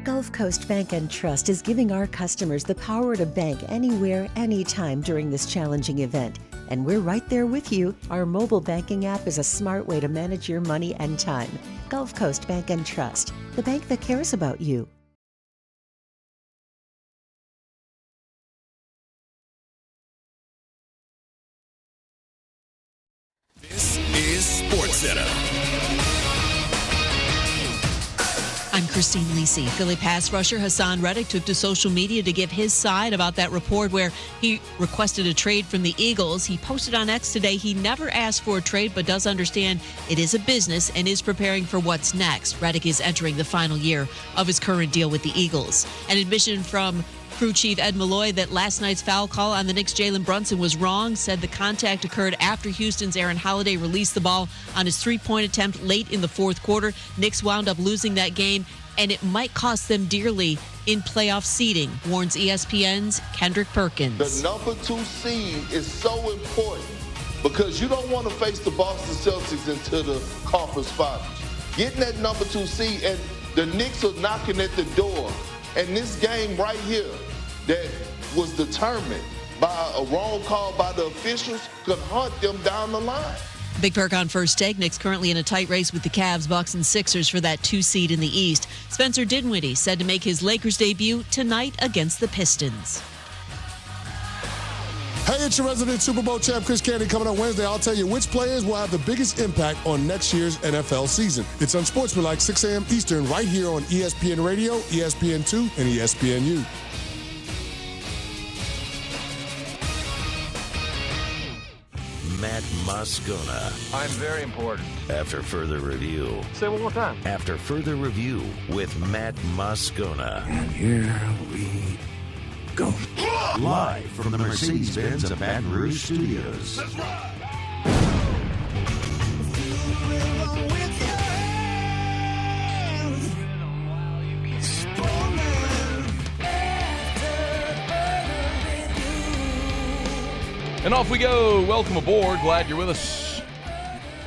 Gulf Coast Bank and Trust is giving our customers the power to bank anywhere, anytime during this challenging event. And we're right there with you. Our mobile banking app is a smart way to manage your money and time. Gulf Coast Bank and Trust, the bank that cares about you. This is SportsCenter. I'm Christine Lisi. Philly pass rusher Hassan Reddick took to social media to give his side about that report where he requested a trade from the Eagles. He posted on X today he never asked for a trade but does understand it is a business and is preparing for what's next. Reddick is entering the final year of his current deal with the Eagles. An admission from crew chief Ed Malloy that last night's foul call on the Knicks' Jalen Brunson was wrong, said the contact occurred after Houston's Aaron Holiday released the ball on his three-point attempt late in the fourth quarter. Knicks wound up losing that game, and it might cost them dearly in playoff seeding, warns ESPN's Kendrick Perkins. The number 2 seed is so important because you don't want to face the Boston Celtics into the conference finals. Getting that number 2 seed, and the Knicks are knocking at the door. And this game right here that was determined by a wrong call by the officials could hunt them down the line. Big Perk on First Take. Knicks currently in a tight race with the Cavs, Bucks, and Sixers for that 2 seed in the East. Spencer Dinwiddie said to make his Lakers debut tonight against the Pistons. Hey, it's your resident Super Bowl champ, Chris Candy. Coming up Wednesday, I'll tell you which players will have the biggest impact on next year's NFL season. It's Unsportsmanlike, 6 a.m. Eastern, right here on ESPN Radio, ESPN2, and ESPNU. Matt Moscona. I'm very important. After further review. Say it one more time. After further review with Matt Moscona. And here we go. Live from the Mercedes-Benz of Baton Rouge Studios. That's right. And off we go. Welcome aboard. Glad you're with us.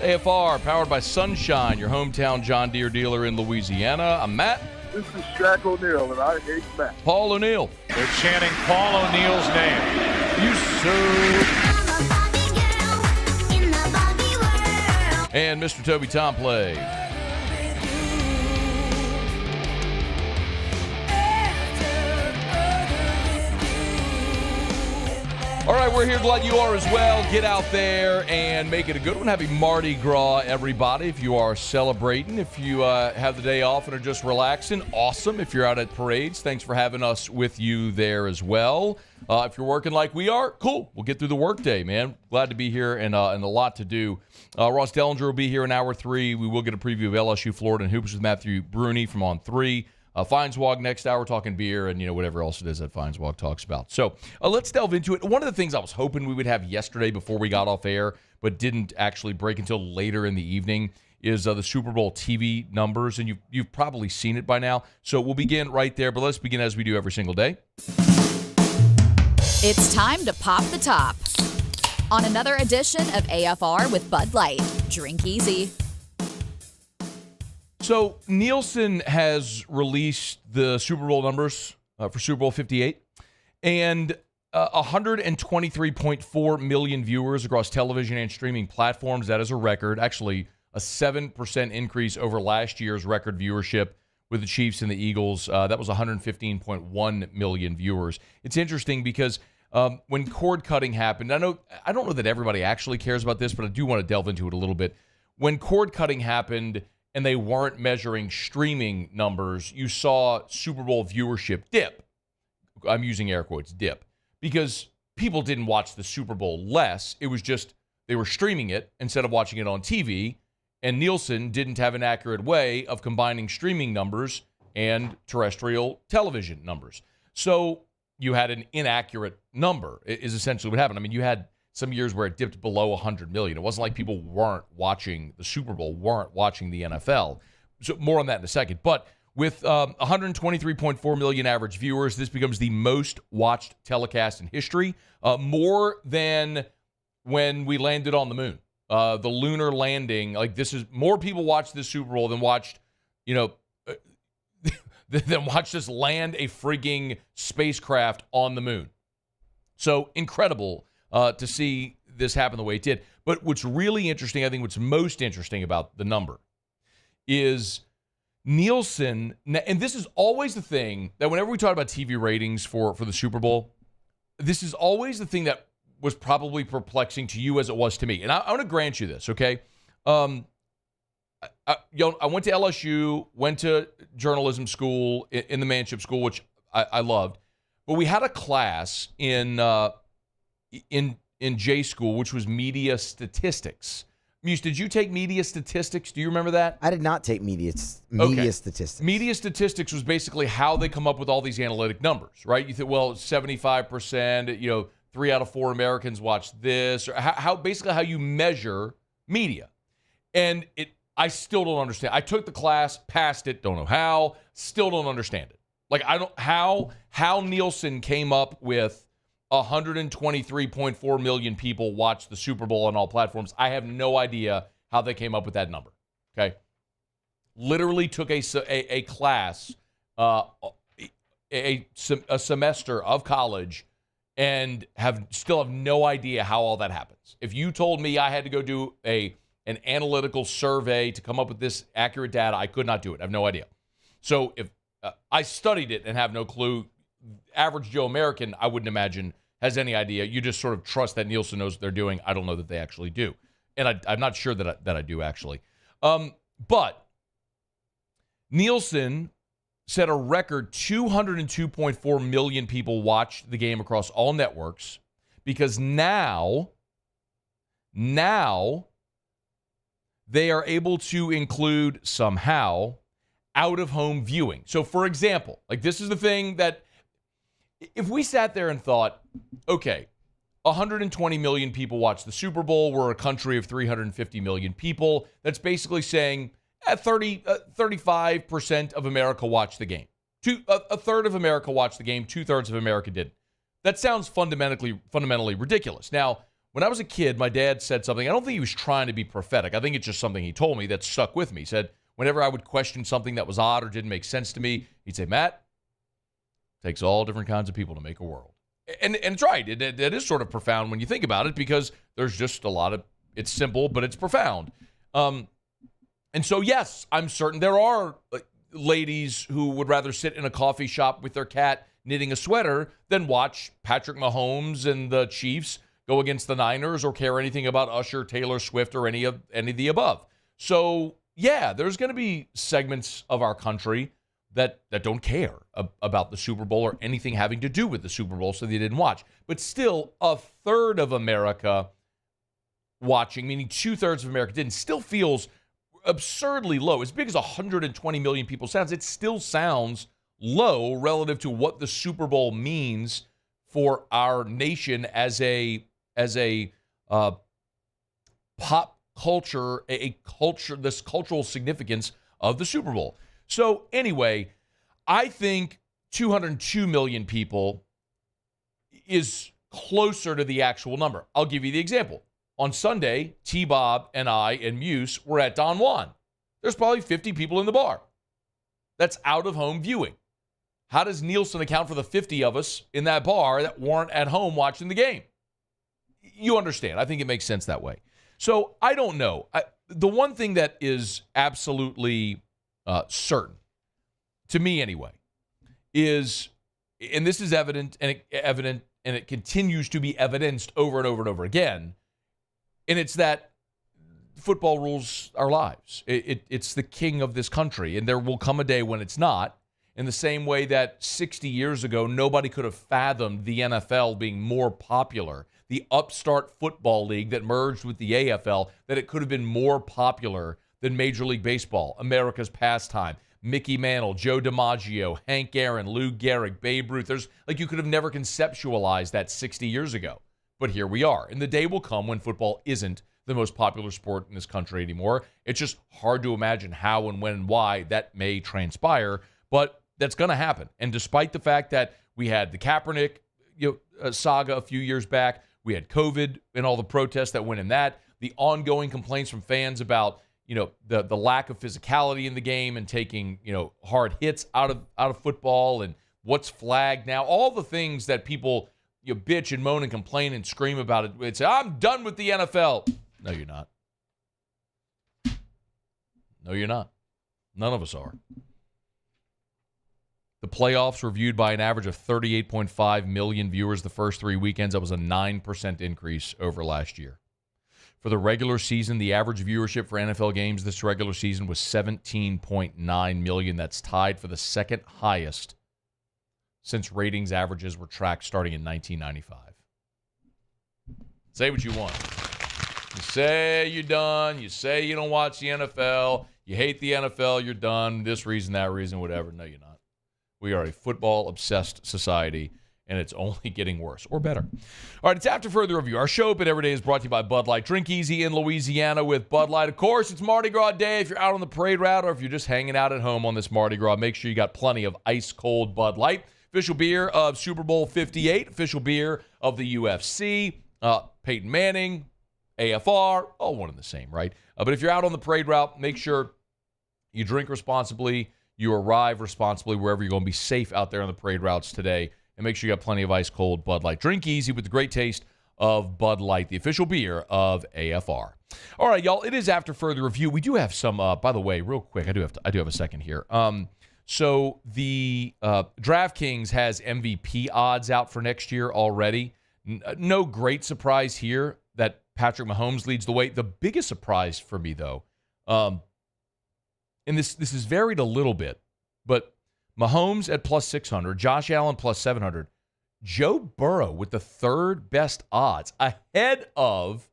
AFR, powered by Sunshine, your hometown John Deere dealer in Louisiana. I'm Matt. This is Shaq O'Neal, and I hate Matt. Paul O'Neal. They're chanting Paul O'Neal's name. You suck. And Mr. Toby Tomplay. All right, we're here. Glad you are as well. Get out there and make it a good one. Happy Mardi Gras, everybody. If you are celebrating, if you have the day off and are just relaxing, awesome. If you're out at parades, thanks for having us with you there as well. If you're working like we are, cool. We'll get through the workday, man. Glad to be here and a lot to do. Ross Dellenger will be here in hour 3. We will get a preview of LSU, Florida, and Hoops with Matthew Brune from on 3. Feinswog next hour, talking beer and, whatever else it is that Feinswog talks about. So let's delve into it. One of the things I was hoping we would have yesterday before we got off air, but didn't actually break until later in the evening, is the Super Bowl TV numbers. And you've probably seen it by now. So we'll begin right there, but let's begin as we do every single day. It's time to pop the top on another edition of AFR with Bud Light. Drink easy. So Nielsen has released the Super Bowl numbers for Super Bowl 58, and 123.4 million viewers across television and streaming platforms. That is a record, actually a 7% increase over last year's record viewership with the Chiefs and the Eagles. That was 115.1 million viewers. It's interesting because when cord cutting happened, I don't know that everybody actually cares about this, but I do want to delve into it a little bit. When cord cutting happened and they weren't measuring streaming numbers, you saw Super Bowl viewership dip. I'm using air quotes, dip, because people didn't watch the Super Bowl less. It was just they were streaming it instead of watching it on TV, and Nielsen didn't have an accurate way of combining streaming numbers and terrestrial television numbers. So you had an inaccurate number, is essentially what happened. I mean, you had some years where it dipped below 100 million. It wasn't like people weren't watching the Super Bowl, weren't watching the NFL. So more on that in a second. But with 123.4 million average viewers, this becomes the most watched telecast in history, more than when we landed on the moon. The lunar landing, this is more people watched this Super Bowl than watched, than watch us land a freaking spacecraft on the moon. So incredible to see this happen the way it did. But what's really interesting, I think what's most interesting about the number is Nielsen, and this is always the thing that whenever we talk about TV ratings for the Super Bowl, this is always the thing that was probably perplexing to you as it was to me. And I want to grant you this, okay? I went to LSU, went to journalism school in the Manship School, which I loved. But we had a class in J School, which was media statistics. Muse, did you take media statistics? Do you remember that? I did not take media statistics. Media statistics was basically how they come up with all these analytic numbers, right? You think, well, 75%, 3 out of 4 Americans watch this, or how you measure media. And I still don't understand. I took the class, passed it, don't know how, still don't understand it. Like, I don't, how Nielsen came up with 123.4 million people watch the Super Bowl on all platforms. I have no idea how they came up with that number. Okay. Literally took a class, a semester of college, and still have no idea how all that happens. If you told me I had to go do an analytical survey to come up with this accurate data, I could not do it. I have no idea. So if I studied it and have no clue, average Joe American, I wouldn't imagine, has any idea. You just sort of trust that Nielsen knows what they're doing. I don't know that they actually do. And I'm not sure that I do, actually. But Nielsen set a record 202.4 million people watched the game across all networks, because now they are able to include somehow out-of-home viewing. So, for example, like, this is the thing that if we sat there and thought, okay, 120 million people watch the Super Bowl, we're a country of 350 million people, that's basically saying 35% of America watched the game. A third of America watched the game, 2/3 of America didn't. That sounds fundamentally ridiculous. Now, when I was a kid, my dad said something. I don't think he was trying to be prophetic. I think it's just something he told me that stuck with me. He said, whenever I would question something that was odd or didn't make sense to me, he'd say, Matt, it takes all different kinds of people to make a world. And it's right. It is sort of profound when you think about it, because there's just a lot of, it's simple, but it's profound. And so, yes, I'm certain there are ladies who would rather sit in a coffee shop with their cat knitting a sweater than watch Patrick Mahomes and the Chiefs go against the Niners or care anything about Usher, Taylor Swift, or any of the above. So, yeah, there's going to be segments of our country that don't care about the Super Bowl or anything having to do with the Super Bowl, so they didn't watch. But still, a third of America watching, meaning 2/3 of America didn't, still feels absurdly low. As big as 120 million people sounds, it still sounds low relative to what the Super Bowl means for our nation as a pop culture, this cultural significance of the Super Bowl. So anyway, I think 202 million people is closer to the actual number. I'll give you the example. On Sunday, T-Bob and I and Muse were at Don Juan. There's probably 50 people in the bar. That's out-of-home viewing. How does Nielsen account for the 50 of us in that bar that weren't at home watching the game? You understand. I think it makes sense that way. So I don't know. The one thing that is absolutely certain, to me anyway, is, and this is evident, and it continues to be evidenced over and over and over again, and it's that football rules our lives. It's the king of this country, and there will come a day when it's not. In the same way that 60 years ago, nobody could have fathomed the NFL being more popular, the upstart football league that merged with the AFL, that it could have been more popular than Major League Baseball, America's pastime. Mickey Mantle, Joe DiMaggio, Hank Aaron, Lou Gehrig, Babe Ruth. You could have never conceptualized that 60 years ago. But here we are. And the day will come when football isn't the most popular sport in this country anymore. It's just hard to imagine how and when and why that may transpire. But that's going to happen. And despite the fact that we had the Kaepernick saga a few years back, we had COVID and all the protests that went in that, the ongoing complaints from fans about the lack of physicality in the game and taking, hard hits out of football and what's flagged now, all the things that people bitch and moan and complain and scream about it. It's, I'm done with the NFL. No, you're not. No, you're not. None of us are. The playoffs were viewed by an average of 38.5 million viewers the first 3 weekends. That was a 9% increase over last year. For the regular season, the average viewership for NFL games this regular season was 17.9 million. That's tied for the second highest since ratings averages were tracked starting in 1995. Say what you want. You say you're done. You say you don't watch the NFL. You hate the NFL. You're done. This reason, that reason, whatever. No, you're not. We are a football-obsessed society, and it's only getting worse or better. All right, it's After Further Review. Our show Open Every Day is brought to you by Bud Light. Drink easy in Louisiana with Bud Light. Of course, it's Mardi Gras Day. If you're out on the parade route or if you're just hanging out at home on this Mardi Gras, make sure you got plenty of ice-cold Bud Light. Official beer of Super Bowl LVIII. Official beer of the UFC. Peyton Manning, AFR, all one and the same, right? But if you're out on the parade route, make sure you drink responsibly. You arrive responsibly wherever you're going to be safe out there on the parade routes today. And make sure you got plenty of ice-cold Bud Light. Drink easy with the great taste of Bud Light, the official beer of AFR. All right, y'all, it is After Further Review. We do have some, by the way, real quick, I do have a second here. So the DraftKings has MVP odds out for next year already. No great surprise here that Patrick Mahomes leads the way. The biggest surprise for me, though, and this is varied a little bit, but Mahomes at plus 600, Josh Allen plus 700, Joe Burrow with the third best odds ahead of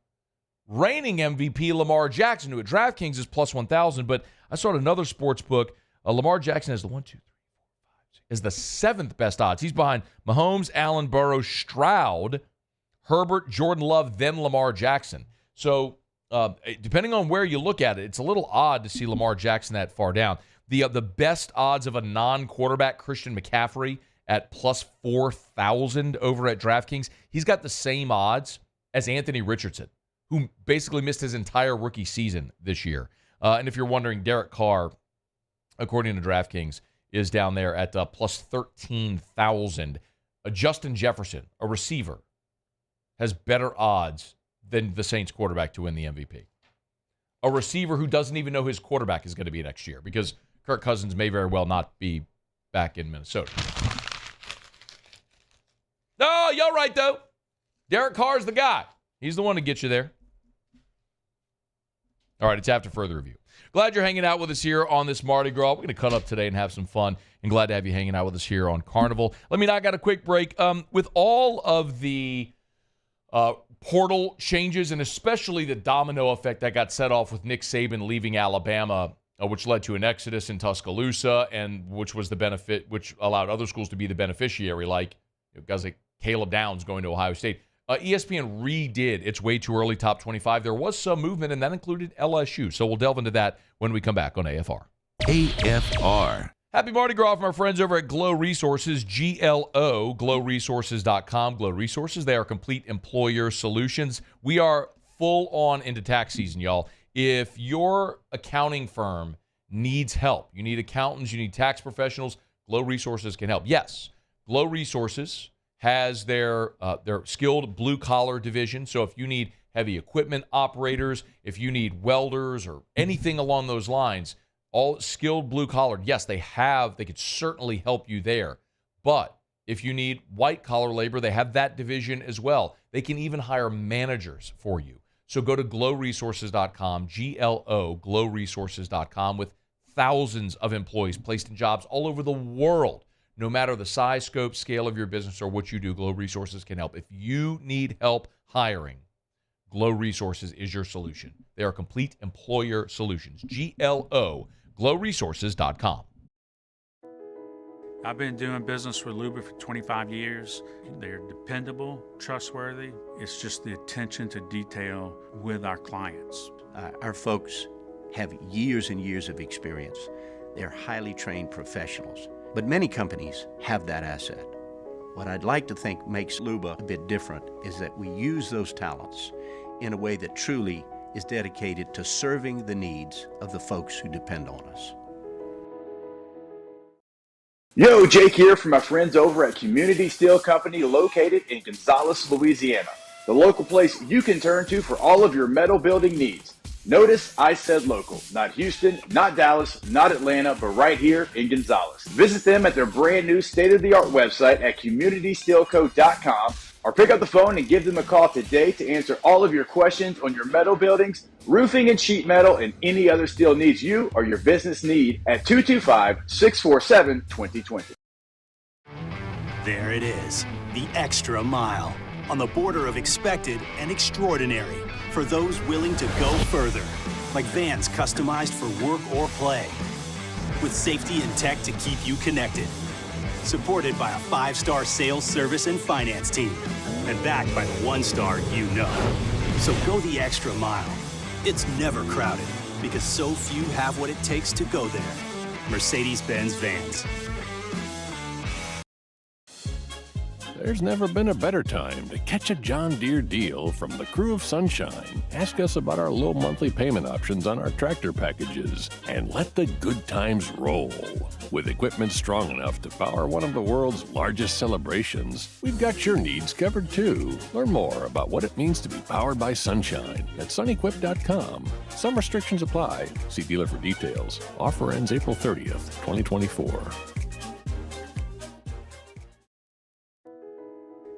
reigning MVP Lamar Jackson, who at DraftKings is plus 1,000. But I saw at another sports book, Lamar Jackson has the 1, 2, 3, 4, 5, 6, is the seventh best odds. He's behind Mahomes, Allen, Burrow, Stroud, Herbert, Jordan Love, then Lamar Jackson. So depending on where you look at it, it's a little odd to see Lamar Jackson that far down. The best odds of a non-quarterback, Christian McCaffrey, at plus 4,000 over at DraftKings. He's got the same odds as Anthony Richardson, who basically missed his entire rookie season this year. And if you're wondering, Derek Carr, according to DraftKings, is down there at plus 13,000. Justin Jefferson, a receiver, has better odds than the Saints quarterback to win the MVP. A receiver who doesn't even know his quarterback is going to be next year because Kirk Cousins may very well not be back in Minnesota. No, you're right, though. Derek Carr's the guy. He's the one to get you there. All right, it's After Further Review. Glad you're hanging out with us here on this Mardi Gras. We're going to cut up today and have some fun, and glad to have you hanging out with us here on Carnival. Let me know, I got a quick break. With all of the portal changes, and especially the domino effect that got set off with Nick Saban leaving Alabama, which led to an exodus in Tuscaloosa, and which was the benefit, which allowed other schools to be the beneficiary, like guys like Caleb Downs going to Ohio State. ESPN redid its Way Too Early Top 25. There was some movement, and that included LSU. So we'll delve into that when we come back on AFR. AFR. Happy Mardi Gras from our friends over at Glow Resources, GLO, glowresources.com. Glow Resources, they are complete employer solutions. We are full on into tax season, y'all. If your accounting firm needs help, you need accountants, you need tax professionals, Glow Resources can help. Yes, Glow Resources has their skilled blue-collar division. So if you need heavy equipment operators, if you need welders or anything along those lines, all skilled blue-collar, yes, they could certainly help you there. But if you need white-collar labor, they have that division as well. They can even hire managers for you. So go to glowresources.com, GLO, glowresources.com, with thousands of employees placed in jobs all over the world. No matter the size, scope, scale of your business or what you do, Glow Resources can help. If you need help hiring, Glow Resources is your solution. They are complete employer solutions. GLO, glowresources.com. I've been doing business with Luba for 25 years. They're dependable, trustworthy. It's just the attention to detail with our clients. Our folks have years and years of experience. They're highly trained professionals. But many companies have that asset. What I'd like to think makes Luba a bit different is that we use those talents in a way that truly is dedicated to serving the needs of the folks who depend on us. Yo, Jake here from my friends over at Community Steel Company located in Gonzales, Louisiana. The local place you can turn to for all of your metal building needs. Notice I said local, not Houston, not Dallas, not Atlanta, but right here in Gonzales. Visit them at their brand new state-of-the-art website at communitysteelco.com or pick up the phone and give them a call today to answer all of your questions on your metal buildings, roofing and sheet metal, and any other steel needs you or your business need at 225-647-2020. There it is, the extra mile, on the border of expected and extraordinary for those willing to go further, like vans customized for work or play, with safety and tech to keep you connected. Supported by a 5-star sales, service, and finance team, and backed by the 1-star you know. So go the extra mile. It's never crowded, because so few have what it takes to go there. Mercedes-Benz Vans. There's never been a better time to catch a John Deere deal from the crew of Sunshine. Ask us about our low monthly payment options on our tractor packages and let the good times roll. With equipment strong enough to power one of the world's largest celebrations, we've got your needs covered too. Learn more about what it means to be powered by Sunshine at sunequip.com. Some restrictions apply. See dealer for details. Offer ends April 30th, 2024.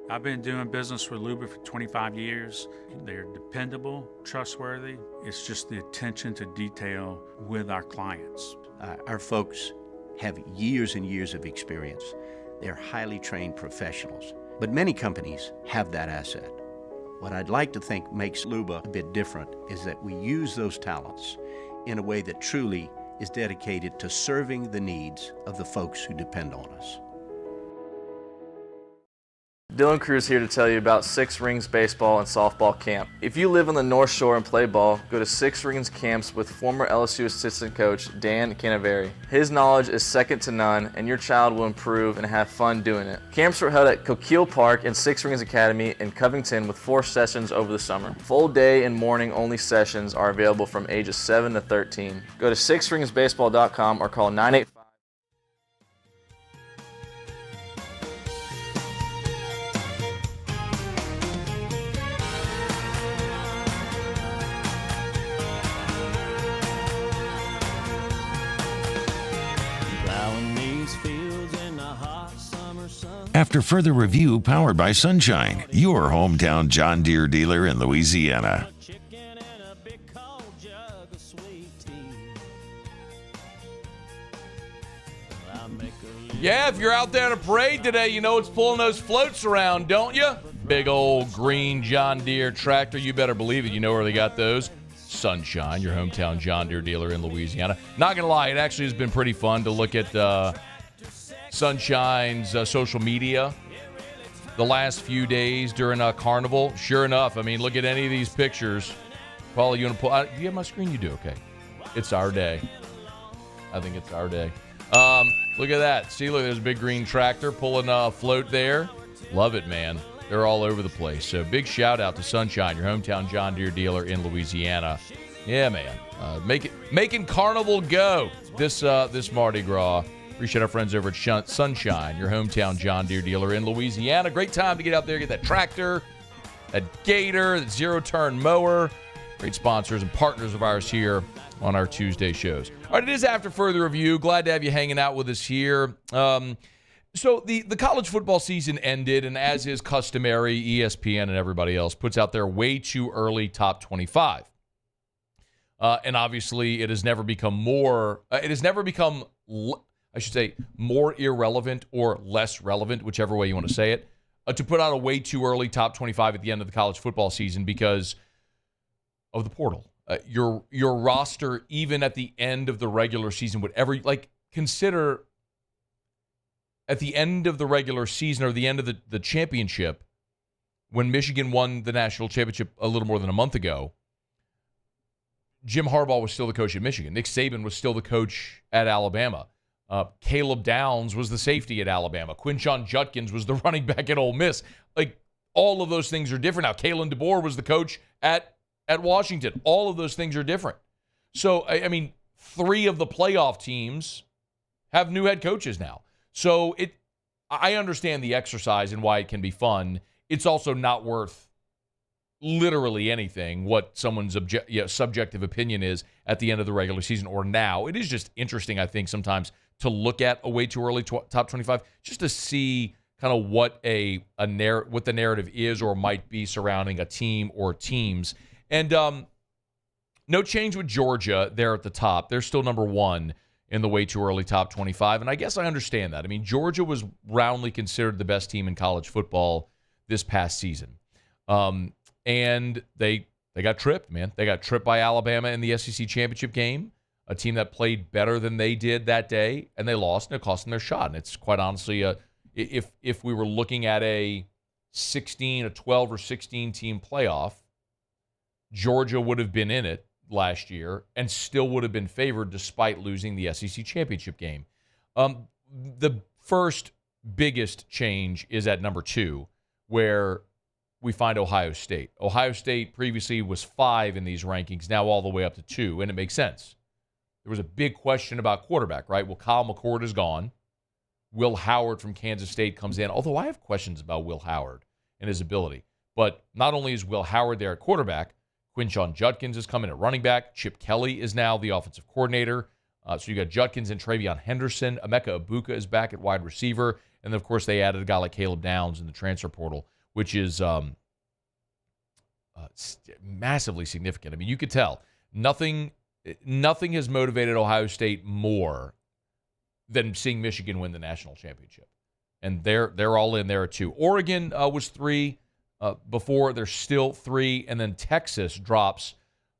I've been doing business with Luba for 25 years. They're dependable, trustworthy. It's just the attention to detail with our clients. Our folks have years and years of experience. They're highly trained professionals, but many companies have that asset. What I'd like to think makes Luba a bit different is that we use those talents in a way that truly is dedicated to serving the needs of the folks who depend on us. Dylan Cruz here to tell you about Six Rings Baseball and Softball Camp. If you live on the North Shore and play ball, go to Six Rings Camps with former LSU assistant coach Dan Canaveri. His knowledge is second to none, and your child will improve and have fun doing it. Camps were held at Coquille Park and Six Rings Academy in Covington with 4 sessions over the summer. Full day and morning only sessions are available from ages 7 to 13. Go to sixringsbaseball.com or call 985. After further review, powered by Sunshine, your hometown John Deere dealer in Louisiana. Yeah, if you're out there in a parade today, you know it's pulling those floats around, don't you? Big old green John Deere tractor. You better believe it. You know where they got those. Sunshine, your hometown John Deere dealer in Louisiana. Not going to lie, it actually has been pretty fun to look at Sunshine's social media the last few days during Carnival. Sure enough, I mean, look at any of these pictures. Paula, you want to pull out? Do you have my screen? You do, okay. It's our day. I think it's our day. Look at that. See, look, there's a big green tractor pulling a float there. Love it, man. They're all over the place. So big shout out to Sunshine, your hometown John Deere dealer in Louisiana. Yeah, man. Making Carnival go this Mardi Gras. Appreciate our friends over at Sunshine, your hometown John Deere dealer in Louisiana. Great time to get out there, get that tractor, that gator, that zero-turn mower. Great sponsors and partners of ours here on our Tuesday shows. All right, it is After Further Review. Glad to have you hanging out with us here. So the college football season ended, and as is customary, ESPN and everybody else puts out their way too early top 25. And obviously, it has never become more irrelevant or less relevant, whichever way you want to say it, to put out a way too early top 25 at the end of the college football season because of the portal. Your roster, even at the end of the regular season, consider at the end of the regular season or the end of the championship, when Michigan won the national championship a little more than a month ago, Jim Harbaugh was still the coach at Michigan. Nick Saban was still the coach at Alabama. Caleb Downs was the safety at Alabama. Quinshon Judkins was the running back at Ole Miss. Like, all of those things are different now. Kalen DeBoer was the coach at at Washington. All of those things are different. So, I mean, 3 of the playoff teams have new head coaches now. So I understand the exercise and why it can be fun. It's also not worth literally anything what someone's subjective opinion is at the end of the regular season or now. It is just interesting, I think, sometimes to look at a way too early top 25 just to see kind of what what the narrative is or might be surrounding a team or teams. And no change with Georgia there at the top. They're still number 1 in the way too early top 25, and I guess I understand that. I mean, Georgia was roundly considered the best team in college football this past season. And they got tripped, man. They got tripped by Alabama in the SEC championship game, a team that played better than they did that day, and they lost, and it cost them their shot. And it's quite honestly, if we were looking at a 12 or 16 team playoff, Georgia would have been in it last year and still would have been favored despite losing the SEC championship game. The first biggest change is at number 2, where we find Ohio State. Ohio State previously was 5 in these rankings, now all the way up to 2, and it makes sense. There was a big question about quarterback, right? Well, Kyle McCord is gone. Will Howard from Kansas State comes in, although I have questions about Will Howard and his ability. But not only is Will Howard there at quarterback, Quinshon Judkins is coming at running back. Chip Kelly is now the offensive coordinator. So you got Judkins and Travion Henderson. Emeka Ibuka is back at wide receiver. And, of course, they added a guy like Caleb Downs in the transfer portal, which is massively significant. I mean, you could tell nothing has motivated Ohio State more than seeing Michigan win the national championship. And they're all in there too. Oregon was 3 before. They're still 3. And then Texas drops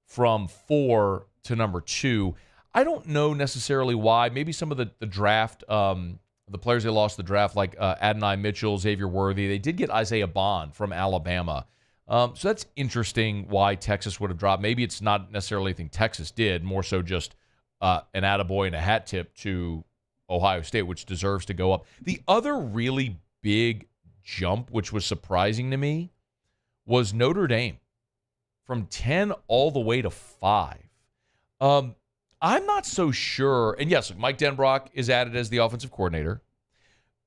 from 4 to number 2. I don't know necessarily why. Maybe some of the draft, the players they lost the draft, like Adonai Mitchell, Xavier Worthy, they did get Isaiah Bond from Alabama. So that's interesting why Texas would have dropped. Maybe it's not necessarily anything Texas did, more so just an attaboy and a hat tip to Ohio State, which deserves to go up. The other really big jump, which was surprising to me, was Notre Dame from 10 all the way to 5. I'm not so sure. And yes, Mike Denbrock is added as the offensive coordinator,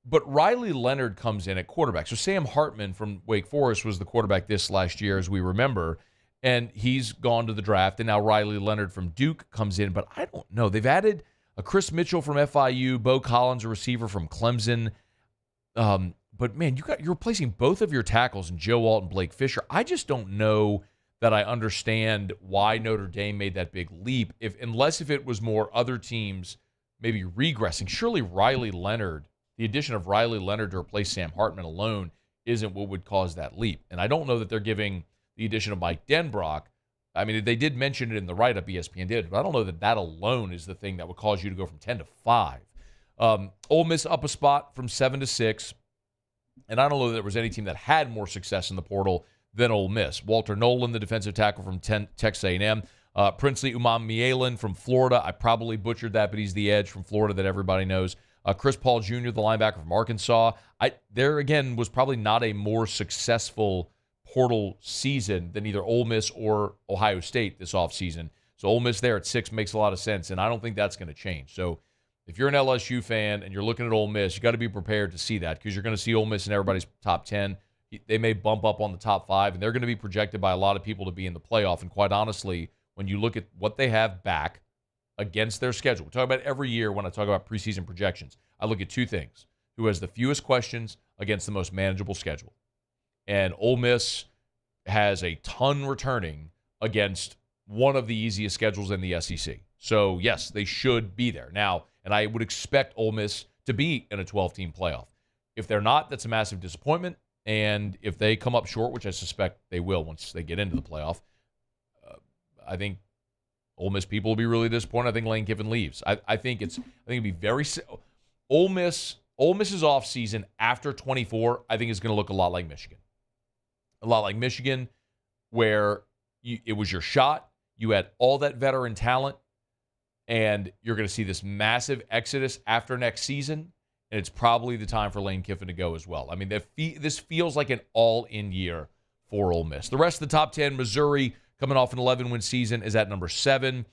but Riley Leonard comes in at quarterback. So Sam Hartman from Wake Forest was the quarterback this last year, as we remember, and he's gone to the draft. And now Riley Leonard from Duke comes in, but I don't know. They've added a Chris Mitchell from FIU, Bo Collins, a receiver from Clemson. But man, you're replacing both of your tackles in Joe Alt and Blake Fisher. I just don't know that I understand why Notre Dame made that big leap, unless it was more other teams maybe regressing. Surely the addition of Riley Leonard to replace Sam Hartman alone isn't what would cause that leap. And I don't know that they're giving the addition of Mike Denbrock. I mean, they did mention it in the write-up, ESPN did, but I don't know that alone is the thing that would cause you to go from 10 to 5. Ole Miss up a spot from 7 to 6. And I don't know that there was any team that had more success in the portal than Ole Miss. Walter Nolan, the defensive tackle from Texas A&M. Princely Umamialen from Florida. I probably butchered that, but he's the edge from Florida that everybody knows. Chris Paul Jr., the linebacker from Arkansas. There, again, was probably not a more successful portal season than either Ole Miss or Ohio State this offseason. So Ole Miss there at 6 makes a lot of sense, and I don't think that's going to change. So if you're an LSU fan and you're looking at Ole Miss, you got to be prepared to see that, because you're going to see Ole Miss in everybody's top 10. They may bump up on the top 5, and they're going to be projected by a lot of people to be in the playoff. And quite honestly, when you look at what they have back against their schedule, we talk about every year when I talk about preseason projections, I look at 2 things. Who has the fewest questions against the most manageable schedule? And Ole Miss has a ton returning against one of the easiest schedules in the SEC. So, yes, they should be there. Now, and I would expect Ole Miss to be in a 12-team playoff. If they're not, that's a massive disappointment. And if they come up short, which I suspect they will once they get into the playoff, I think Ole Miss people will be really disappointed. I think Lane Kiffin leaves. I think it'd be very Ole Miss's offseason after 24, I think is going to look a lot like Michigan. A lot like Michigan, where it was your shot. You had all that veteran talent, and you're going to see this massive exodus after next season, and it's probably the time for Lane Kiffin to go as well. I mean, this feels like an all-in year for Ole Miss. The rest of the top 10, Missouri coming off an 11-win season, is at number 7.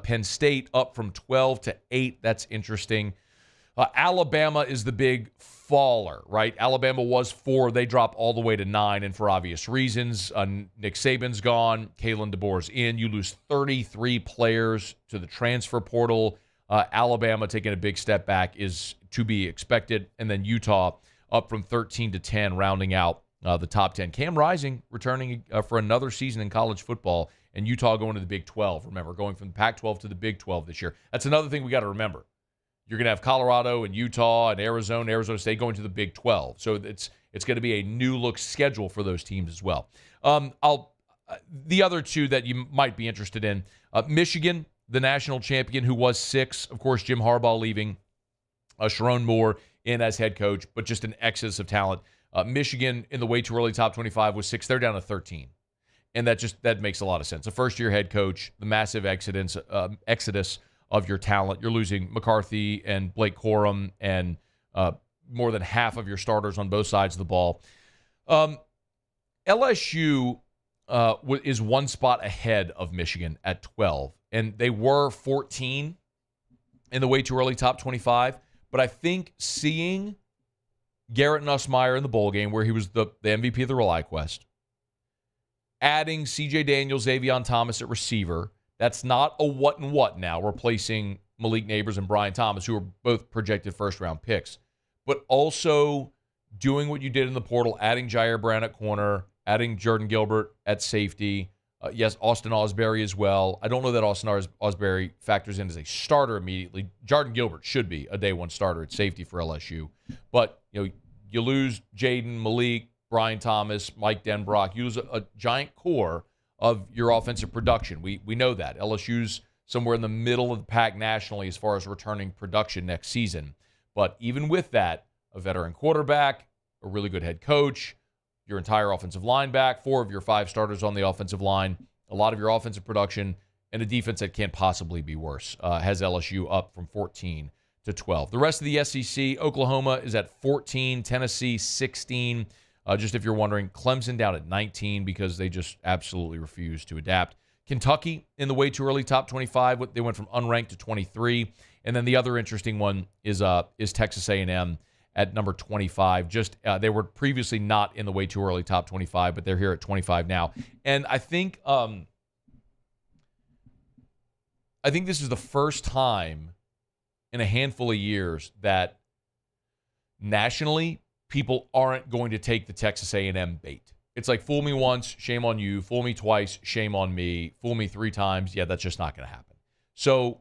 Penn State up from 12 to 8. That's interesting. Alabama is the big faller, right? Alabama was 4. They drop all the way to 9, and for obvious reasons. Nick Saban's gone. Kalen DeBoer's in. You lose 33 players to the transfer portal. Alabama taking a big step back is to be expected. And then Utah up from 13 to 10, rounding out the top 10. Cam Rising returning for another season in college football, and Utah going to the Big 12. Remember, going from the Pac-12 to the Big 12 this year. That's another thing we got to remember. You're going to have Colorado and Utah and Arizona State going to the Big 12. So it's going to be a new look schedule for those teams as well. The other two that you might be interested in, Michigan, the national champion who was 6. Of course, Jim Harbaugh leaving. Sharon Moore in as head coach, but just an excess of talent. Michigan in the way too early top 25 was 6. They're down to 13. And that makes a lot of sense. A first-year head coach, the massive exodus of your talent. You're losing McCarthy and Blake Corum and more than half of your starters on both sides of the ball. LSU is one spot ahead of Michigan at 12, and they were 14 in the way too early top 25. But I think seeing Garrett Nussmeier in the bowl game, where he was the MVP of the Rely Quest, adding C.J. Daniels, Xavion Thomas at receiver, that's not a what and what now, replacing Malik Neighbors and Brian Thomas, who are both projected first-round picks. But also doing what you did in the portal, adding Jair Brown at corner, adding Jordan Gilbert at safety. Yes, Austin Osbury as well. I don't know that Austin Osbury factors in as a starter immediately. Jordan Gilbert should be a day one starter at safety for LSU. But you lose Jaden, Malik, Brian Thomas, Mike Denbrock. You lose a giant core of your offensive production. We know that. LSU's somewhere in the middle of the pack nationally as far as returning production next season. But even with that, a veteran quarterback, a really good head coach, your entire offensive line back, 4 of your 5 starters on the offensive line, a lot of your offensive production, and a defense that can't possibly be worse, has LSU up from 14 to 12. The rest of the SEC, Oklahoma is at 14, Tennessee 16. Just if you're wondering, Clemson down at 19 because they just absolutely refuse to adapt. Kentucky in the way too early top 25. They went from unranked to 23. And then the other interesting one is Texas A&M at number 25. They were previously not in the way too early top 25, but they're here at 25 now. And I think this is the first time in a handful of years that nationally people aren't going to take the Texas A&M bait. It's like, fool me once, shame on you. Fool me twice, shame on me. Fool me 3 times, yeah, that's just not going to happen. So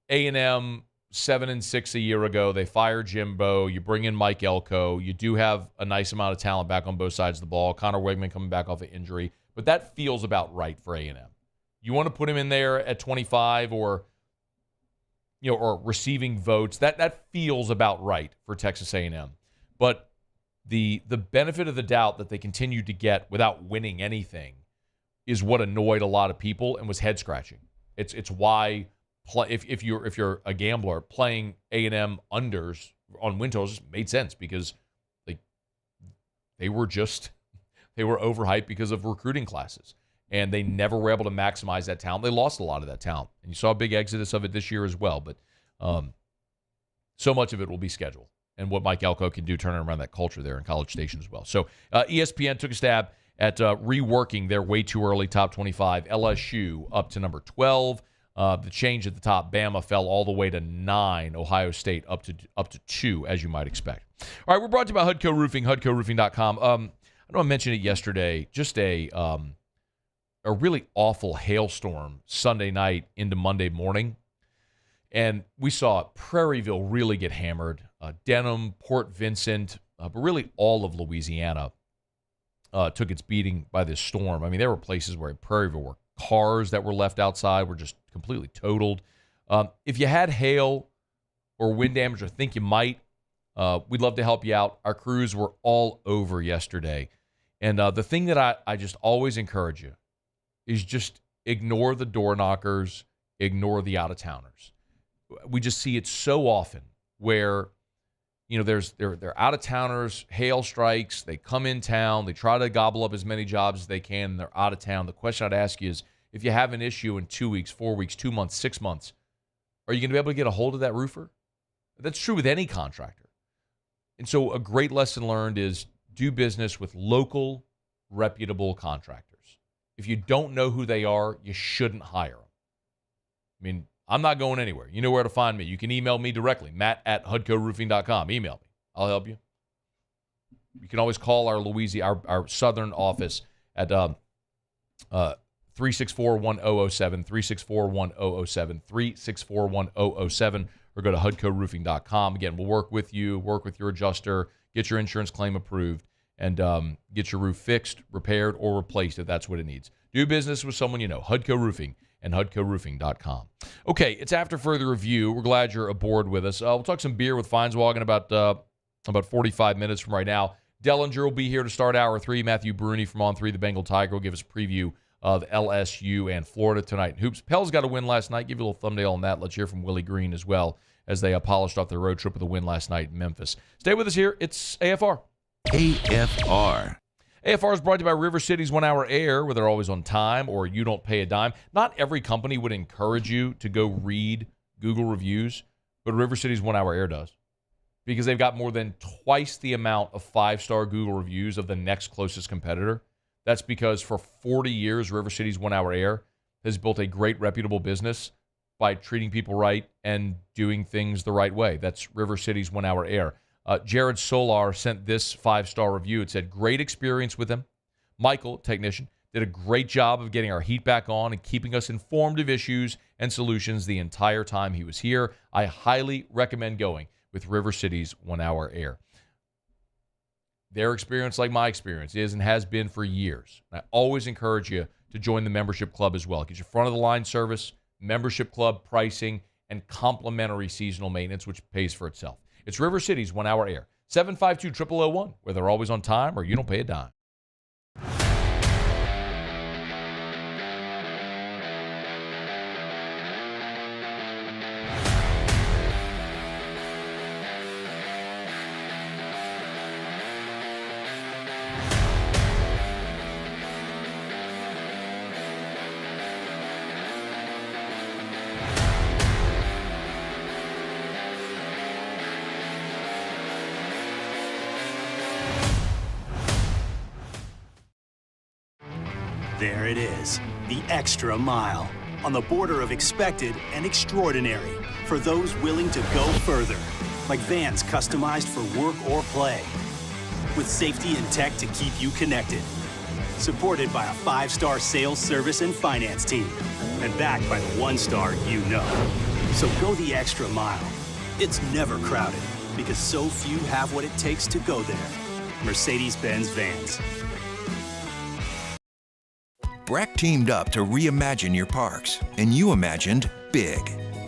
A&M 7-6 a year ago, they fired Jimbo. You bring in Mike Elko. You do have a nice amount of talent back on both sides of the ball. Connor Wegman coming back off an injury, but that feels about right for A&M. You want to put him in there at 25 or receiving votes. That feels about right for Texas A&M. But the benefit of the doubt that they continued to get without winning anything is what annoyed a lot of people and was head scratching. It's why if you're a gambler, playing A&M unders on win totals just made sense because they were overhyped because of recruiting classes, and they never were able to maximize that talent. They lost a lot of that talent, and you saw a big exodus of it this year as well. But so much of it will be scheduled and what Mike Elko can do turning around that culture there in College Station as well. So ESPN took a stab at reworking their way too early top 25. LSU up to number 12. The change at the top, Bama fell all the way to 9. Ohio State up to 2, as you might expect. All right, we're brought to you by Hudco Roofing, HudcoRoofing.com. I know I mentioned it yesterday. Just a really awful hailstorm Sunday night into Monday morning. And we saw Prairieville really get hammered. Denham, Port Vincent, but really all of Louisiana took its beating by this storm. I mean, there were places where in Prairieville where cars that were left outside were just completely totaled. If you had hail or wind damage or think you might, we'd love to help you out. Our crews were all over yesterday. And the thing that I just always encourage you is just ignore the door knockers, ignore the out-of-towners. We just see it so often where, they're out-of-towners, hail strikes, they come in town, they try to gobble up as many jobs as they can, and they're out of town. The question I'd ask you is, if you have an issue in 2 weeks, 4 weeks, 2 months, 6 months, are you going to be able to get a hold of that roofer? That's true with any contractor. And so a great lesson learned is do business with local, reputable contractors. If you don't know who they are, you shouldn't hire them. I mean, I'm not going anywhere. You know where to find me. You can email me directly, matt@hudcoroofing.com. Email me. I'll help you. You can always call our southern office at 364-1007, 364-1007, 364-1007, or go to hudcoroofing.com. Again, we'll work with you, work with your adjuster, get your insurance claim approved, and get your roof fixed, repaired, or replaced if that's what it needs. Do business with someone you know. Hudco Roofing and hudcoroofing.com. Okay, it's after further review. We're glad you're aboard with us. We'll talk some beer with Feinswog in about 45 minutes from right now. Dellenger will be here to start hour 3. Matthew Brune from On 3, the Bengal Tiger, will give us a preview of LSU and Florida tonight in hoops. Pels got a win last night. Give you a little thumbnail on that. Let's hear from Willie Green as well as they polished off their road trip with a win last night in Memphis. Stay with us here. It's AFR. AFR. AFR is brought to you by River City's 1 Hour Air, where they're always on time or you don't pay a dime. Not every company would encourage you to go read Google reviews, but River City's 1 Hour Air does, because they've got more than twice the amount of 5-star Google reviews of the next closest competitor. That's because for 40 years, River City's 1 Hour Air has built a great, reputable business by treating people right and doing things the right way. That's River City's 1 Hour Air. Jared Solar sent this 5-star review. It said, great experience with him. Michael, technician, did a great job of getting our heat back on and keeping us informed of issues and solutions the entire time he was here. I highly recommend going with River City's 1 Hour Air. Their experience, like my experience, is and has been for years. I always encourage you to join the membership club as well. Get your front-of-the-line service, membership club pricing, and complimentary seasonal maintenance, which pays for itself. It's River City's 1 Hour Air, 752-0001, where they're always on time or you don't pay a dime. There it is, the extra mile, on the border of expected and extraordinary, for those willing to go further, like vans customized for work or play, with safety and tech to keep you connected, supported by a 5-star sales, service, and finance team, and backed by the 1-star you know. So go the extra mile. It's never crowded, because so few have what it takes to go there. Mercedes-Benz Vans. Breck teamed up to reimagine your parks, and you imagined big.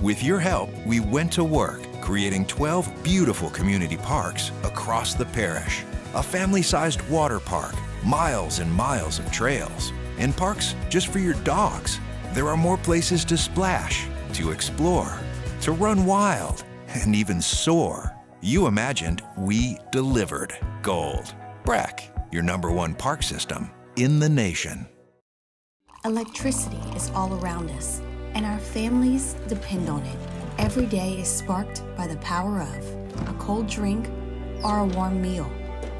With your help, we went to work, creating 12 beautiful community parks across the parish. A family-sized water park, miles and miles of trails, and parks just for your dogs. There are more places to splash, to explore, to run wild, and even soar. You imagined, we delivered. Gold. Breck, your #1 park system in the nation. Electricity is all around us, and our families depend on it. Every day is sparked by the power of a cold drink or a warm meal,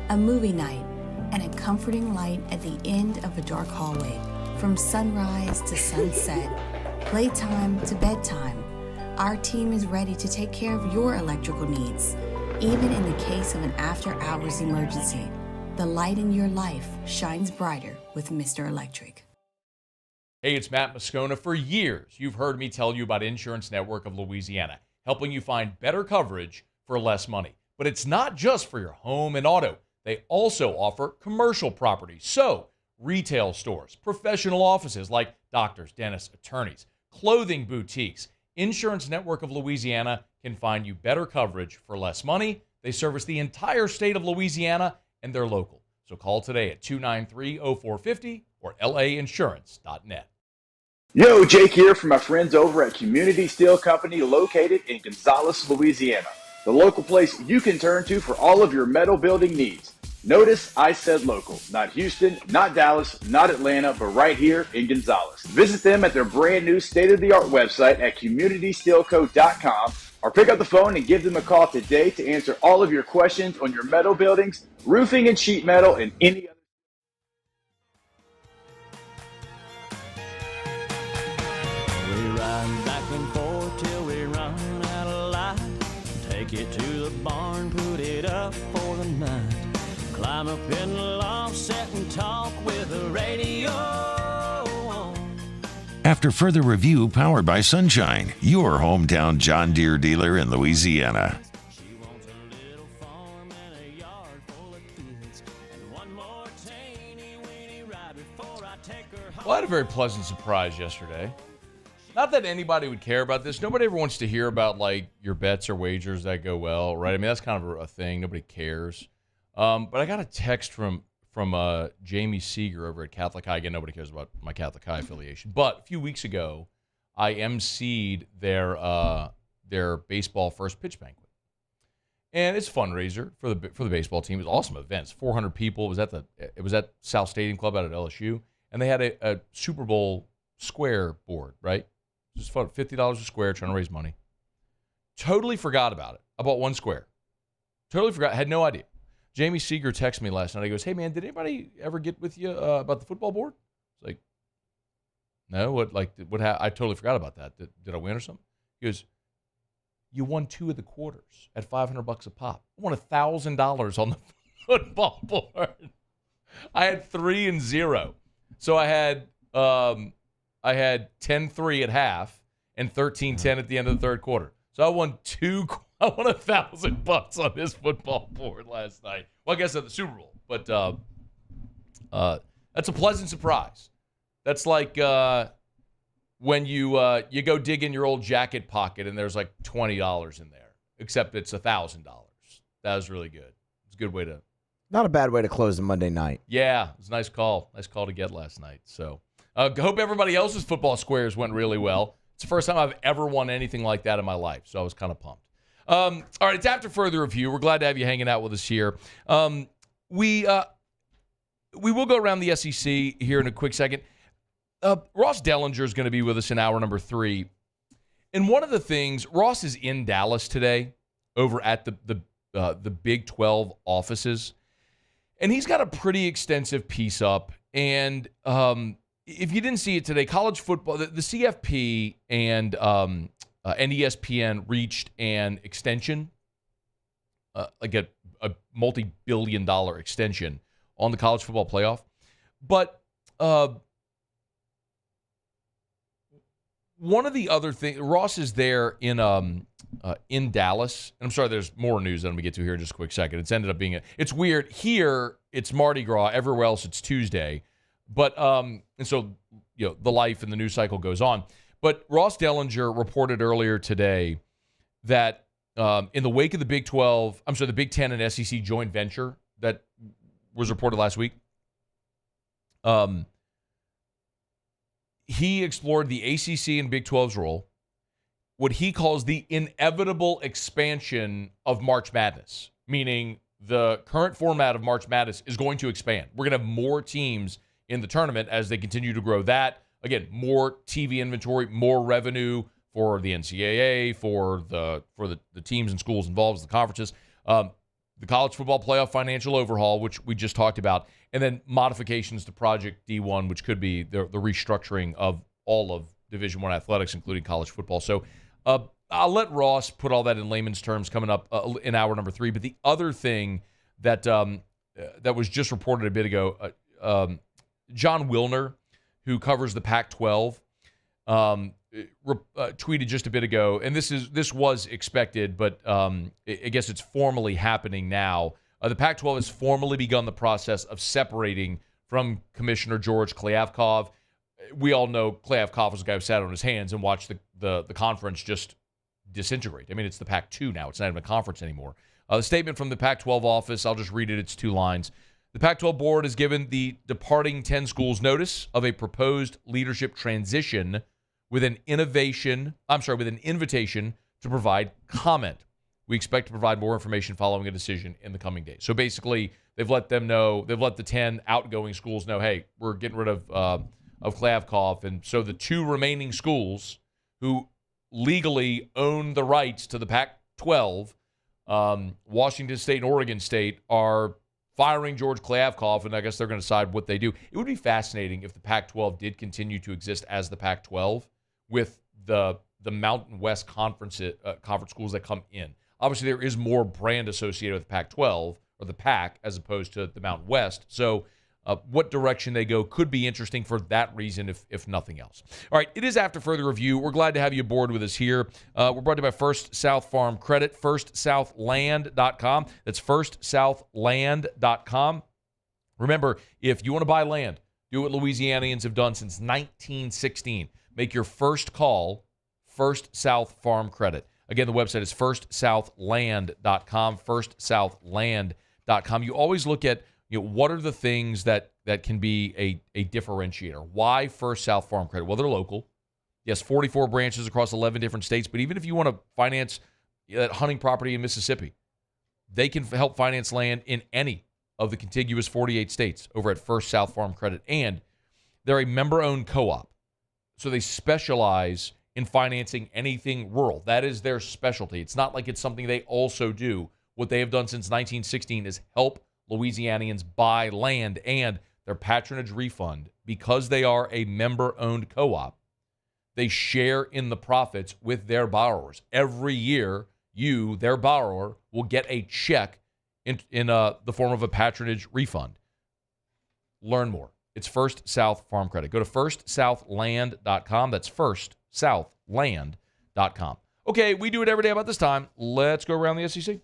a movie night, and a comforting light at the end of a dark hallway. From sunrise to sunset, playtime to bedtime, our team is ready to take care of your electrical needs. Even in the case of an after-hours emergency, the light in your life shines brighter with Mr. Electric. Hey, it's Matt Moscona. For years, you've heard me tell you about Insurance Network of Louisiana, helping you find better coverage for less money. But it's not just for your home and auto. They also offer commercial properties. So, retail stores, professional offices like doctors, dentists, attorneys, clothing boutiques. Insurance Network of Louisiana can find you better coverage for less money. They service the entire state of Louisiana, and they're local. So call today at 293-0450 or lainsurance.net. Yo, Jake here from my friends over at Community Steel Company located in Gonzales, Louisiana. The local place you can turn to for all of your metal building needs. Notice I said local, not Houston, not Dallas, not Atlanta, but right here in Gonzales. Visit them at their brand new state-of-the-art website at communitysteelco.com or pick up the phone and give them a call today to answer all of your questions on your metal buildings, roofing and sheet metal, and any other. We ride back and forth till we run out of light. Take it to the barn, put it up for the night. Climb up in the loft, sit and talk with the radio on. After further review powered by Sunshine, your hometown John Deere dealer in Louisiana. Well, I had a very pleasant surprise yesterday. Not that anybody would care about this. Nobody ever wants to hear about, like, your bets or wagers that go well, right? I mean, that's kind of a thing. Nobody cares. But I got a text from Jamie Seeger over at Catholic High. Again, nobody cares about my Catholic High affiliation. But a few weeks ago, I emceed their baseball first pitch banquet. And it's a fundraiser for the baseball team. It was an awesome event. 400 people. It was at South Stadium Club out at LSU. And they had a Super Bowl square board, right? Just fun, $50 a square, trying to raise money. Totally forgot about it. I bought one square. Totally forgot. Had no idea. Jamie Seeger texted me last night. He goes, "Hey, man, did anybody ever get with you about the football board?" It's like, no. What I totally forgot about that. Did I win or something? He goes, "You won 2 of the quarters at $500 a pop. I won $1,000 on the football board. I had 3 and 0. So I had 10-3 at half and 13-10 at the end of the third quarter. So I won $1,000 on this football board last night. Well, I guess at the Super Bowl, but that's a pleasant surprise. That's like when you go dig in your old jacket pocket and there's like $20 in there, except it's $1,000. That was really good. It's a good way to. Not a bad way to close the Monday night. Yeah, it was a nice call. Nice call to get last night. So hope everybody else's football squares went really well. It's the first time I've ever won anything like that in my life, so I was kind of pumped. All right, it's after further review. We're glad to have you hanging out with us here. We will go around the SEC here in a quick second. Ross Dellenger is going to be with us in hour number 3. And one of the things, Ross is in Dallas today over at the Big 12 offices. And he's got a pretty extensive piece up. And if you didn't see it today, college football, the CFP and ESPN reached an extension, like a multi-billion-dollar extension on the college football playoff. But one of the other things, Ross is there in Dallas. And I'm sorry, there's more news that I'm going to get to here in just a quick second. It's ended up being it's weird. Here, it's Mardi Gras. Everywhere else, it's Tuesday. But, and so, the life and the news cycle goes on. But Ross Dellenger reported earlier today that in the wake of the Big 10 and SEC joint venture that was reported last week, he explored the ACC and Big 12's role, what he calls the inevitable expansion of March Madness, meaning the current format of March Madness is going to expand. We're going to have more teams in the tournament as they continue to grow that. Again, more TV inventory, more revenue for the NCAA, for the teams and schools involved, the conferences, the college football playoff financial overhaul, which we just talked about, and then modifications to Project D1, which could be the restructuring of all of Division I athletics, including college football. So I'll let Ross put all that in layman's terms coming up in hour number 3. But the other thing that was just reported a bit ago, John Wilner, who covers the Pac-12, tweeted just a bit ago, and this was expected, but I guess it's formally happening now. The Pac-12 has formally begun the process of separating from Commissioner George Kliavkoff. We all know Kliavkoff was the guy who sat on his hands and watched the conference just disintegrate. I mean, it's the Pac-2 now. It's not even a conference anymore. The statement from the Pac-12 office, I'll just read it. It's 2 lines. The Pac-12 board has given the departing 10 schools notice of a proposed leadership transition with an invitation to provide comment. We expect to provide more information following a decision in the coming days. So basically, they've let them know, they've let the 10 outgoing schools know, hey, we're getting rid of Klavkov. And so the 2 remaining schools who legally own the rights to the Pac-12, Washington State and Oregon State, are firing George Klavkov, and I guess they're going to decide what they do. It would be fascinating if the Pac-12 did continue to exist as the Pac-12 with the Mountain West conference schools that come in. Obviously, there is more brand associated with the Pac-12 or the Pac as opposed to the Mountain West. So what direction they go could be interesting for that reason, if nothing else. All right, it is After Further Review. We're glad to have you aboard with us here. We're brought to you by First South Farm Credit, firstsouthland.com. That's firstsouthland.com. Remember, if you want to buy land, do what Louisianians have done since 1916. Make your first call, First South Farm Credit. Again, the website is firstsouthland.com, firstsouthland.com. You always look at, what are the things that can be a differentiator? Why First South Farm Credit? Well, they're local. Yes, 44 branches across 11 different states. But even if you want to finance that hunting property in Mississippi, they can help finance land in any of the contiguous 48 states over at First South Farm Credit. And they're a member-owned co-op. So they specialize in financing anything rural. That is their specialty. It's not like it's something they also do. What they have done since 1916 is help Louisianians buy land, and their patronage refund, because they are a member-owned co-op, they share in the profits with their borrowers. Every year, you, their borrower, will get a check in the form of a patronage refund. Learn more. It's First South Farm Credit. Go to firstsouthland.com. That's firstsouthland.com. Okay, we do it every day about this time. Let's go around the SEC.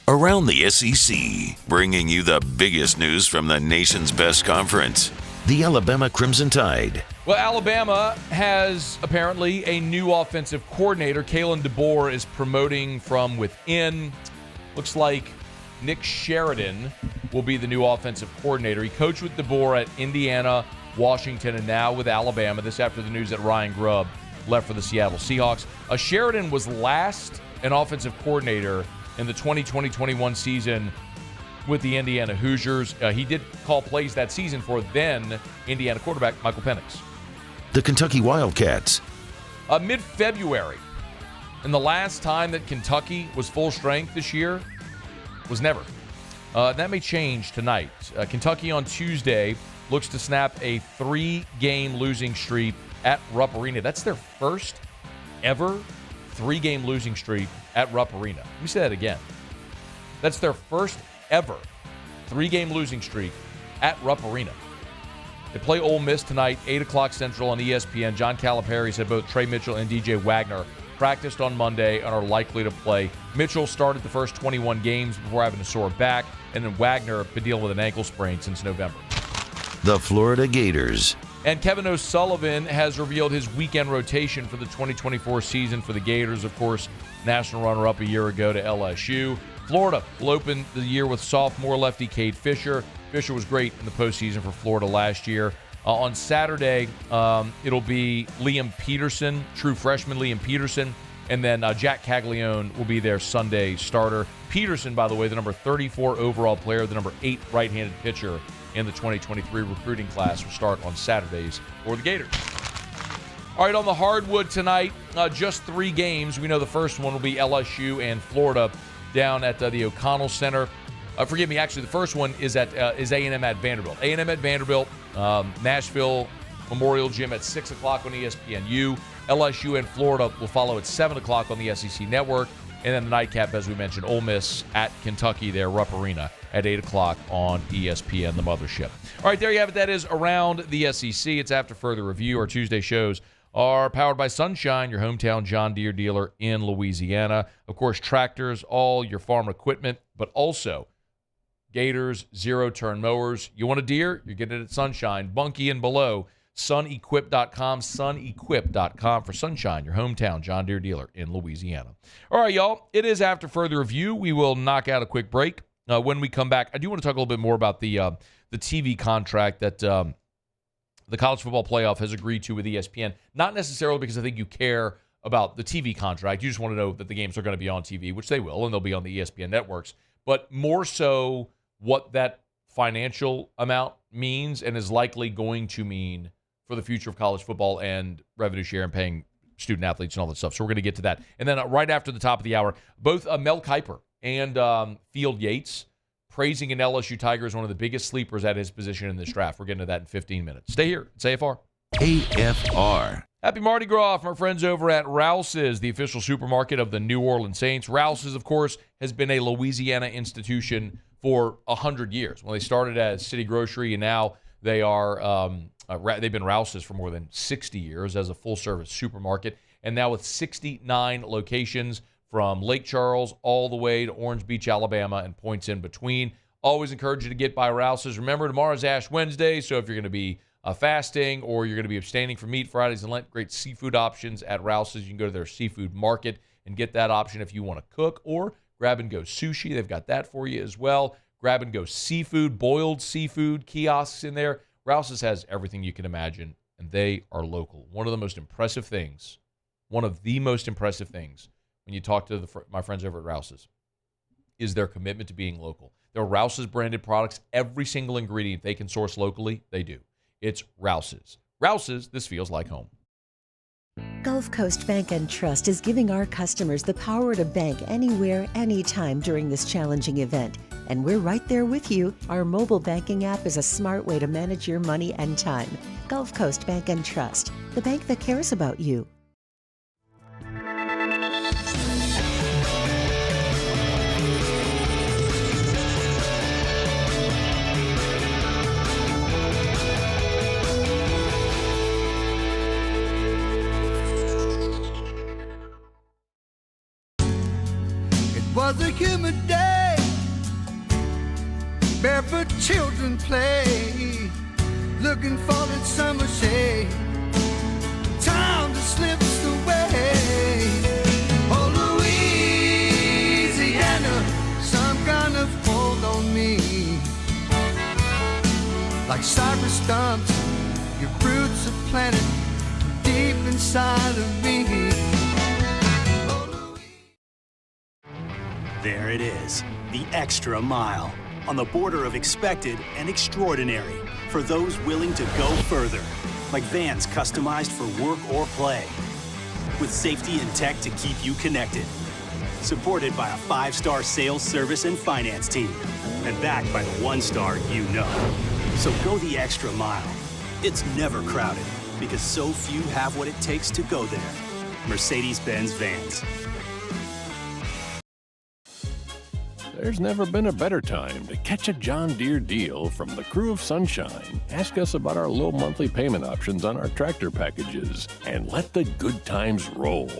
Around the SEC, bringing you the biggest news from the nation's best conference, the Alabama Crimson Tide. Well, Alabama has apparently a new offensive coordinator. Kalen DeBoer is promoting from within. Looks like Nick Sheridan will be the new offensive coordinator. He coached with DeBoer at Indiana, Washington, and now with Alabama. This after the news that Ryan Grubb left for the Seattle Seahawks. Sheridan was last an offensive coordinator in the 2020-21 season with the Indiana Hoosiers. He did call plays that season for then Indiana quarterback Michael Penix. The Kentucky Wildcats. Mid-February. And the last time that Kentucky was full strength this year was never. That may change tonight. Kentucky on Tuesday looks to snap a 3-game losing streak at Rupp Arena. That's their first ever 3-game losing streak at Rupp Arena. Let me say that again. That's their first ever 3-game losing streak at Rupp Arena. They play Ole Miss tonight, 8 o'clock Central on ESPN. John Calipari said both Trey Mitchell and DJ Wagner practiced on Monday and are likely to play. Mitchell started the first 21 games before having a sore back, and then Wagner been dealing with an ankle sprain since November. The Florida Gators. And Kevin O'Sullivan has revealed his weekend rotation for the 2024 season for the Gators. Of course, national runner-up a year ago to LSU. Florida will open the year with sophomore lefty Cade Fisher. Fisher was great in the postseason for Florida last year. On Saturday, it'll be Liam Peterson, true freshman Liam Peterson, and then Jack Caglione will be their Sunday starter. Peterson, by the way, the number 34 overall player, the number 8 right-handed pitcher in the 2023 recruiting class, will start on Saturdays for the Gators. All right, on the hardwood tonight, just 3 games. We know the first one will be LSU and Florida down at the O'Connell Center. Forgive me, actually, the first one is A&M at Vanderbilt. A&M at Vanderbilt, Nashville Memorial Gym at 6 o'clock on ESPNU. LSU and Florida will follow at 7 o'clock on the SEC Network. And then the nightcap, as we mentioned, Ole Miss at Kentucky there, Rupp Arena at 8 o'clock on ESPN, the mothership. All right, there you have it. That is Around the SEC. It's After Further Review. Our Tuesday shows are powered by Sunshine, your hometown John Deere dealer in Louisiana. Of course, tractors, all your farm equipment, but also Gators, zero-turn mowers. You want a Deere? You're getting it at Sunshine. Bunky and below, sunequip.com, sunequip.com for Sunshine, your hometown John Deere dealer in Louisiana. All right, y'all, it is After Further Review. We will knock out a quick break. When we come back, I do want to talk a little bit more about the TV contract that the College Football Playoff has agreed to with ESPN. Not necessarily because I think you care about the TV contract. You just want to know that the games are going to be on TV, which they will, and they'll be on the ESPN networks. But more so what that financial amount means and is likely going to mean for the future of college football and revenue share and paying student athletes and all that stuff. So we're going to get to that. And then right after the top of the hour, both Mel Kiper and Field Yates praising an LSU Tiger as one of the biggest sleepers at his position in this draft. We're getting to that in 15 minutes. Stay here. It's AFR. AFR. Happy Mardi Gras from our friends over at Rouse's, the official supermarket of the New Orleans Saints. Rouse's, of course, has been a Louisiana institution for 100 years. Well, they started as City Grocery, and now they are they've been Rouse's for more than 60 years as a full-service supermarket, and now with 69 locations from Lake Charles all the way to Orange Beach, Alabama, and points in between. Always encourage you to get by Rouse's. Remember, tomorrow's Ash Wednesday, so if you're going to be fasting or you're going to be abstaining from meat Fridays and Lent, great seafood options at Rouse's. You can go to their seafood market and get that option if you want to cook, or grab-and-go sushi. They've got that for you as well. Grab-and-go seafood, boiled seafood kiosks in there. Rouse's has everything you can imagine, and they are local. One of the most impressive things when you talk to my friends over at Rouse's is their commitment to being local. Their Rouse's branded products, every single ingredient they can source locally, they do. It's Rouse's. Rouse's, this feels like home. Gulf Coast Bank and Trust is giving our customers the power to bank anywhere, anytime during this challenging event. And we're right there with you. Our mobile banking app is a smart way to manage your money and time. Gulf Coast Bank and Trust, the bank that cares about you. Was a humid day, barefoot children play, looking for that summer shade. Time just slips away. Oh, Louisiana, some kind of hold on me. Like cypress stumps, your roots are planted deep inside of me. There it is, the extra mile, on the border of expected and extraordinary for those willing to go further, like vans customized for work or play, with safety and tech to keep you connected. Supported by a 5-star sales, service, and finance team, and backed by the 1-star you know. So go the extra mile. It's never crowded, because so few have what it takes to go there. Mercedes-Benz Vans. There's never been a better time to catch a John Deere deal from the crew of Sunshine. Ask us about our low monthly payment options on our tractor packages and let the good times roll.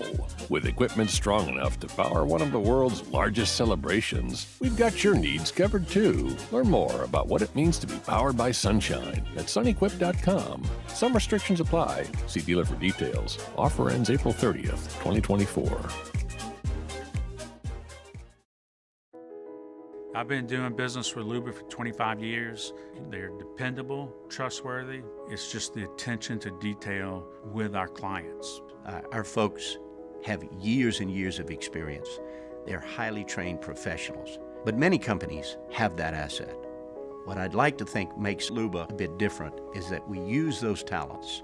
With equipment strong enough to power one of the world's largest celebrations, we've got your needs covered too. Learn more about what it means to be powered by Sunshine at sunequip.com. Some restrictions apply. See dealer for details. Offer ends April 30th, 2024. I've been doing business with Luba for 25 years. They're dependable, trustworthy. It's just the attention to detail with our clients. Our folks have years and years of experience. They're highly trained professionals, but many companies have that asset. What I'd like to think makes Luba a bit different is that we use those talents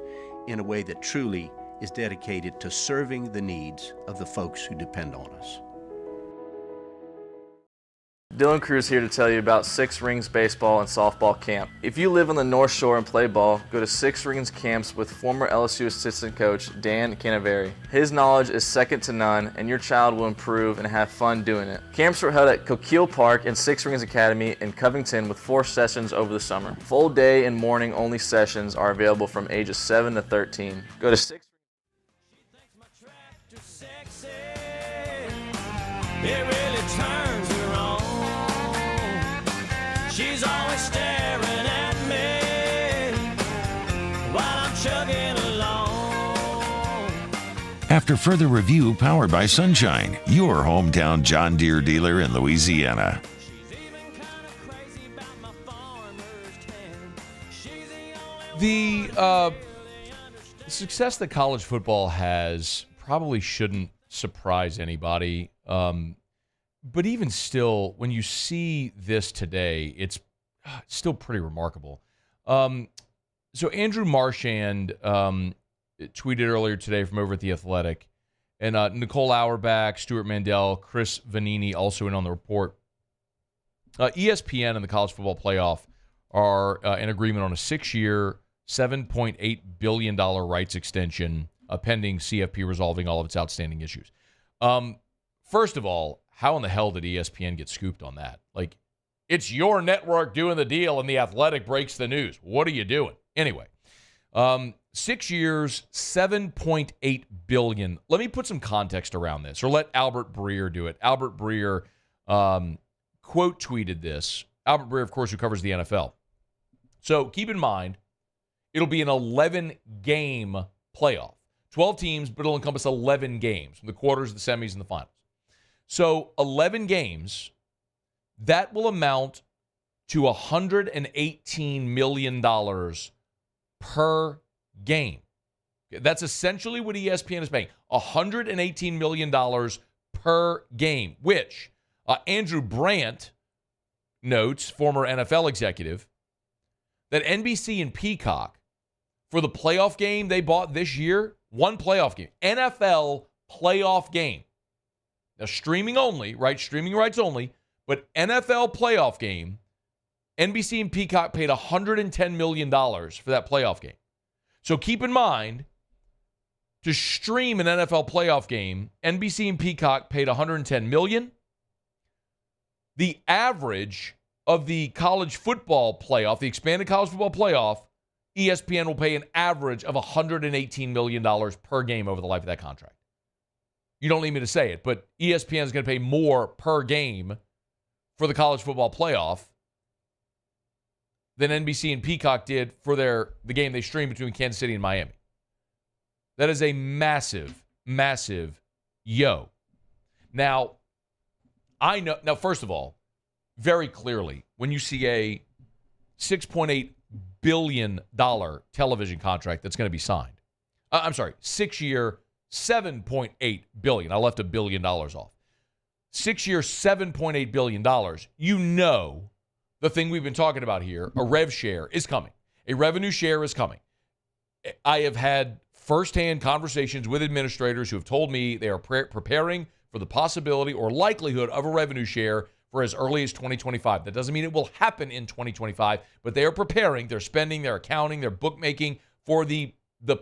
in a way that truly is dedicated to serving the needs of the folks who depend on us. Dylan Cruz here to tell you about Six Rings Baseball and Softball Camp. If you live on the North Shore and play ball, go to Six Rings Camps with former LSU assistant coach Dan Canaveri. His knowledge is second to none, and your child will improve and have fun doing it. Camps were held at Coquille Park and Six Rings Academy in Covington with 4 sessions over the summer. Full day and morning only sessions are available from ages 7 to 13. Go to Six. It really turns her on. She's always staring at me while I'm chugging along. After further review powered by Sunshine, your hometown John Deere dealer in Louisiana. The success that college football has probably shouldn't surprise anybody. But even still, when you see this today, it's still pretty remarkable. So Andrew Marchand tweeted earlier today from over at The Athletic, and Nicole Auerbach, Stuart Mandel, Chris Vanini also in on the report. ESPN and the College Football Playoff are in agreement on a 6-year, $7.8 billion rights extension, pending CFP resolving all of its outstanding issues. First of all, how in the hell did ESPN get scooped on that? Like, it's your network doing the deal, and The Athletic breaks the news. What are you doing? Anyway, 6 years, $7.8 billion. Let me put some context around this, or let Albert Breer do it. Albert Breer quote tweeted this. Albert Breer, of course, who covers the NFL. So keep in mind, it'll be an 11-game playoff. 12 teams, but it'll encompass 11 games, from the quarters, the semis, and the finals. So 11 games, that will amount to $118 million per game. That's essentially what ESPN is paying, $118 million per game, which Andrew Brandt notes, former NFL executive, that NBC and Peacock, for the playoff game they bought this year, one playoff game, NFL playoff game. Now, streaming only, right? Streaming rights only, but NFL playoff game, NBC and Peacock paid $110 million for that playoff game. So keep in mind, to stream an NFL playoff game, NBC and Peacock paid $110 million. The average of the college football playoff, the expanded college football playoff, ESPN will pay an average of $118 million per game over the life of that contract. You don't need me to say it, but ESPN is going to pay more per game for the college football playoff than NBC and Peacock did for the game they streamed between Kansas City and Miami. That is a massive, massive yo. Now, I know. Now, first of all, very clearly, when you see a $6.8 billion television contract that's going to be signed, 6-year, $7.8 billion. I left $1 billion off. 6-year, $7.8 billion. You know the thing we've been talking about here, a rev share, is coming. A revenue share is coming. I have had firsthand conversations with administrators who have told me they are preparing for the possibility or likelihood of a revenue share for as early as 2025. That doesn't mean it will happen in 2025, but they are preparing, they're spending, they're accounting, they're bookmaking for the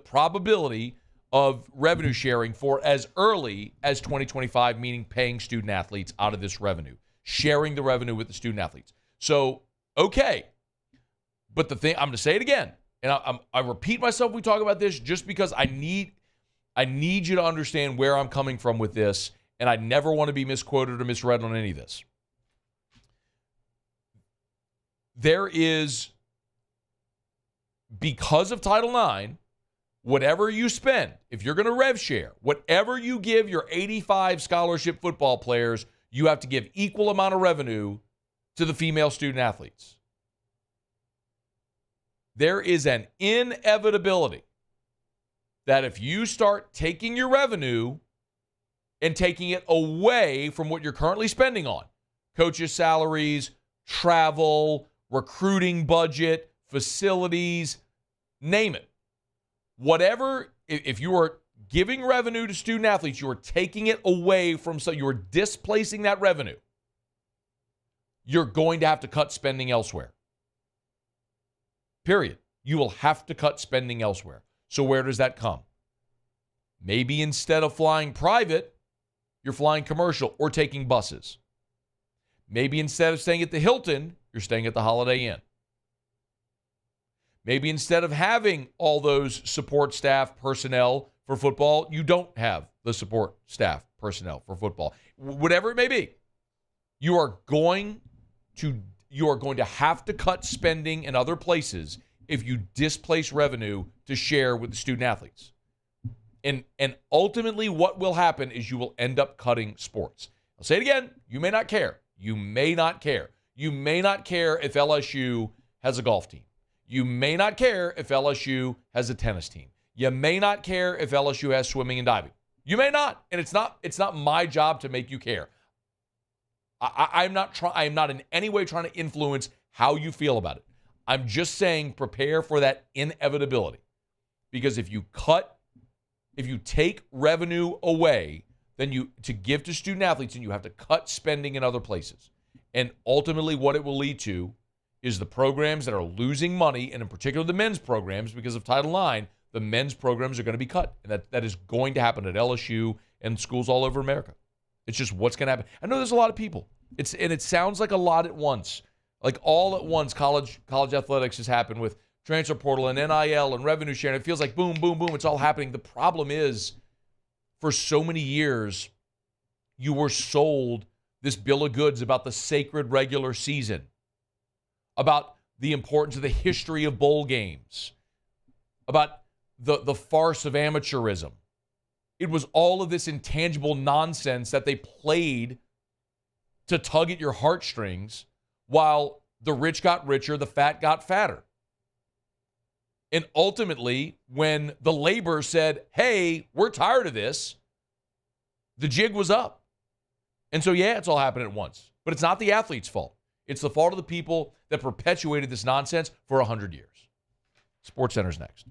probability of revenue sharing for as early as 2025, meaning paying student athletes out of this revenue, sharing the revenue with the student athletes. So, okay. But the thing, I'm going to say it again, and I repeat myself when we talk about this just because I need you to understand where I'm coming from with this, and I never want to be misquoted or misread on any of this. There is, because of Title IX, whatever you spend, if you're going to rev share, whatever you give your 85 scholarship football players, you have to give equal amount of revenue to the female student athletes. There is an inevitability that if you start taking your revenue and taking it away from what you're currently spending on, coaches' salaries, travel, recruiting budget, facilities, name it. Whatever, if you are giving revenue to student athletes, you are taking it away from, so you are displacing that revenue. You're going to have to cut spending elsewhere. Period. You will have to cut spending elsewhere. So where does that come? Maybe instead of flying private, you're flying commercial or taking buses. Maybe instead of staying at the Hilton, you're staying at the Holiday Inn. Maybe instead of having all those support staff personnel for football, you don't have the support staff personnel for football. Whatever it may be, you are going to have to cut spending in other places if you displace revenue to share with the student athletes. And ultimately what will happen is you will end up cutting sports. I'll say it again. You may not care. You may not care. You may not care if LSU has a golf team. You may not care if LSU has a tennis team. You may not care if LSU has swimming and diving. You may not, and it's not my job to make you care. I'm not in any way trying to influence how you feel about it. I'm just saying prepare for that inevitability. Because if you take revenue away, then to give to student athletes, and you have to cut spending in other places. And ultimately what it will lead to is the programs that are losing money, and in particular the men's programs, because of Title IX, the men's programs are going to be cut. And that is going to happen at LSU and schools all over America. It's just what's going to happen. I know there's a lot of people. It sounds like a lot at once. Like all at once, college athletics has happened with transfer portal and NIL and revenue sharing. It feels like boom, boom, boom. It's all happening. The problem is, for so many years, you were sold this bill of goods about the sacred regular season, about the importance of the history of bowl games, about the farce of amateurism. It was all of this intangible nonsense that they played to tug at your heartstrings while the rich got richer, the fat got fatter. And ultimately, when the labor said, hey, we're tired of this, the jig was up. And so, yeah, it's all happening at once. But it's not the athlete's fault. It's the fault of the people that perpetuated this nonsense for 100 years. SportsCenter's next.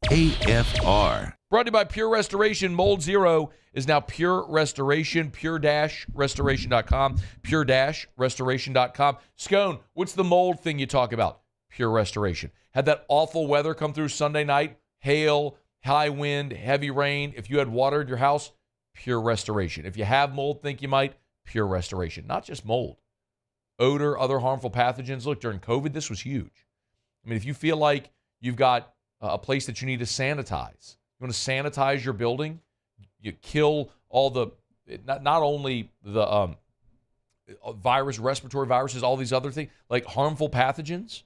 AFR. Brought to you by Pure Restoration. Mold Zero is now Pure Restoration, pure-restoration.com, pure-restoration.com. Scone, what's the mold thing you talk about? Pure Restoration. Had that awful weather come through Sunday night, hail, high wind, heavy rain. If you had water in your house, Pure Restoration. If you have mold, think you might, Pure Restoration. Not just mold. Odor, other harmful pathogens. Look, during COVID, this was huge. I mean, if you feel like you've got a place that you need to sanitize, you want to sanitize your building, you kill all the, not only the respiratory viruses, all these other things, like harmful pathogens,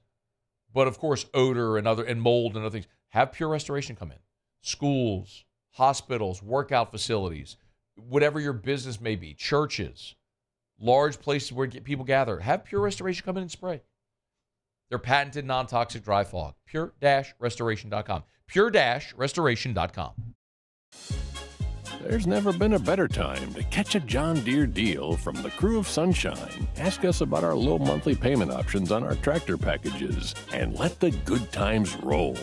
but of course, odor and mold and other things. Have Pure Restoration come in. Schools, hospitals, workout facilities, whatever your business may be, churches, large places where people gather. Have Pure Restoration come in and spray. Their patented non-toxic dry fog. Pure-restoration.com. Pure-restoration.com. There's never been a better time to catch a John Deere deal from the crew of Sunshine. Ask us about our low monthly payment options on our tractor packages and let the good times roll.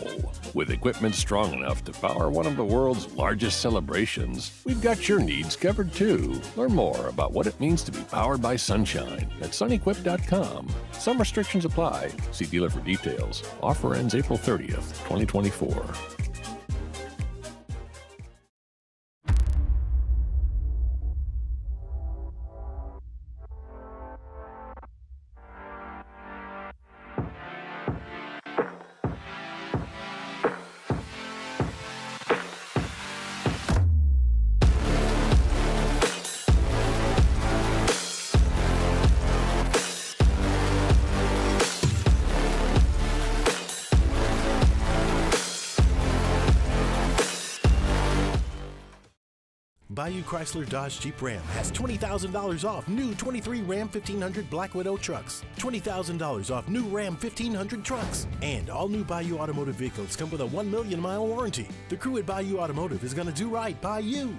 With equipment strong enough to power one of the world's largest celebrations, we've got your needs covered too. Learn more about what it means to be powered by Sunshine at sunequip.com. Some restrictions apply. See dealer for details. Offer ends April 30th, 2024. Bayou Chrysler Dodge Jeep Ram has $20,000 off new 23 Ram 1500 Black Widow trucks, $20,000 off new Ram 1500 trucks, and all new Bayou Automotive vehicles come with a 1 million mile warranty. The crew at Bayou Automotive is going to do right by you.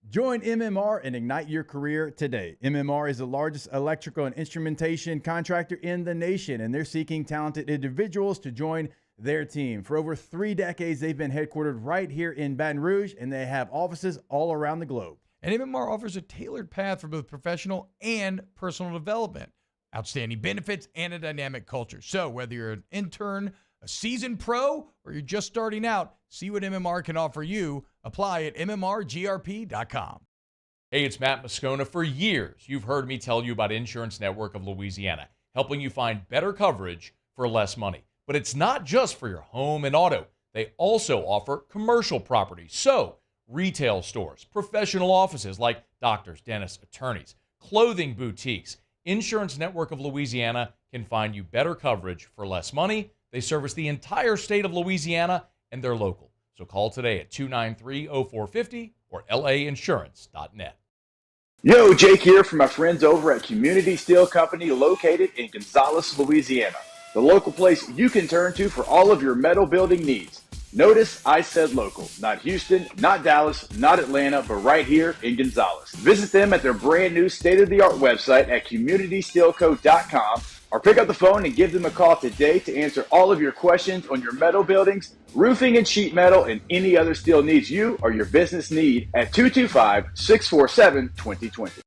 Join MMR and ignite your career today. MMR is the largest electrical and instrumentation contractor in the nation, and they're seeking talented individuals to join their team. For over 3 decades, they've been headquartered right here in Baton Rouge, and they have offices all around the globe. And MMR offers a tailored path for both professional and personal development, outstanding benefits, and a dynamic culture. So whether you're an intern, a seasoned pro, or you're just starting out, see what MMR can offer you. Apply at mmrgrp.com. Hey, it's Matt Moscona. For years, you've heard me tell you about Insurance Network of Louisiana, helping you find better coverage for less money. But it's not just for your home and auto. They also offer commercial properties. So, retail stores, professional offices like doctors, dentists, attorneys, clothing boutiques. Insurance Network of Louisiana can find you better coverage for less money. They service the entire state of Louisiana, and they're local. So call today at 293-0450 or lainsurance.net. Yo, Jake here from my friends over at Community Steel Company located in Gonzales, Louisiana. The local place you can turn to for all of your metal building needs. Notice I said local, not Houston, not Dallas, not Atlanta, but right here in Gonzales. Visit them at their brand new state-of-the-art website at communitysteelco.com or pick up the phone and give them a call today to answer all of your questions on your metal buildings, roofing and sheet metal, and any other steel needs you or your business need at 225-647-2020.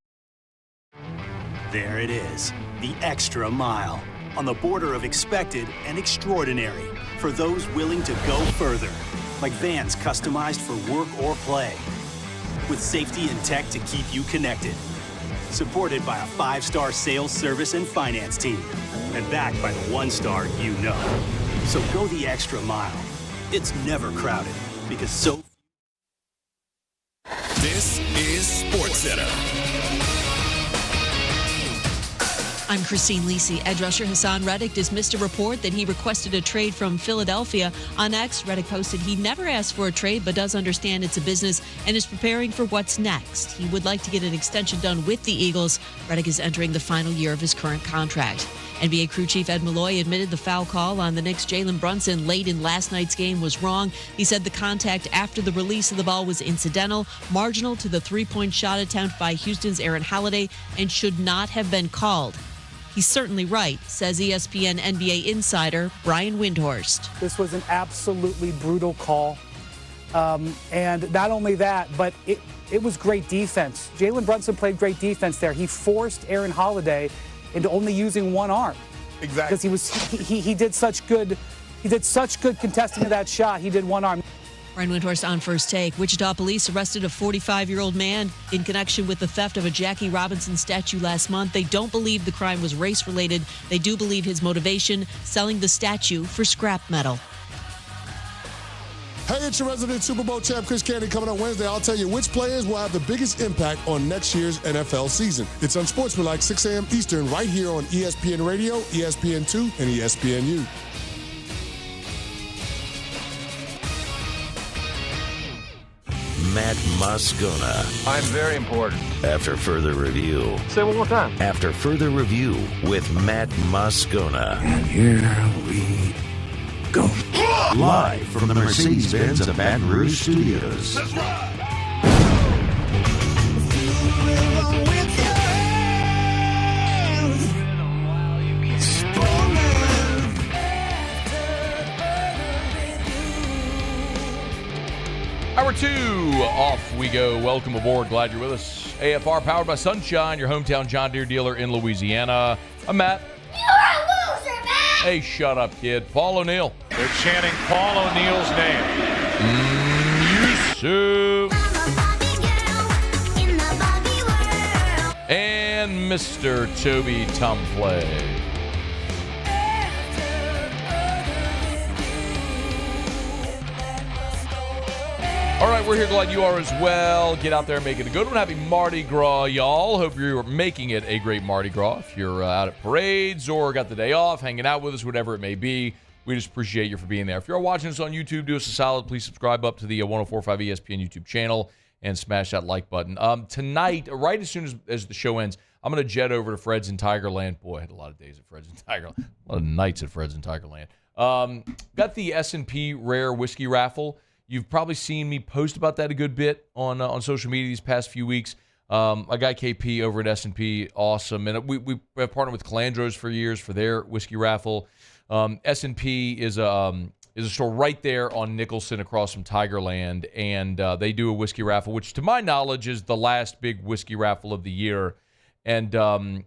There it is, the extra mile, on the border of expected and extraordinary for those willing to go further, like vans customized for work or play, with safety and tech to keep you connected. Supported by a 5-star sales, service, and finance team, and backed by the 1-star you know. So go the extra mile. It's never crowded, because so... This is SportsCenter. I'm Christine Lisi. Edge rusher Hassan Reddick dismissed a report that he requested a trade from Philadelphia. On X, Reddick posted he never asked for a trade but does understand it's a business and is preparing for what's next. He would like to get an extension done with the Eagles. Reddick is entering the final year of his current contract. NBA crew chief Ed Malloy admitted the foul call on the Knicks' Jalen Brunson late in last night's game was wrong. He said the contact after the release of the ball was incidental, marginal to the three-point shot attempt by Houston's Aaron Holiday, and should not have been called. He's certainly right, says ESPN NBA insider Brian Windhorst. This was an absolutely brutal call. And not only that, but it was great defense. Jalen Brunson played great defense there. He forced Aaron Holiday into only using one arm. Exactly. Because he did such good contesting of that shot. He did one arm. Brian Windhorst on First Take. Wichita police arrested a 45-year-old man in connection with the theft of a Jackie Robinson statue last month. They don't believe the crime was race-related. They do believe his motivation, selling the statue for scrap metal. Hey, it's your resident Super Bowl champ, Chris Candy, coming up Wednesday. I'll tell you which players will have the biggest impact on next year's NFL season. It's Unsportsmanlike, 6 a.m. Eastern, right here on ESPN Radio, ESPN2, and ESPNU. Matt Moscona. I'm very important. After further review. Say it one more time. After further review with Matt Moscona. And here we go. Live from the Mercedes-Benz of Baton Rouge Studios. Let's ride. Hour 2, off we go. Welcome aboard. Glad you're with us. AFR powered by Sunshine, your hometown John Deere dealer in Louisiana. I'm Matt. You're a loser, Matt! Hey, shut up, kid. Paul O'Neill. They're chanting Paul O'Neill's name. Yusuf. And Mr. Toby Tumplay. All right, we're here. Glad you are as well. Get out there and make it a good one. Happy Mardi Gras, y'all. Hope you're making it a great Mardi Gras. If you're out at parades or got the day off, hanging out with us, whatever it may be, we just appreciate you for being there. If you're watching us on YouTube, do us a solid. Please subscribe up to the 1045 ESPN YouTube channel and smash that like button. Tonight, right as soon as the show ends, I'm going to jet over to Fred's in Tigerland. Boy, I had a lot of days at Fred's in Tigerland. A lot of nights at Fred's in Tigerland. Got the S&P Rare Whiskey Raffle. You've probably seen me post about that a good bit on social media these past few weeks. My guy KP over at S&P, awesome. And we have partnered with Calandros for years for their whiskey raffle. S&P is a store right there on Nicholson across from Tigerland, and they do a whiskey raffle, which to my knowledge is the last big whiskey raffle of the year. And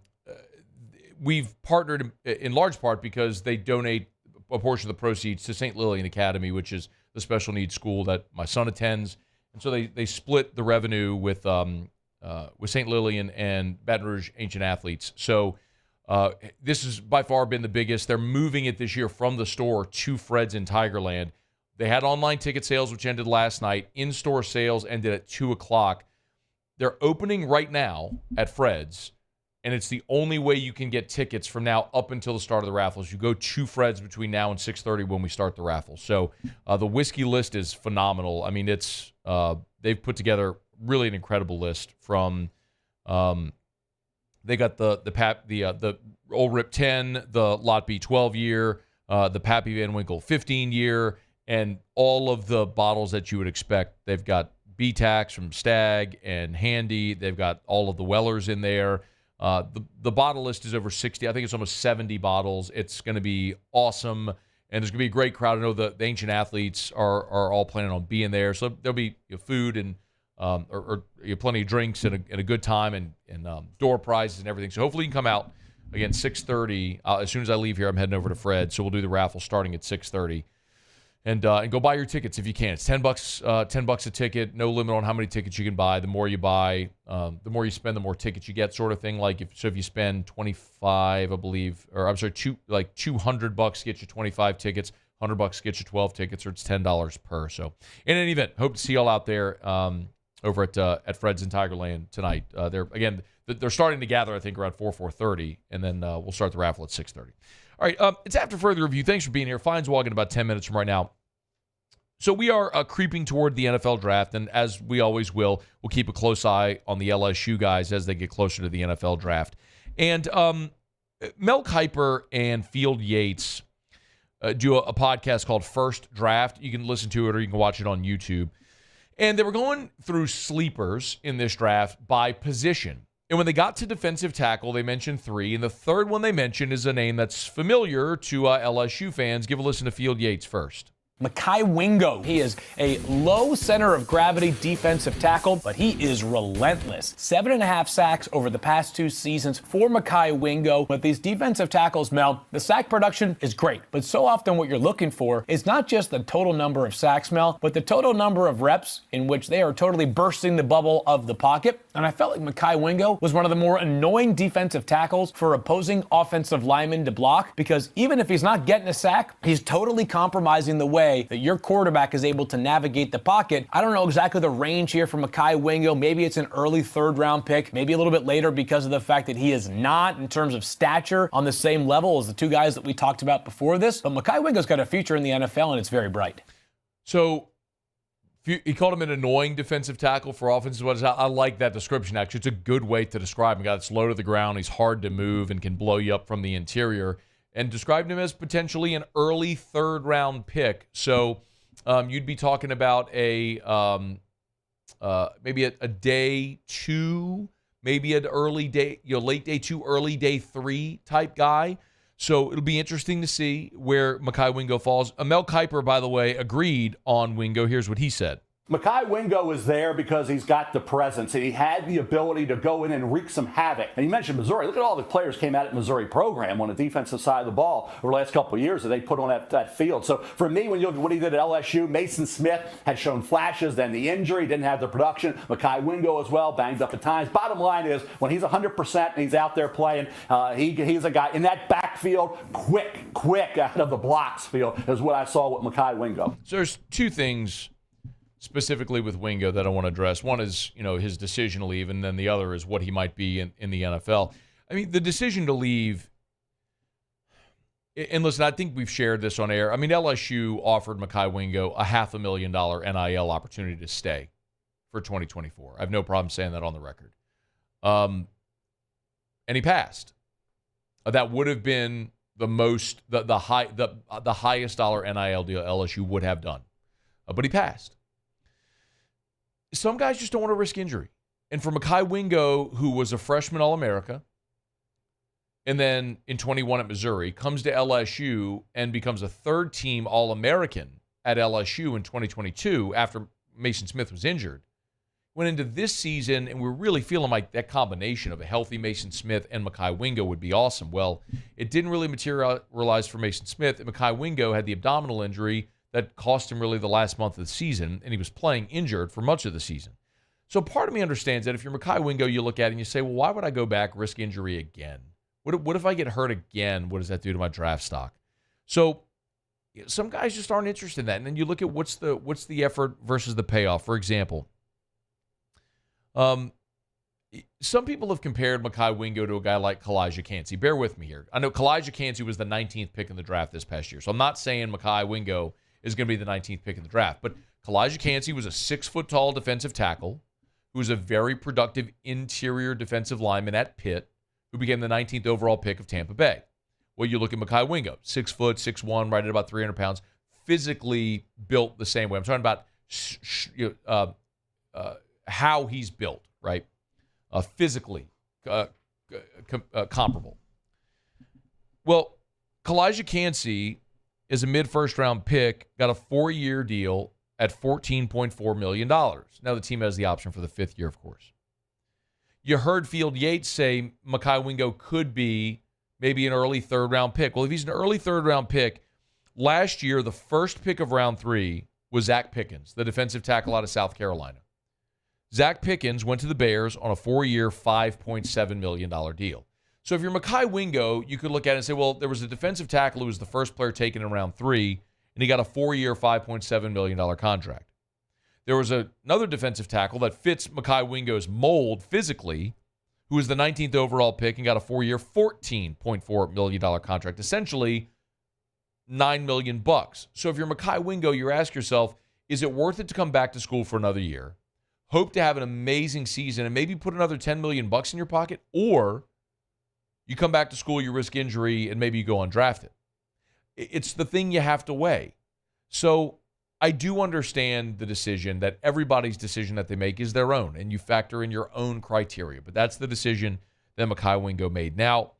we've partnered in large part because they donate a portion of the proceeds to St. Lillian Academy, which is the special needs school that my son attends. And so they split the revenue with St. Lillian and Baton Rouge Ancient Athletes. So this has by far been the biggest. They're moving it this year from the store to Fred's in Tigerland. They had online ticket sales, which ended last night. In-store sales ended at 2 o'clock. They're opening right now at Fred's, and it's the only way you can get tickets from now up until the start of the raffles. You go to Fred's between now and 6:30 when we start the raffle. So the whiskey list is phenomenal. I mean, it's they've put together really an incredible list. From they got the Old Rip 10, the Lot B 12 year, the Pappy Van Winkle 15 year, and all of the bottles that you would expect. They've got B-Tax from Stag and Handy. They've got all of the Wellers in there. The bottle list is over 60. I think it's almost 70 bottles. It's going to be awesome, and there's going to be a great crowd. I know the ancient athletes are all planning on being there, so there'll be food and plenty of drinks and a good time and door prizes and everything. So hopefully you can come out. Again, 6:30. As soon as I leave here, I'm heading over to Fred, so we'll do the raffle starting at 6:30. And go buy your tickets if you can. It's $10, $10 a ticket. No limit on how many tickets you can buy. The more you buy, the more you spend, the more tickets you get, sort of thing. Like if you spend $25, I believe, or I'm sorry, $200 gets you 25 tickets. $100 gets you 12 tickets, or it's $10 per. So in any event, hope to see y'all out there over at Fred's in Tigerland tonight. They're starting to gather, I think, around 4:30, and then we'll start the raffle at 6:30. All right, it's After Further Review. Thanks for being here. Feinswog in about 10 minutes from right now. So we are creeping toward the NFL draft, and as we always will, we'll keep a close eye on the LSU guys as they get closer to the NFL draft. And Mel Kiper and Field Yates do a podcast called First Draft. You can listen to it or you can watch it on YouTube. And they were going through sleepers in this draft by position. And when they got to defensive tackle, they mentioned 3. And the third one they mentioned is a name that's familiar to LSU fans. Give a listen to Field Yates first. Mekhi Wingo. He is a low center of gravity defensive tackle, but he is relentless. 7.5 sacks over the past 2 seasons for Mekhi Wingo. With these defensive tackles, Mel, the sack production is great, but so often what you're looking for is not just the total number of sacks, Mel, but the total number of reps in which they are totally bursting the bubble of the pocket. And I felt like Mekhi Wingo was one of the more annoying defensive tackles for opposing offensive linemen to block, because even if he's not getting a sack, he's totally compromising the way that your quarterback is able to navigate the pocket. I don't know exactly the range here for Mekhi Wingo. Maybe it's an early 3rd-round pick, maybe a little bit later because of the fact that he is not, in terms of stature, on the same level as the 2 guys that we talked about before this. But Mekhi Wingo's got a future in the NFL, and it's very bright. So he called him an annoying defensive tackle for offensive. I like that description, actually. It's a good way to describe him. A guy that's low to the ground, he's hard to move, and can blow you up from the interior. And described him as potentially an early 3rd-round pick. So you'd be talking about maybe a day 2, maybe an early day, late day 2, early day 3 type guy. So it'll be interesting to see where Mekhi Wingo falls. Mel Kiper, by the way, agreed on Wingo. Here's what he said. Mekhi Wingo is there because he's got the presence, and he had the ability to go in and wreak some havoc. And you mentioned Missouri. Look at all the players came out at Missouri program on the defensive side of the ball over the last couple of years that they put on that field. So for me, when you look at what he did at LSU, Mason Smith had shown flashes, then the injury, didn't have the production. Mekhi Wingo as well, banged up at times. Bottom line is, when he's 100% and he's out there playing, he's a guy in that backfield, quick out of the blocks field is what I saw with Mekhi Wingo. So there's 2 things specifically with Wingo that I want to address. One is, his decision to leave, and then the other is what he might be in the NFL. I mean, the decision to leave, and listen, I think we've shared this on air. I mean, LSU offered Mekhi Wingo a $500,000 NIL opportunity to stay for 2024. I have no problem saying that on the record. And he passed. That would have been the highest dollar NIL deal LSU would have done. But he passed. Some guys just don't want to risk injury. And for Mekhi Wingo, who was a freshman All-America, and then in 21 at Missouri, comes to LSU and becomes a 3rd-team All-American at LSU in 2022 after Mason Smith was injured, went into this season, and we're really feeling like that combination of a healthy Mason Smith and Mekhi Wingo would be awesome. Well, it didn't really materialize for Mason Smith, and Mekhi Wingo had the abdominal injury that cost him really the last month of the season, and he was playing injured for much of the season. So part of me understands that if you're Mekhi Wingo, you look at it and you say, well, why would I go back, risk injury again? What if I get hurt again? What does that do to my draft stock? So some guys just aren't interested in that. And then you look at what's the effort versus the payoff. For example, some people have compared Mekhi Wingo to a guy like Kalijah Kancey. Bear with me here. I know Kalijah Kancey was the 19th pick in the draft this past year, so I'm not saying Mekhi Wingo is going to be the 19th pick in the draft. But Kalijah Kancey was a 6-foot-tall defensive tackle who was a very productive interior defensive lineman at Pitt, who became the 19th overall pick of Tampa Bay. Well, you look at Mekhi Wingo, 6 foot, 6'1", right at about 300 pounds, physically built the same way. I'm talking about how he's built, right? Physically comparable. Well, Kalijah Kancey is a mid-first-round pick, got a 4-year deal at $14.4 million. Now the team has the option for the 5th year, of course. You heard Field Yates say Mekhi Wingo could be maybe an early third-round pick. Well, if he's an early third-round pick, last year the first pick of round 3 was Zach Pickens, the defensive tackle out of South Carolina. Zach Pickens went to the Bears on a 4-year, $5.7 million deal. So if you're Mekhi Wingo, you could look at it and say, well, there was a defensive tackle who was the first player taken in round 3, and he got a 4-year, $5.7 million contract. There was another defensive tackle that fits Mekhi Wingo's mold physically, who was the 19th overall pick and got a 4-year, $14.4 million contract, essentially $9 million. So if you're Mekhi Wingo, you ask yourself, is it worth it to come back to school for another year, hope to have an amazing season, and maybe put another $10 million in your pocket, or you come back to school, you risk injury, and maybe you go undrafted? It's the thing you have to weigh. So I do understand the decision that everybody's decision that they make is their own, and you factor in your own criteria. But that's the decision that Mekhi Wingo made. Now,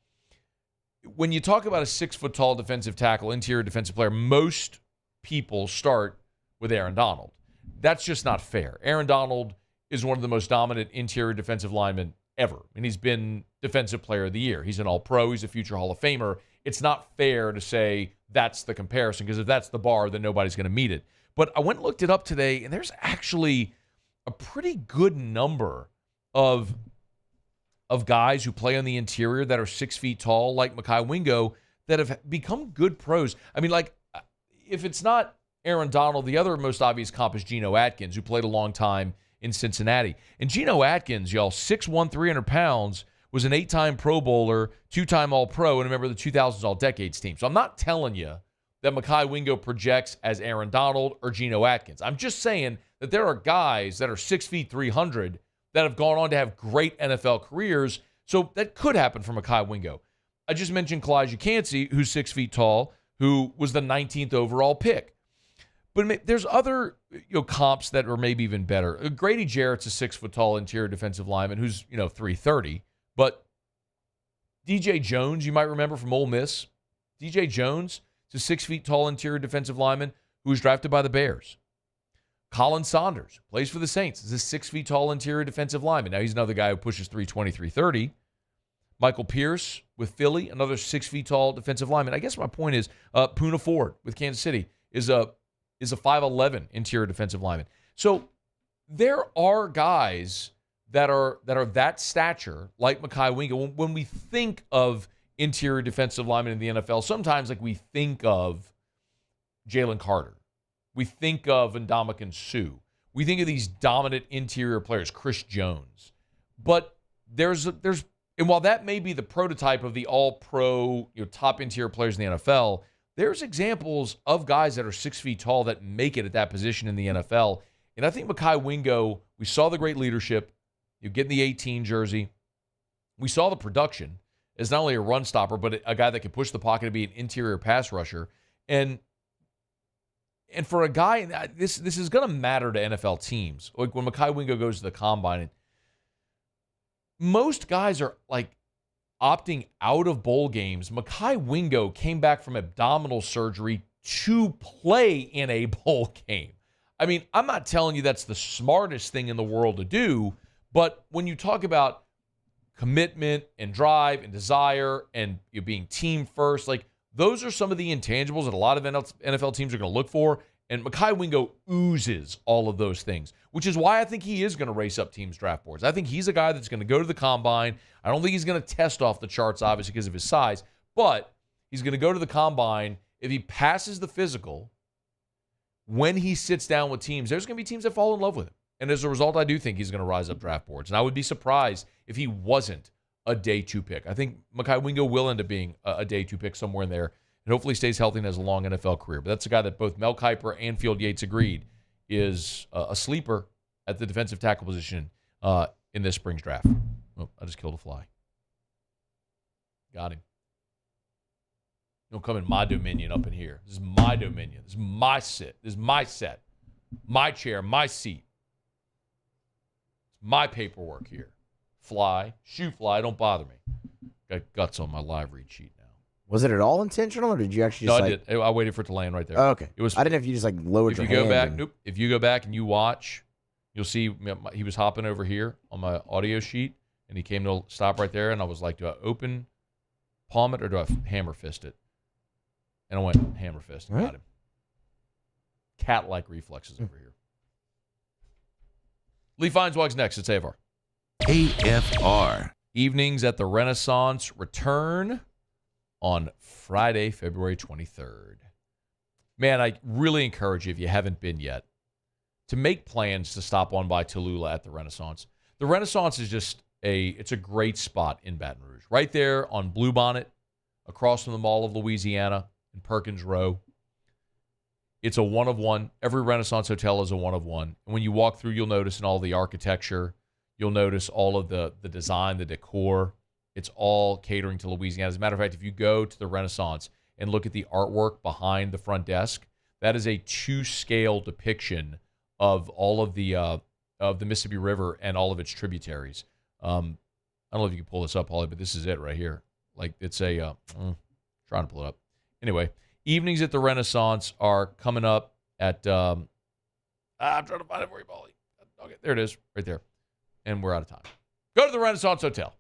when you talk about a 6-foot-tall defensive tackle, interior defensive player, most people start with Aaron Donald. That's just not fair. Aaron Donald is one of the most dominant interior defensive linemen ever, and he's been Defensive Player of the Year. He's an All-Pro. He's a future Hall of Famer. It's not fair to say that's the comparison, because if that's the bar, then nobody's going to meet it. But I went and looked it up today, and there's actually a pretty good number of guys who play on the interior that are 6 feet tall, like Mekhi Wingo, that have become good pros. I mean, like, if it's not Aaron Donald, the other most obvious comp is Geno Atkins, who played a long time in Cincinnati. And Geno Atkins, y'all, 6'1", 300 pounds, was an 8-time Pro Bowler, 2-time All-Pro, and a member of the 2000s All-Decades team. So I'm not telling you that Mekhi Wingo projects as Aaron Donald or Geno Atkins. I'm just saying that there are guys that are 6 feet 300 that have gone on to have great NFL careers. So that could happen for Mekhi Wingo. I just mentioned Kalijah Kancey, who's 6 feet tall, who was the 19th overall pick. But there's other comps that are maybe even better. Grady Jarrett's a 6-foot-tall interior defensive lineman who's 330. But DJ Jones, you might remember from Ole Miss. DJ Jones is a 6-feet-tall interior defensive lineman who was drafted by the Bears. Colin Saunders plays for the Saints. Is a 6-feet-tall interior defensive lineman. Now he's another guy who pushes 320, 330. Michael Pierce with Philly, another 6-feet-tall defensive lineman. I guess my point is Poona Ford with Kansas City is a 5'11" interior defensive lineman. So there are guys that are that stature, like Mekhi Wingo. When we think of interior defensive linemen in the NFL, sometimes like we think of Jalen Carter. We think of Ndamukong Suh. We think of these dominant interior players, Chris Jones. But and while that may be the prototype of the all-pro, top interior players in the NFL, there's examples of guys that are 6 feet tall that make it at that position in the NFL. And I think Mekhi Wingo, we saw the great leadership. You get in the 18 jersey. We saw the production as not only a run stopper, but a guy that can push the pocket and be an interior pass rusher. And for a guy, this is going to matter to NFL teams. Like when Mekhi Wingo goes to the combine, most guys are like opting out of bowl games. Mekhi Wingo came back from abdominal surgery to play in a bowl game. I mean, I'm not telling you that's the smartest thing in the world to do, but when you talk about commitment and drive and desire and being team first, like those are some of the intangibles that a lot of NFL teams are going to look for. And Mekhi Wingo oozes all of those things, which is why I think he is going to race up teams' draft boards. I think he's a guy that's going to go to the combine. I don't think he's going to test off the charts, obviously, because of his size, but he's going to go to the combine. If he passes the physical, when he sits down with teams, there's going to be teams that fall in love with him. And as a result, I do think he's going to rise up draft boards. And I would be surprised if he wasn't a day 2 pick. I think Mekhi Wingo will end up being a day 2 pick somewhere in there, and hopefully stays healthy and has a long NFL career. But that's a guy that both Mel Kiper and Field Yates agreed is a sleeper at the defensive tackle position in this spring's draft. Oh, I just killed a fly. Got him. Don't come in my dominion up in here. This is my dominion. This is my sit. This is my set. My chair, my seat. It's my paperwork here. Shoe fly, don't bother me. Got guts on my live read sheet now. Was it at all intentional, or did you actually just I did. I waited for it to land right there. Oh, okay. It was. I didn't know if you just lowered your hand. If you go back, nope. If you go back and you watch, you'll see he was hopping over here on my audio sheet, and he came to a stop right there, and I was like, do I open palm it or do I hammer fist it? And I went hammer fist and got him. Cat-like reflexes over here. Lee Feinswog's next. It's AFR. AFR. Evenings at the Renaissance return on Friday, February 23rd. Man, I really encourage you, if you haven't been yet, to make plans to stop on by Tallulah at the Renaissance. The Renaissance is just it's a great spot in Baton Rouge. Right there on Bluebonnet, across from the Mall of Louisiana in Perkins Row. It's a one-of-one. Every Renaissance hotel is a one-of-one. And when you walk through, you'll notice in all the architecture, you'll notice all of the design, the decor. It's all catering to Louisiana. As a matter of fact, if you go to the Renaissance and look at the artwork behind the front desk, that is a 2-scale depiction of all of the Mississippi River and all of its tributaries. I don't know if you can pull this up, Holly, but this is it right here. Like, it's trying to pull it up. Anyway, evenings at the Renaissance are coming up at, I'm trying to find it for you, Holly. Okay, there it is, right there. And we're out of time. Go to the Renaissance Hotel.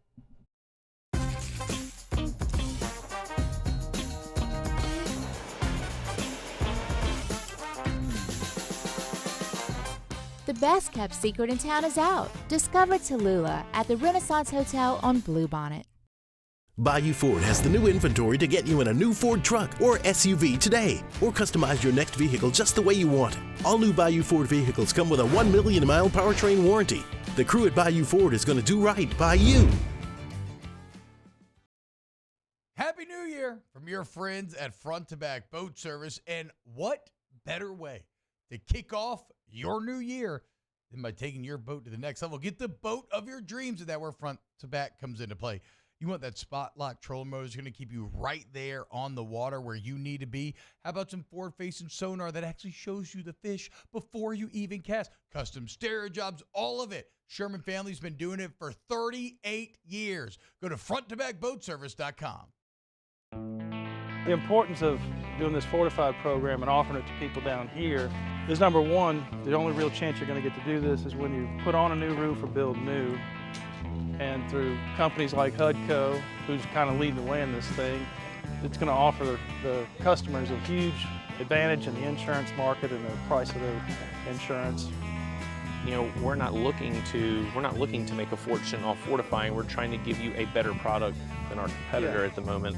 The best kept secret in town is out. Discover Tallulah at the Renaissance Hotel on Bluebonnet. Bayou Ford has the new inventory to get you in a new Ford truck or SUV today, or customize your next vehicle just the way you want it. All new Bayou Ford vehicles come with a 1 million mile powertrain warranty. The crew at Bayou Ford is going to do right by you. Happy New Year from your friends at Front to Back Boat Service. And what better way to kick off your new year than by taking your boat to the next level? Get the boat of your dreams, and that's where Front to Back comes into play. You want that spot lock trolling motor that's going to keep you right there on the water where you need to be. How about some forward-facing sonar that actually shows you the fish before you even cast? Custom stereo jobs, all of it. Sherman family's been doing it for 38 years. Go to fronttobackboatservice.com. The importance of doing this fortified program and offering it to people down here is, number one, the only real chance you're going to get to do this is when you put on a new roof or build new. And through companies like HUDCO, who's kind of leading the way in this thing, it's going to offer the customers a huge advantage in the insurance market and the price of their insurance. You know, we're not looking to make a fortune off fortifying. We're trying to give you a better product than our competitor at the moment.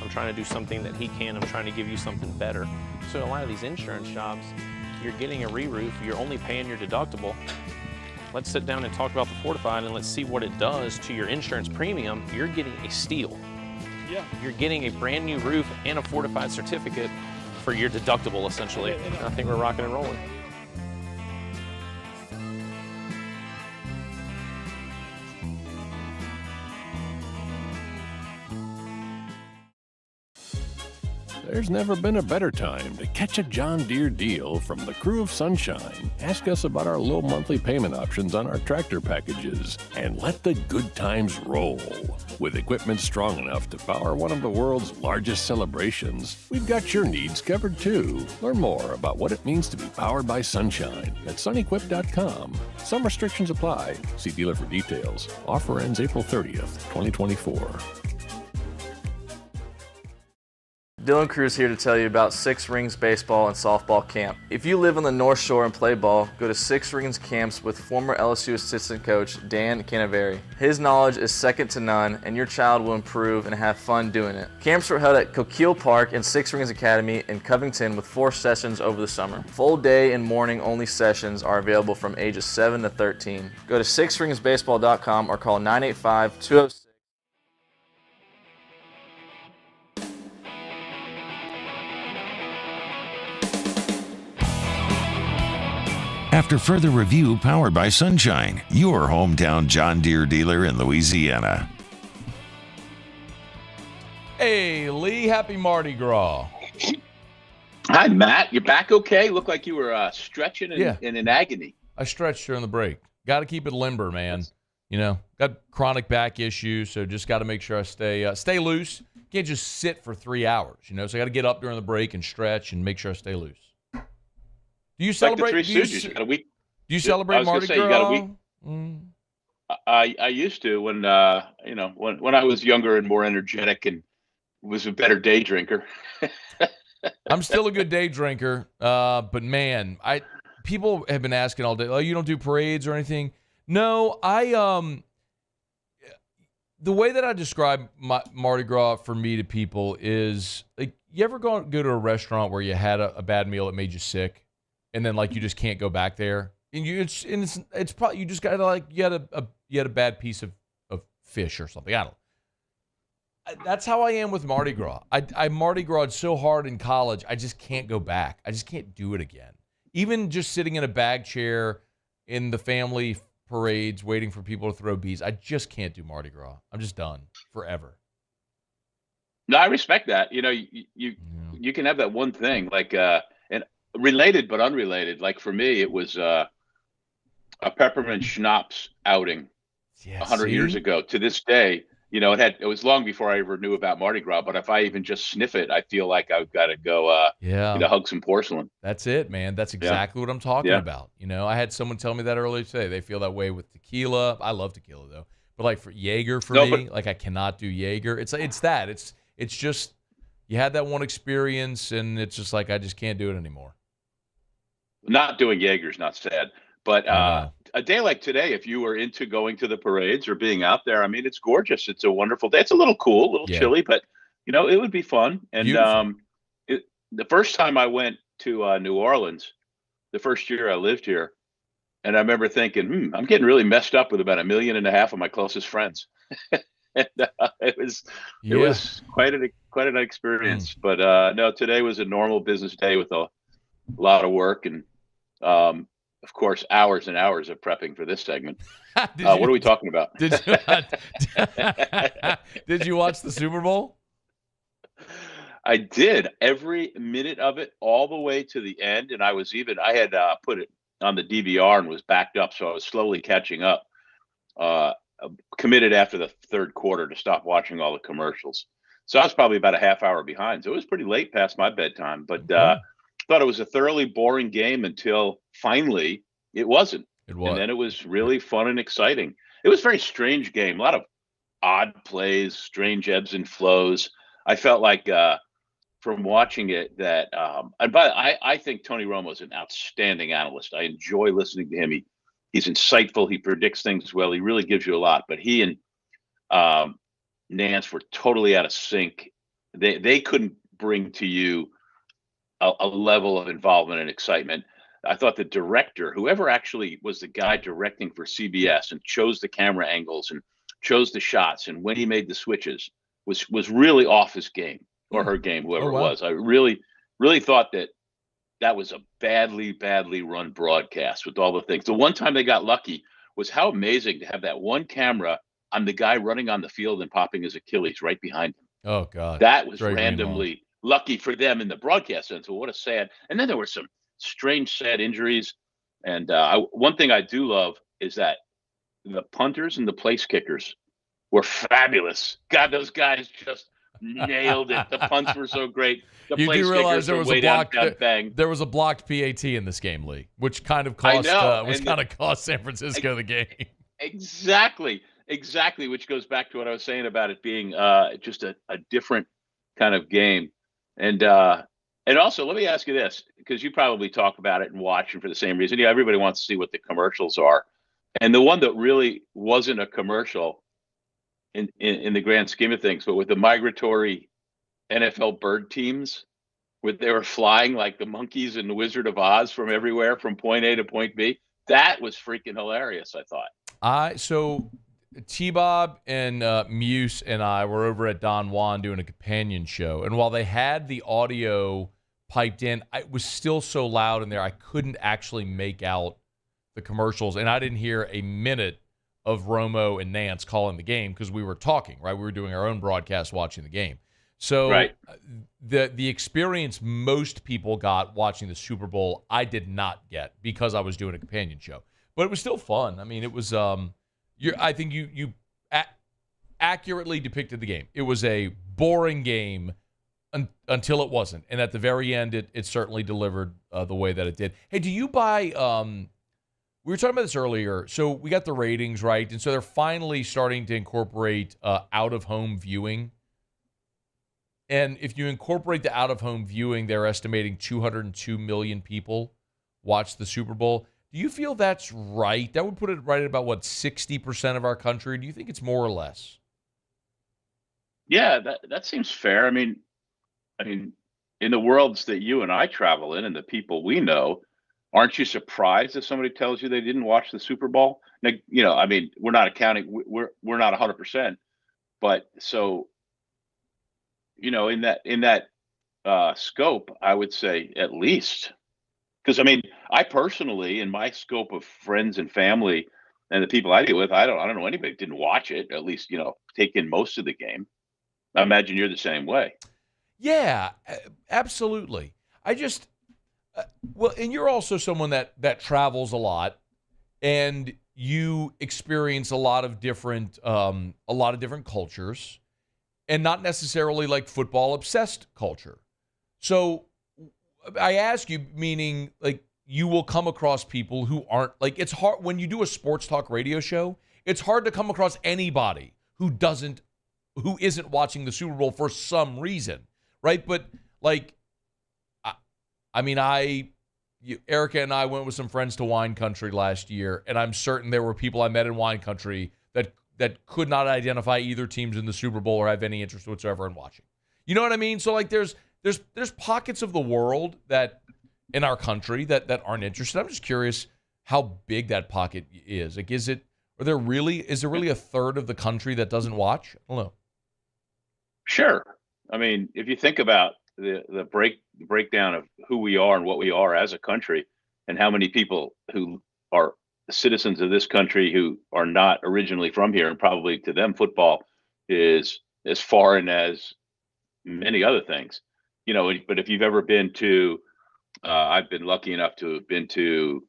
I'm trying to do something that he can. I'm trying to give you something better. So a lot of these insurance jobs, you're getting a re-roof, you're only paying your deductible. Let's sit down and talk about the fortified and let's see what it does to your insurance premium. You're getting a steal. Yeah. You're getting a brand new roof and a fortified certificate for your deductible, essentially. And I think we're rocking and rolling. There's never been a better time to catch a John Deere deal from the crew of Sunshine. Ask us about our low monthly payment options on our tractor packages and let the good times roll. With equipment strong enough to power one of the world's largest celebrations, we've got your needs covered too. Learn more about what it means to be powered by Sunshine at sunequip.com. Some restrictions apply. See dealer for details. Offer ends April 30th, 2024. Dylan Cruz here to tell you about Six Rings Baseball and Softball Camp. If you live on the North Shore and play ball, go to Six Rings Camps with former LSU assistant coach Dan Canaveri. His knowledge is second to none, and your child will improve and have fun doing it. Camps were held at Coquille Park and Six Rings Academy in Covington with 4 sessions over the summer. Full day and morning only sessions are available from ages 7 to 13. Go to sixringsbaseball.com or call 985-206. After further review, powered by Sunshine, your hometown John Deere dealer in Louisiana. Hey, Lee, happy Mardi Gras. Hi, Matt. You're back okay? Looked like you were stretching and in agony. I stretched during the break. Got to keep it limber, man. You know, got chronic back issues, so just got to make sure I stay loose. Can't just sit for 3 hours, you know. So I got to get up during the break and stretch and make sure I stay loose. Do you celebrate? Like the Three Stooges. You got a week. Do you celebrate Mardi Gras? You got a week. I used to when when I was younger and more energetic and was a better day drinker. I'm still a good day drinker, but man, people have been asking all day, oh, you don't do parades or anything? No, the way that I describe Mardi Gras for me to people is like, you ever go to a restaurant where you had a bad meal that made you sick, and then like you just can't go back there, and it's probably you just got like you had a bad piece of fish or something. I don't know. That's how I am with Mardi Gras. I Mardi Gras'd so hard in college, I just can't go back. I just can't do it again. Even just sitting in a bag chair in the family parades waiting for people to throw bees, I just can't do Mardi Gras. I'm just done forever. No, I respect that. You know, you can have that one thing, like and related but unrelated. Like for me, it was a peppermint schnapps outing 100 years ago. To this day, you know, it was long before I ever knew about Mardi Gras. But if I even just sniff it, I feel like I've got to go hug some porcelain. That's it, man. That's exactly what I'm talking about. You know, I had someone tell me that earlier today. They feel that way with tequila. I love tequila though, but like for Jaeger, like I cannot do Jaeger. It's just you had that one experience, and it's just like I just can't do it anymore. Not doing Jaeger's not sad, but a day like today, if you were into going to the parades or being out there, I mean, it's gorgeous. It's a wonderful day. It's a little cool, a little chilly, but you know, it would be fun. And the first time I went to New Orleans, the first year I lived here, and I remember thinking, I'm getting really messed up with about 1.5 million of my closest friends. And, it was quite an experience. But no, today was a normal business day with a lot of work and of course hours and hours of prepping for this segment. What are we talking about? Did you watch the Super Bowl? I did, every minute of it, all the way to the end, and I had put it on the DVR and was backed up, so I was slowly catching up. Committed after the third quarter to stop watching all the commercials. So I was probably about a half hour behind. So it was pretty late past my bedtime, but thought it was a thoroughly boring game until finally it wasn't. And then it was really fun and exciting. It was a very strange game. A lot of odd plays, strange ebbs and flows. I felt like from watching it that I think Tony Romo is an outstanding analyst. I enjoy listening to him. He's insightful. He predicts things well. He really gives you a lot. But he and Nance were totally out of sync. They couldn't bring to you a level of involvement and excitement. I thought the director, whoever actually was the guy directing for CBS and chose the camera angles and chose the shots and when he made the switches, was really off his game or her game, whoever it was. I really, really thought that was a badly run broadcast with all the things. The one time they got lucky was how amazing to have that one camera on the guy running on the field and popping his Achilles right behind him. Oh, God. That was randomly lucky for them in the broadcast sense. Well, what a sad. And then there were some strange, sad injuries. And one thing I do love is that the punters and the place kickers were fabulous. God, those guys just nailed it. The punts were so great. You do realize there was a blocked PAT in this game, Lee, which kind of cost San Francisco the game. Exactly, which goes back to what I was saying about it being just a different kind of game. And also, let me ask you this, because you probably talk about it and watch, and for the same reason, everybody wants to see what the commercials are. And the one that really wasn't a commercial in the grand scheme of things, but with the migratory NFL bird teams, where they were flying like the monkeys in the Wizard of Oz from everywhere, from point A to point B, that was freaking hilarious, I thought. So T-Bob and Muse and I were over at Don Juan doing a companion show, and while they had the audio piped in, it was still so loud in there I couldn't actually make out the commercials, and I didn't hear a minute of Romo and Nance calling the game because we were talking, right? We were doing our own broadcast watching the game. So Right. the experience most people got watching the Super Bowl, I did not get because I was doing a companion show. But it was still fun. I mean, it was. I think you accurately depicted the game. It was a boring game until it wasn't, and at the very end, it certainly delivered the way that it did. Hey, do you buy? We were talking about this earlier. So we got the ratings right, and so they're finally starting to incorporate out-of-home viewing. And if you incorporate the out-of-home viewing, they're estimating 202 million people watch the Super Bowl. Do you feel that's right? That would put it right at about, 60% of our country? Do you think it's more or less? Yeah, that seems fair. I mean, in the worlds that you and I travel in and the people we know, aren't you surprised if somebody tells you they didn't watch the Super Bowl? Now, we're not accounting. We're not 100%, but so, in that scope, I would say at least, because I personally, in my scope of friends and family and the people I deal with, I don't know anybody that didn't watch it. At least take in most of the game. I imagine you're the same way. Yeah, absolutely. I just and you're also someone that travels a lot, and you experience a lot of different cultures, and not necessarily like football obsessed culture. So I ask you, meaning like you will come across people who aren't like, it's hard when you do a sports talk radio show. It's hard to come across anybody who isn't watching the Super Bowl for some reason, right? But like, Erica and I went with some friends to wine country last year, and I'm certain there were people I met in wine country that could not identify either teams in the Super Bowl or have any interest whatsoever in watching. You know what I mean? So like, there's pockets of the world that in our country that aren't interested. I'm just curious how big that pocket is. Like, is there really a third of the country that doesn't watch? I don't know. Sure. If you think about the breakdown of who we are and what we are as a country, and how many people who are citizens of this country who are not originally from here, and probably to them football is as foreign as many other things, but if you've ever been to, I've been lucky enough to have been to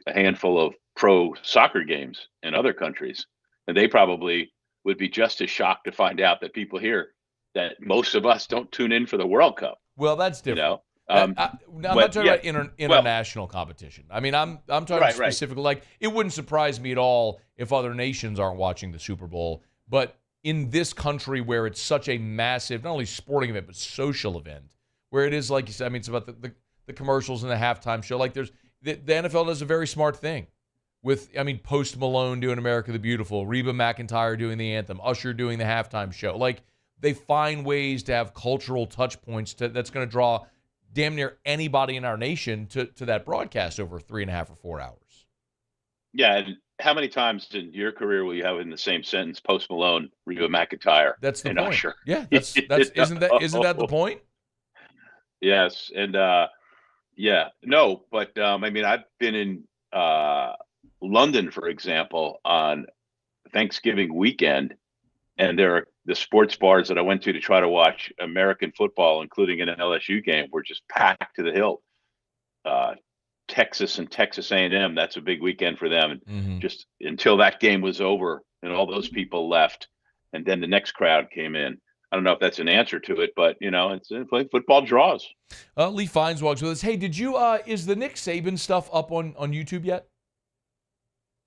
a handful of pro soccer games in other countries, and they probably would be just as shocked to find out that people here, that most of us don't tune in for the World Cup. Well, that's different. I'm not talking about international competition. I'm talking specifically, like, it wouldn't surprise me at all if other nations aren't watching the Super Bowl, but in this country where it's such a massive, not only sporting event, but social event, where it is, like you said, it's about the commercials and the halftime show. Like, the NFL does a very smart thing with, Post Malone doing America the Beautiful, Reba McEntire doing the anthem, Usher doing the halftime show. Like, they find ways to have cultural touch points that's going to draw damn near anybody in our nation to that broadcast over 3.5 or 4 hours. Yeah, and how many times in your career will you have in the same sentence Post Malone, Reba McEntire, that's the and point. Usher? Yeah, that's isn't that the point? Yes, and but I've been in London, for example, on Thanksgiving weekend, and there are the sports bars that I went to try to watch American football, including an LSU game, were just packed to the hilt. Texas and Texas A&M, that's a big weekend for them. And just until that game was over and all those people left, and then the next crowd came in. I don't know if that's an answer to it, but it's like football draws. Lee Feinswog's with us. Hey, did you is the Nick Saban stuff up on YouTube yet?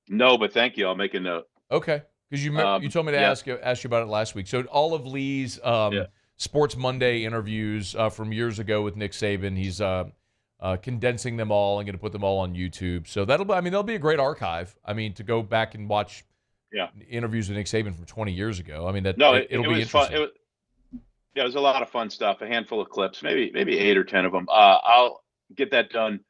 No, but thank you. I'll make a note. Okay. Because you told me to ask you about it last week. So all of Lee's Sports Monday interviews from years ago with Nick Saban, he's condensing them all and going to put them all on YouTube. So that'll be a great archive. To go back and watch interviews with Nick Saban from 20 years ago. It'll be interesting. It was a lot of fun stuff. A handful of clips, maybe 8 or 10 of them. I'll get that done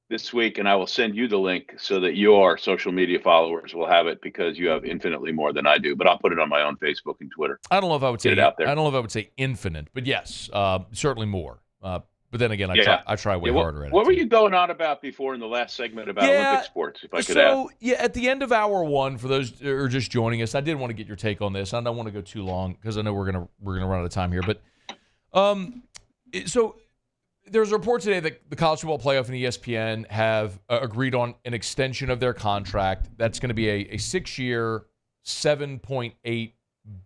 this week, and I will send you the link so that your social media followers will have it, because you have infinitely more than I do. But I'll put it on my own Facebook and Twitter. I don't know if I would say it out there. I don't know if I would say infinite, but yes, certainly more. But then again, I try way harder at it. What were you going on about before in the last segment about Olympic sports, if I could ask? At the end of hour one, for those who are just joining us, I did want to get your take on this. I don't want to go too long because I know we're gonna run out of time here. But So there's a report today that the College Football Playoff and ESPN have agreed on an extension of their contract. That's going to be a 6-year, $7.8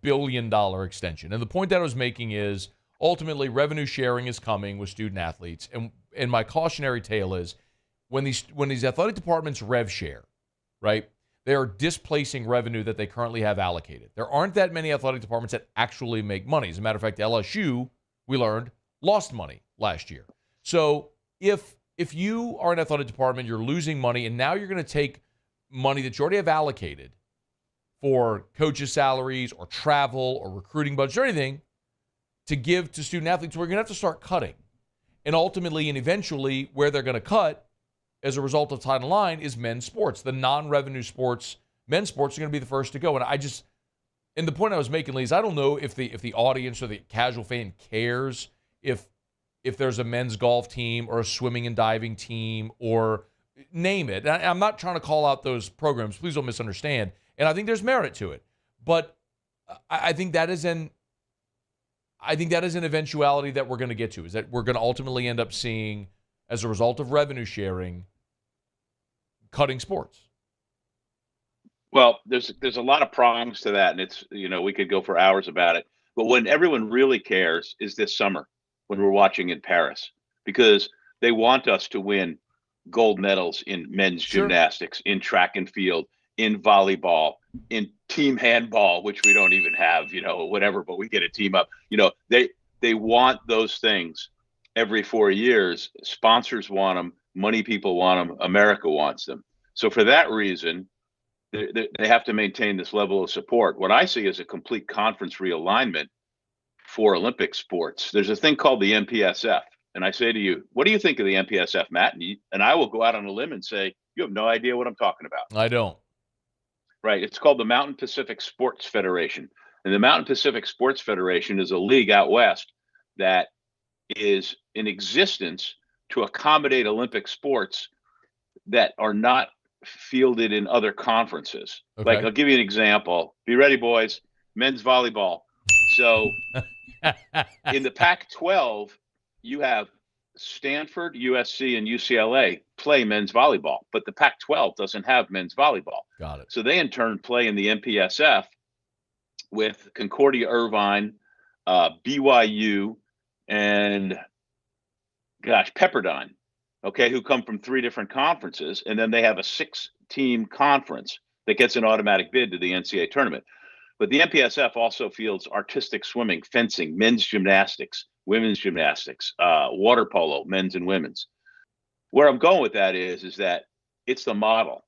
billion extension. And the point that I was making is ultimately revenue sharing is coming with student athletes. And my cautionary tale is when these athletic departments rev share, right, they are displacing revenue that they currently have allocated. There aren't that many athletic departments that actually make money. As a matter of fact, LSU, we learned, lost money last year. So if you are an athletic department, you're losing money, and now you're going to take money that you already have allocated for coaches' salaries or travel or recruiting budgets or anything to give to student athletes, we're going to have to start cutting. And ultimately and eventually where they're going to cut as a result of Title IX is men's sports. The non-revenue sports, men's sports are going to be the first to go. And the point I was making, Lee, is I don't know if the audience or the casual fan cares if there's a men's golf team or a swimming and diving team or name it. And I'm not trying to call out those programs. Please don't misunderstand. And I think there's merit to it. But I think that is an eventuality that we're going to get to, is that we're going to ultimately end up seeing, as a result of revenue sharing, cutting sports. Well, there's a lot of prongs to that, and it's, we could go for hours about it. But when everyone really cares is this summer when we're watching in Paris, because they want us to win gold medals in men's gymnastics, in track and field, in volleyball, in team handball, which we don't even have, whatever, but we get a team up. They want those things every 4 years. Sponsors want them, money people want them, America wants them. So for that reason, they have to maintain this level of support. What I see is a complete conference realignment for Olympic sports. There's a thing called the MPSF. And I say to you, what do you think of the MPSF, Matt? And I will go out on a limb and say, you have no idea what I'm talking about. I don't. Right. It's called the Mountain Pacific Sports Federation. And the Mountain Pacific Sports Federation is a league out west that is in existence to accommodate Olympic sports that are not fielded in other conferences. Okay. Like, I'll give you an example. Be ready, boys. Men's volleyball. So in the Pac-12, you have Stanford, USC, and UCLA play men's volleyball, but the Pac-12 doesn't have men's volleyball. Got it. So they in turn play in the MPSF with Concordia Irvine, BYU, and Pepperdine, who come from 3 different conferences, and then they have a 6-team conference that gets an automatic bid to the NCAA tournament. But the MPSF also fields artistic swimming, fencing, men's gymnastics, women's gymnastics, water polo, men's and women's. Where I'm going with that is that it's the model,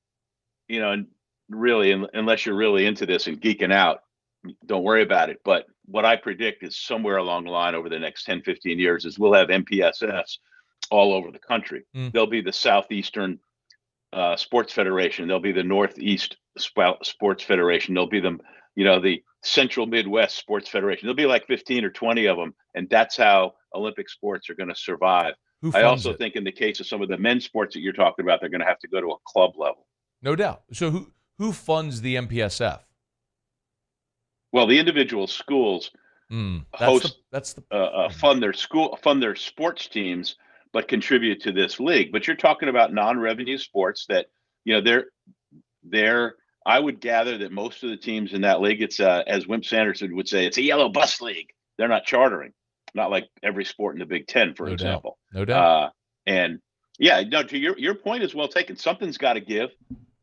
and really, unless you're really into this and geeking out, don't worry about it. But what I predict is somewhere along the line over the next 10, 15 years is we'll have MPSFs all over the country. There'll be the Southeastern Sports Federation. There'll be the Northeast Sports Federation. There'll be the Central Midwest Sports Federation. There'll be like 15 or 20 of them, and that's how Olympic sports are going to survive. I also think in the case of some of the men's sports that you're talking about, they're going to have to go to a club level. No doubt. So who funds the MPSF? Well, the individual schools fund their sports teams, but contribute to this league. But you're talking about non-revenue sports that, they're I would gather that most of the teams in that league, it's as Wimp Sanderson would say, it's a yellow bus league. They're not chartering, not like every sport in the Big Ten, for example. No doubt. To your point is well taken. Something's got to give,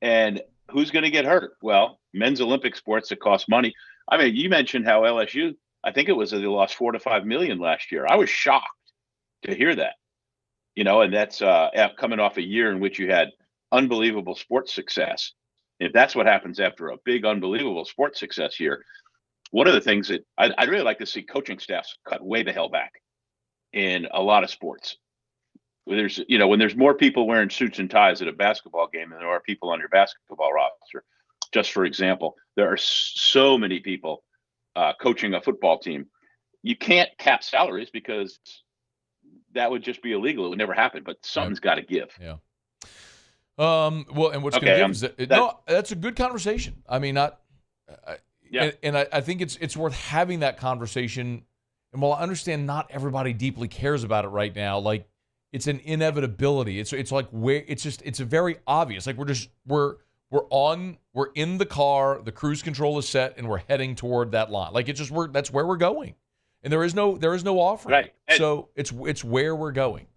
and who's going to get hurt? Well, men's Olympic sports that cost money. I mean, you mentioned how LSU, I think it was they lost $4 to $5 million last year. I was shocked to hear that, and that's coming off a year in which you had unbelievable sports success. If that's what happens after a big, unbelievable sports success year, one of the things that I'd really like to see coaching staffs cut way the hell back in a lot of sports. There's, when there's more people wearing suits and ties at a basketball game than there are people on your basketball roster. Just for example, there are so many people coaching a football team. You can't cap salaries because that would just be illegal. It would never happen, but something's got to give. Yeah. And what's going to give is that, that's a good conversation. I mean, I think it's worth having that conversation And while I understand not everybody deeply cares about it right now, like it's an inevitability. It's like it's very obvious. Like we're in the car, the cruise control is set, and we're heading toward that line. Like that's where we're going. And there is no offer. Right. So it's where we're going.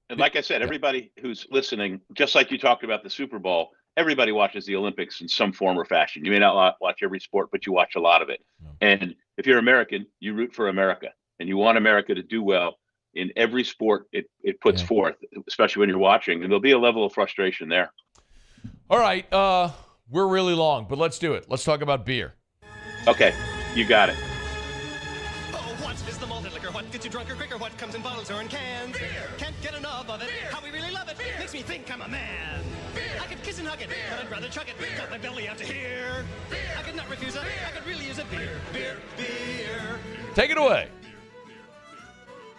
And like I said, everybody who's listening, just like you talked about the Super Bowl, everybody watches the Olympics in some form or fashion. You may not watch every sport, but you watch a lot of it. And if you're American, you root for America, and you want America to do well in every sport it puts forth, especially when you're watching. And there'll be a level of frustration there. All right. We're really long, but let's do it. Let's talk about beer. Okay. You got it. What is the malted liquor? What gets you drunker quicker? What comes in bottles or in cans? Beer. Can't get enough of it. Beer. How we really love it. Beer. Makes me think I'm a man. Beer. I could kiss and hug it, but I'd rather chuck it. Got my belly out to here. Beer. I could not refuse it. I could really use a beer. Beer. Take it away.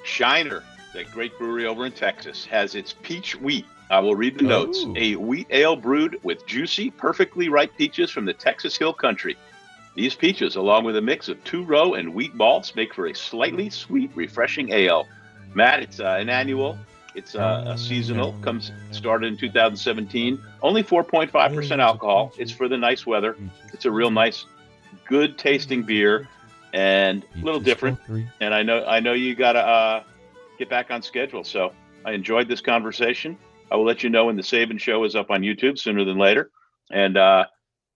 Shiner, that great brewery over in Texas, has its peach wheat. I will read the notes. A wheat ale brewed with juicy, perfectly ripe peaches from the Texas Hill Country. These peaches, along with a mix of two-row and wheat malts, make for a slightly sweet, refreshing ale. Matt, it's an annual. It's a seasonal. Started in 2017. Only 4.5% alcohol. It's for the nice weather. It's a real nice, good-tasting beer, and a little different. And I know you got to get back on schedule. So I enjoyed this conversation. I will let you know when the Saban Show is up on YouTube sooner than later. And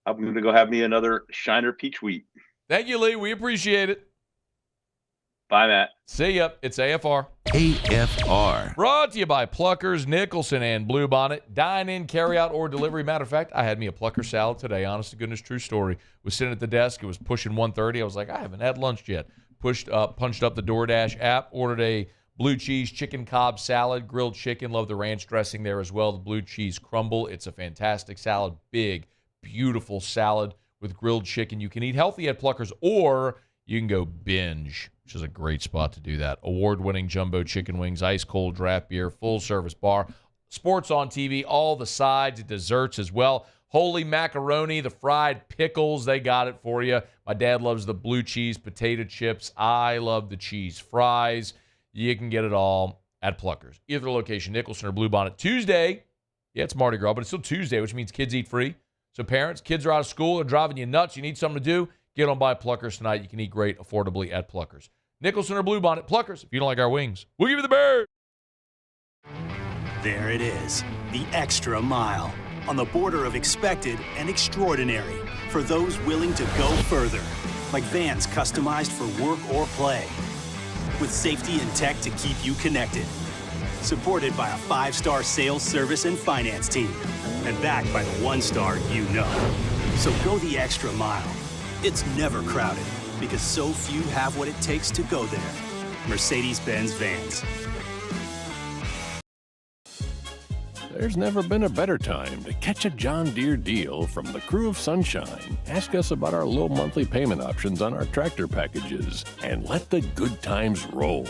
I'm going to go have me another Shiner Peach Wheat. Thank you, Lee. We appreciate it. Bye, Matt. See ya. It's AFR. AFR. Brought to you by Pluckers, Nicholson, and Bluebonnet. Dine in, carry out, or delivery. Matter of fact, I had me a Plucker salad today. Honest to goodness, true story. Was sitting at the desk. It was pushing 1:30. I was like, I haven't had lunch yet. Punched up the DoorDash app, ordered a blue cheese chicken Cobb salad, grilled chicken. Love the ranch dressing there as well. The blue cheese crumble. It's a fantastic salad. Big, beautiful salad with grilled chicken. You can eat healthy at Pluckers, or you can go binge, which is a great spot to do that. Award-winning jumbo chicken wings, ice-cold draft beer, full-service bar, sports on TV, all the sides, desserts as well. Holy macaroni, the fried pickles, they got it for you. My dad loves the blue cheese potato chips. I love the cheese fries. You can get it all at Pluckers. Either location, Nicholson or Bluebonnet. Tuesday, yeah, it's Mardi Gras, but it's still Tuesday, which means kids eat free. So parents, kids are out of school, they're driving you nuts, you need something to do, get on by Pluckers tonight. You can eat great affordably at Pluckers. Nicholson or Bluebonnet, Pluckers. If you don't like our wings, we'll give you the bird. There it is, the extra mile, on the border of expected and extraordinary, for those willing to go further, like vans customized for work or play, with safety and tech to keep you connected. Supported by a 5-star sales, service, and finance team. And backed by the 1-star you know. So go the extra mile. It's never crowded, because so few have what it takes to go there. Mercedes-Benz Vans. There's never been a better time to catch a John Deere deal from the crew of Sunshine. Ask us about our low monthly payment options on our tractor packages, and let the good times roll.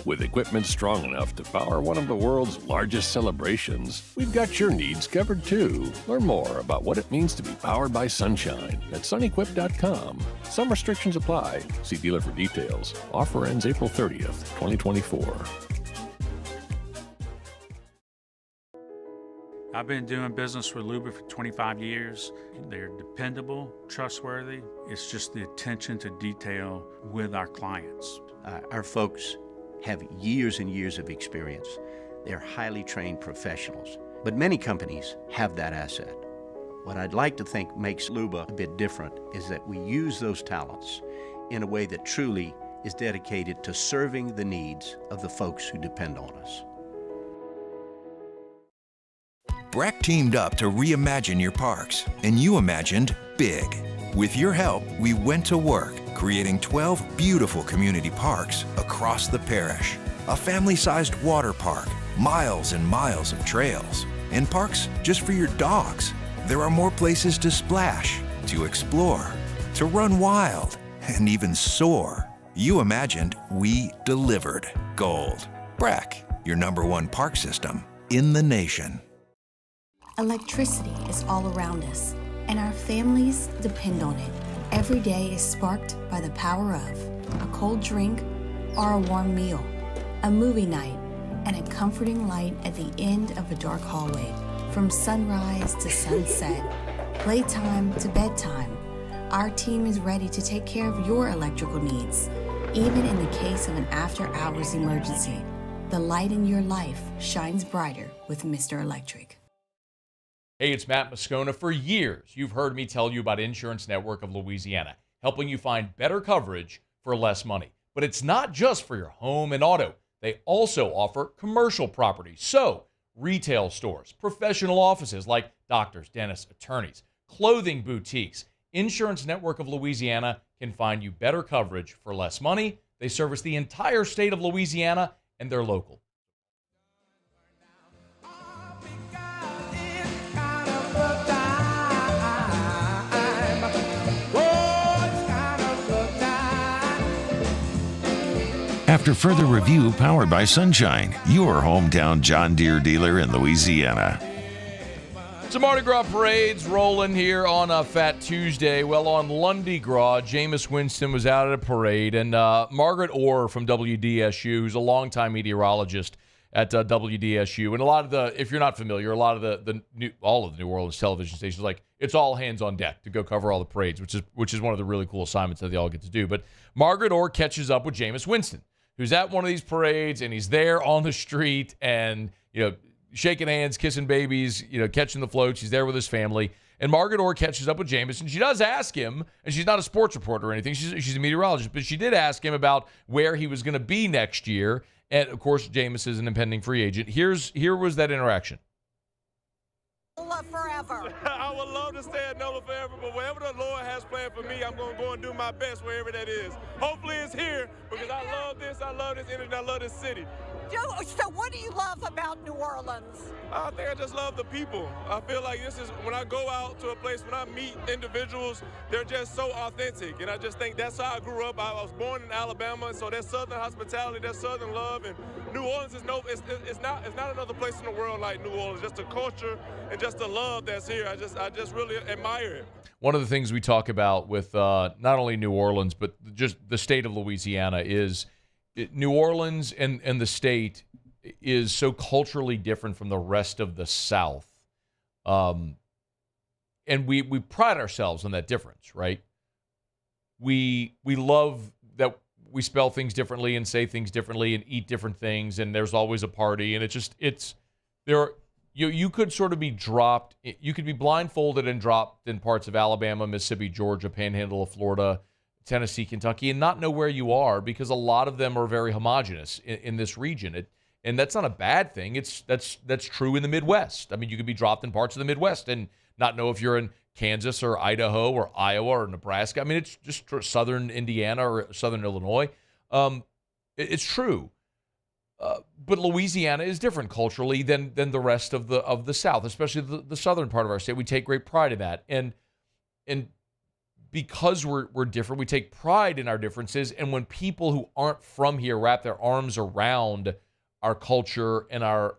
With equipment strong enough to power one of the world's largest celebrations, we've got your needs covered too. Learn more about what it means to be powered by Sunshine at sunequip.com. Some restrictions apply. See dealer for details. Offer ends April 30th, 2024. I've been doing business with Luba for 25 years. They're dependable, trustworthy. It's just the attention to detail with our clients. Our folks have years and years of experience. They're highly trained professionals, but many companies have that asset. What I'd like to think makes Luba a bit different is that we use those talents in a way that truly is dedicated to serving the needs of the folks who depend on us. Breck teamed up to reimagine your parks, and you imagined big. With your help, we went to work, creating 12 beautiful community parks across the parish. A family-sized water park, miles and miles of trails, and parks just for your dogs. There are more places to splash, to explore, to run wild, and even soar. You imagined, we delivered. Gold. Breck, your #1 park system in the nation. Electricity is all around us, and our families depend on it. Every day is sparked by the power of a cold drink, or a warm meal, a movie night, and a comforting light at the end of a dark hallway. From sunrise to sunset, playtime to bedtime, our team is ready to take care of your electrical needs. Even in the case of an after-hours emergency, the light in your life shines brighter with Mr. Electric. Hey, it's Matt Moscona. For years, you've heard me tell you about Insurance Network of Louisiana, helping you find better coverage for less money. But it's not just for your home and auto. They also offer commercial properties. So, retail stores, professional offices like doctors, dentists, attorneys, clothing boutiques. Insurance Network of Louisiana can find you better coverage for less money. They service the entire state of Louisiana, and they're local. After further review powered by Sunshine, your hometown John Deere dealer in Louisiana. Some Mardi Gras parades rolling here on a Fat Tuesday. Well, on Lundi Gras, Jameis Winston was out at a parade, and Margaret Orr from WDSU, who's a longtime meteorologist at WDSU, and a lot of the, if you're not familiar, a lot of all of the New Orleans television stations, like, it's all hands on deck to go cover all the parades, which is one of the really cool assignments that they all get to do. But Margaret Orr catches up with Jameis Winston, who's at one of these parades, and he's there on the street and, shaking hands, kissing babies, catching the floats. He's there with his family. And Margaret Orr catches up with Jameis, and she does ask him, and she's not a sports reporter or anything. She's a meteorologist, but she did ask him about where he was going to be next year. And, of course, Jameis is an impending free agent. Here was that interaction. NOLA forever. I would love to stay at NOLA forever, but wherever the Lord has planned for me, I'm going to go and do my best wherever that is. Hopefully it's here, because I love this energy, I love this city. So what do you love about New Orleans? I think I just love the people. I feel like this is, when I go out to a place, when I meet individuals, they're just so authentic. And I just think that's how I grew up. I was born in Alabama, so there's Southern hospitality, there's Southern love. And New Orleans is it's not another place in the world like New Orleans. Just the culture and just the love that's here. I just really admire it. One of the things we talk about with not only New Orleans, but just the state of Louisiana is New Orleans and the state is so culturally different from the rest of the South. And we pride ourselves on that difference, right? We love that we spell things differently and say things differently and eat different things, and there's always a party, and you could sort of be dropped. You could be blindfolded and dropped in parts of Alabama, Mississippi, Georgia, Panhandle of Florida, Tennessee, Kentucky, and not know where you are because a lot of them are very homogenous in this region. And that's not a bad thing. That's true in the Midwest. I mean, you could be dropped in parts of the Midwest and not know if you're in Kansas or Idaho or Iowa or Nebraska. I mean, it's just southern Indiana or southern Illinois. It's true. But Louisiana is different culturally than the rest of the South, especially the southern part of our state. We take great pride in that. And because we're different, we take pride in our differences. And when people who aren't from here wrap their arms around our culture and our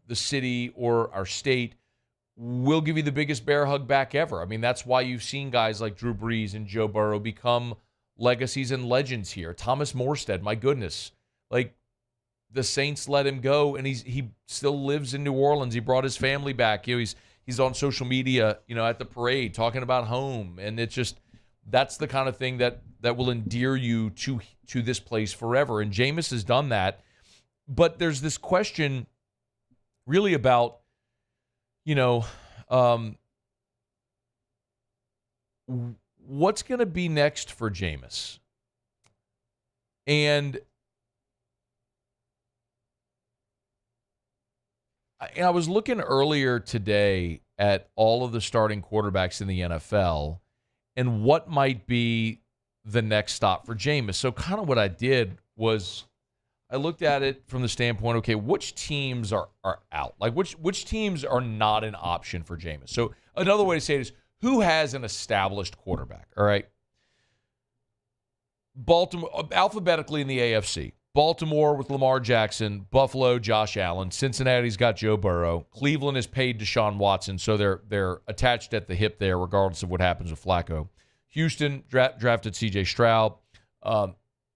the city or our state, we'll give you the biggest bear hug back ever. I mean, that's why you've seen guys like Drew Brees and Joe Burrow become legacies and legends here. Thomas Morstead, my goodness. Like, the Saints let him go, and he still lives in New Orleans. He brought his family back. He's on social media, at the parade talking about home, and it's just that's the kind of thing that will endear you to this place forever. And Jameis has done that, but there's this question really about what's going to be next for Jameis, and I was looking earlier today at all of the starting quarterbacks in the NFL and what might be the next stop for Jameis. So kind of what I did was I looked at it from the standpoint, okay, which teams are out? Like which teams are not an option for Jameis? So another way to say it is, who has an established quarterback, all right? Baltimore, alphabetically in the AFC. Baltimore with Lamar Jackson, Buffalo, Josh Allen, Cincinnati's got Joe Burrow, Cleveland has paid Deshaun Watson, so they're attached at the hip there regardless of what happens with Flacco. Houston drafted C.J. Stroud,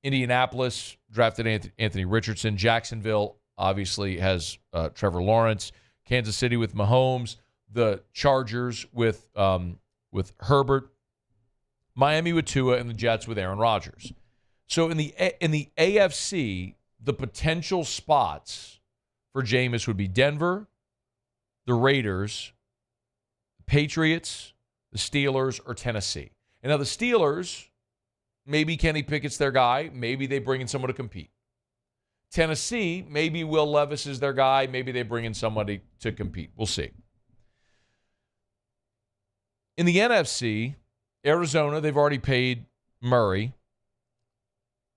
Indianapolis drafted Anthony Richardson. Jacksonville obviously has Trevor Lawrence. Kansas City with Mahomes. The Chargers with Herbert. Miami with Tua, and the Jets with Aaron Rodgers. So in the AFC, the potential spots for Jameis would be Denver, the Raiders, the Patriots, the Steelers, or Tennessee. And now the Steelers, maybe Kenny Pickett's their guy. Maybe they bring in someone to compete. Tennessee, maybe Will Levis is their guy. Maybe they bring in somebody to compete. We'll see. In the NFC, Arizona, they've already paid Murray.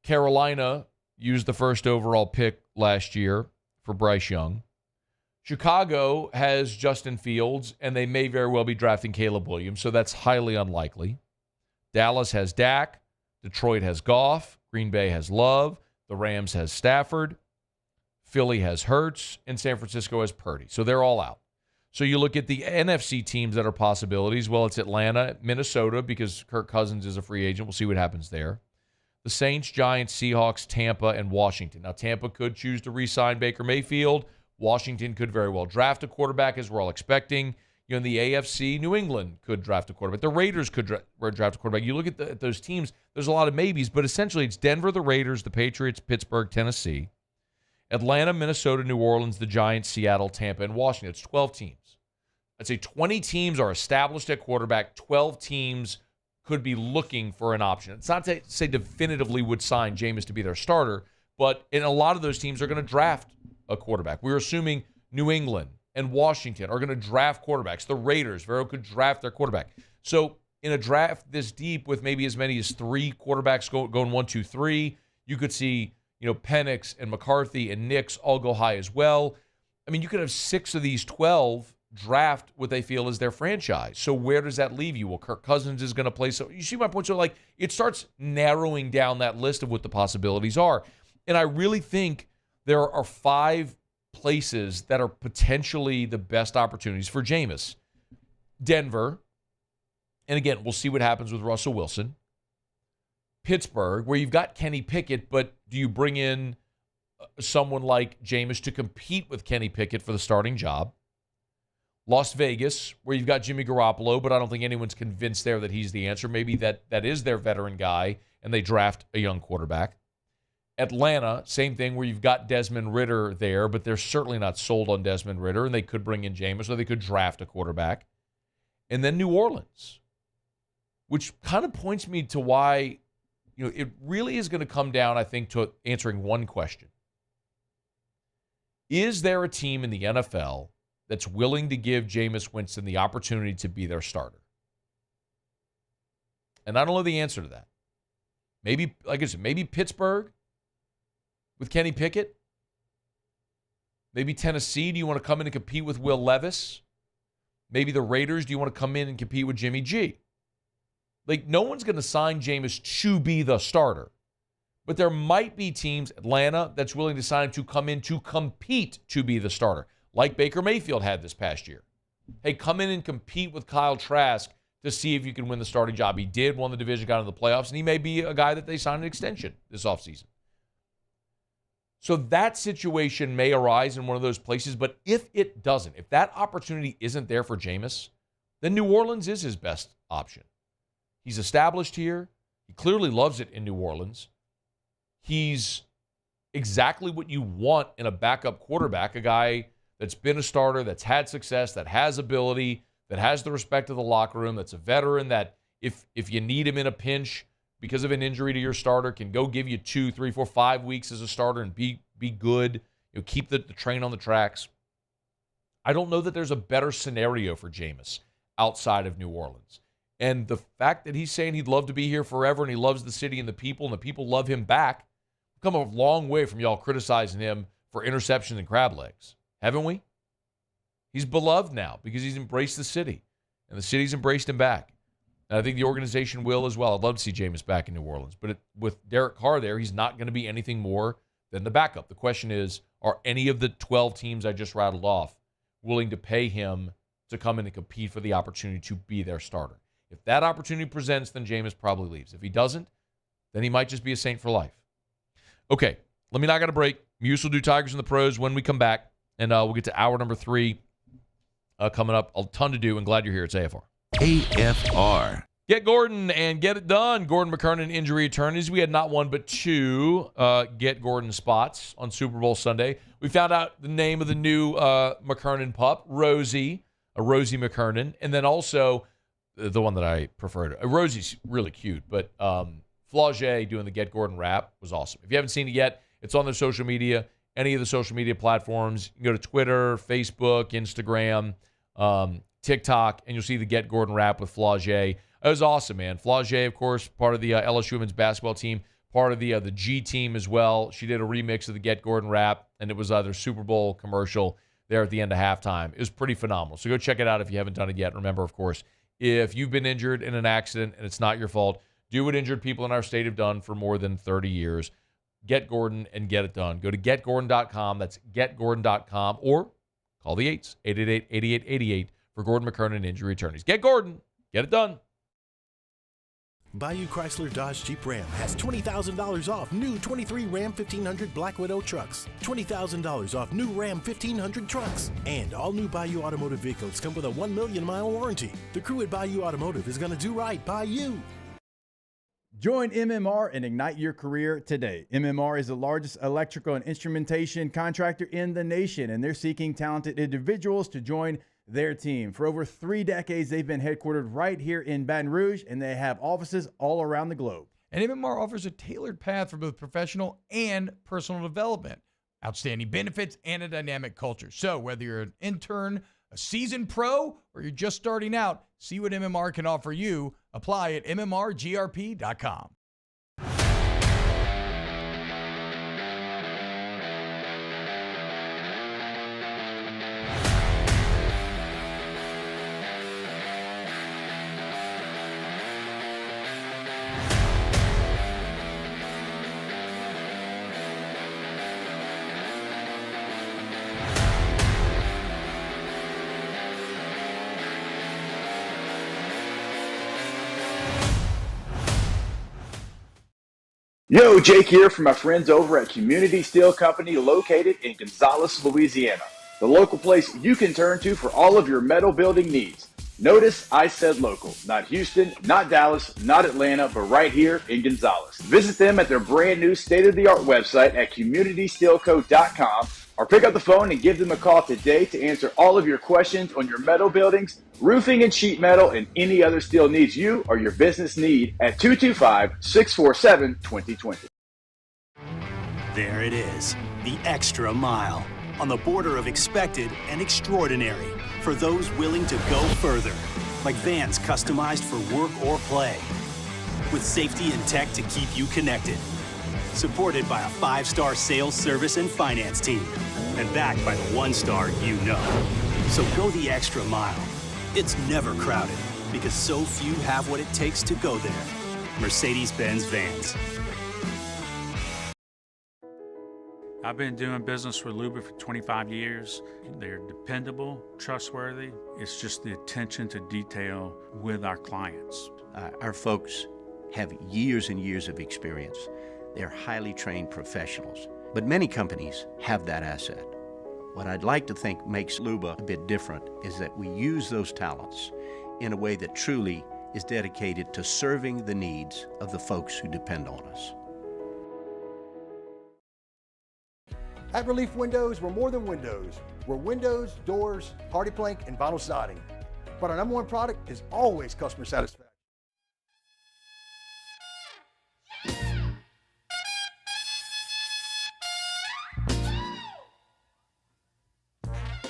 Carolina used the first overall pick last year for Bryce Young. Chicago has Justin Fields, and they may very well be drafting Caleb Williams, so that's highly unlikely. Dallas has Dak. Detroit has Goff. Green Bay has Love. The Rams has Stafford. Philly has Hurts. And San Francisco has Purdy. So they're all out. So you look at the NFC teams that are possibilities. Well, it's Atlanta, Minnesota, because Kirk Cousins is a free agent. We'll see what happens there. The Saints, Giants, Seahawks, Tampa, and Washington. Now, Tampa could choose to re-sign Baker Mayfield. Washington could very well draft a quarterback, as we're all expecting. In the AFC, New England could draft a quarterback. The Raiders could draft a quarterback. You look at those teams, there's a lot of maybes, but essentially it's Denver, the Raiders, the Patriots, Pittsburgh, Tennessee, Atlanta, Minnesota, New Orleans, the Giants, Seattle, Tampa, and Washington. It's 12 teams. I'd say 20 teams are established at quarterback. 12 teams could be looking for an option. It's not to say definitively would sign Jameis to be their starter, but in a lot of those teams are going to draft a quarterback. We're assuming New England and Washington are going to draft quarterbacks. The Raiders very well could draft their quarterback. So in a draft this deep with maybe as many as 3 quarterbacks going 1, 2, 3, you could see, Penix and McCarthy and Nix all go high as well. I mean, you could have 6 of these 12 draft what they feel is their franchise. So where does that leave you? Well, Kirk Cousins is going to play. So you see my point? So it starts narrowing down that list of what the possibilities are. And I really think there are 5 places that are potentially the best opportunities for Jameis. Denver, and again, we'll see what happens with Russell Wilson. Pittsburgh, where you've got Kenny Pickett, but do you bring in someone like Jameis to compete with Kenny Pickett for the starting job? Las Vegas, where you've got Jimmy Garoppolo, but I don't think anyone's convinced there that he's the answer. Maybe that is their veteran guy, and they draft a young quarterback. Atlanta, same thing, where you've got Desmond Ridder there, but they're certainly not sold on Desmond Ridder, and they could bring in Jameis, or they could draft a quarterback. And then New Orleans, which kind of points me to why, it really is going to come down, I think, to answering one question. Is there a team in the NFL that's willing to give Jameis Winston the opportunity to be their starter? And I don't know the answer to that. Maybe, like I said, maybe Pittsburgh with Kenny Pickett? Maybe Tennessee, do you want to come in and compete with Will Levis? Maybe the Raiders, do you want to come in and compete with Jimmy G? No one's going to sign Jameis to be the starter. But there might be teams, Atlanta, that's willing to sign him to come in to compete to be the starter, like Baker Mayfield had this past year. Hey, come in and compete with Kyle Trask to see if you can win the starting job. He did, won the division, got into the playoffs, and he may be a guy that they sign an extension this offseason. So that situation may arise in one of those places, but if it doesn't, if that opportunity isn't there for Jameis, then New Orleans is his best option. He's established here. He clearly loves it in New Orleans. He's exactly what you want in a backup quarterback, a guy that's been a starter, that's had success, that has ability, that has the respect of the locker room, that's a veteran, that if you need him in a pinch because of an injury to your starter, can go give you 2, 3, 4, 5 weeks as a starter and be good, keep the train on the tracks. I don't know that there's a better scenario for Jameis outside of New Orleans. And the fact that he's saying he'd love to be here forever and he loves the city and the people love him back, we've come a long way from y'all criticizing him for interceptions and crab legs, haven't we? He's beloved now because he's embraced the city, and the city's embraced him back. And I think the organization will as well. I'd love to see Jameis back in New Orleans. But with Derek Carr there, he's not going to be anything more than the backup. The question is, are any of the 12 teams I just rattled off willing to pay him to come in and compete for the opportunity to be their starter? If that opportunity presents, then Jameis probably leaves. If he doesn't, then he might just be a Saint for life. Okay, let me knock out a break. Muse will do Tigers and the Pros when we come back, and we'll get to hour number 3 coming up. A ton to do, and glad you're here. It's AFR. AFR. Get Gordon and get it done. Gordon McKernan Injury Attorneys. We had not one but two Get Gordon spots on Super Bowl Sunday. We found out the name of the new McKernan pup, Rosie McKernan, and then also the one that I preferred. Rosie's really cute, but Flaugier doing the Get Gordon rap was awesome. If you haven't seen it yet, it's on their social media, any of the social media platforms. You can go to Twitter, Facebook, Instagram, TikTok, and you'll see the Get Gordon rap with Flaugier. It was awesome, man. Flaugier, of course, part of the LSU women's basketball team, part of the G team as well. She did a remix of the Get Gordon rap, and it was their Super Bowl commercial there at the end of halftime. It was pretty phenomenal. So go check it out if you haven't done it yet. Remember, of course, if you've been injured in an accident and it's not your fault, do what injured people in our state have done for more than 30 years. Get Gordon and get it done. Go to getgordon.com. That's getgordon.com, or call the 888-8888 for Gordon McKernan Injury Attorneys. Get Gordon. Get it done. Bayou Chrysler Dodge Jeep Ram has $20,000 off new 23 Ram 1500 Black Widow trucks, $20,000 off new Ram 1500 trucks, and all new Bayou Automotive vehicles come with a 1 million mile warranty. The crew at Bayou Automotive is going to do right by you. Join MMR and ignite your career today. MMR is the largest electrical and instrumentation contractor in the nation, and they're seeking talented individuals to join their team. For over 3 decades, they've been headquartered right here in Baton Rouge, and they have offices all around the globe. And MMR offers a tailored path for both professional and personal development, outstanding benefits, and a dynamic culture. So whether you're an intern, a seasoned pro, or you're just starting out, see what MMR can offer you. Apply at mmrgrp.com. Yo, Jake here from my friends over at Community Steel Company located in Gonzales, Louisiana. The local place you can turn to for all of your metal building needs. Notice I said local, not Houston, not Dallas, not Atlanta, but right here in Gonzales. Visit them at their brand new state-of-the-art website at communitysteelco.com or pick up the phone and give them a call today to answer all of your questions on your metal buildings, roofing and sheet metal, and any other steel needs you or your business need at 225-647-2020. There it is, the extra mile, on the border of expected and extraordinary for those willing to go further, like vans customized for work or play, with safety and tech to keep you connected. Supported by a 5-star sales, service, and finance team, and backed by the 1-star you know. So go the extra mile. It's never crowded, because so few have what it takes to go there. Mercedes-Benz Vans. I've been doing business with Luba for 25 years. They're dependable, trustworthy. It's just the attention to detail with our clients. Our folks have years and years of experience. They're highly trained professionals, but many companies have that asset. What I'd like to think makes Luba a bit different is that we use those talents in a way that truly is dedicated to serving the needs of the folks who depend on us. At Relief Windows, we're more than windows. We're windows, doors, hardy plank, and vinyl siding. But our number one product is always customer satisfaction.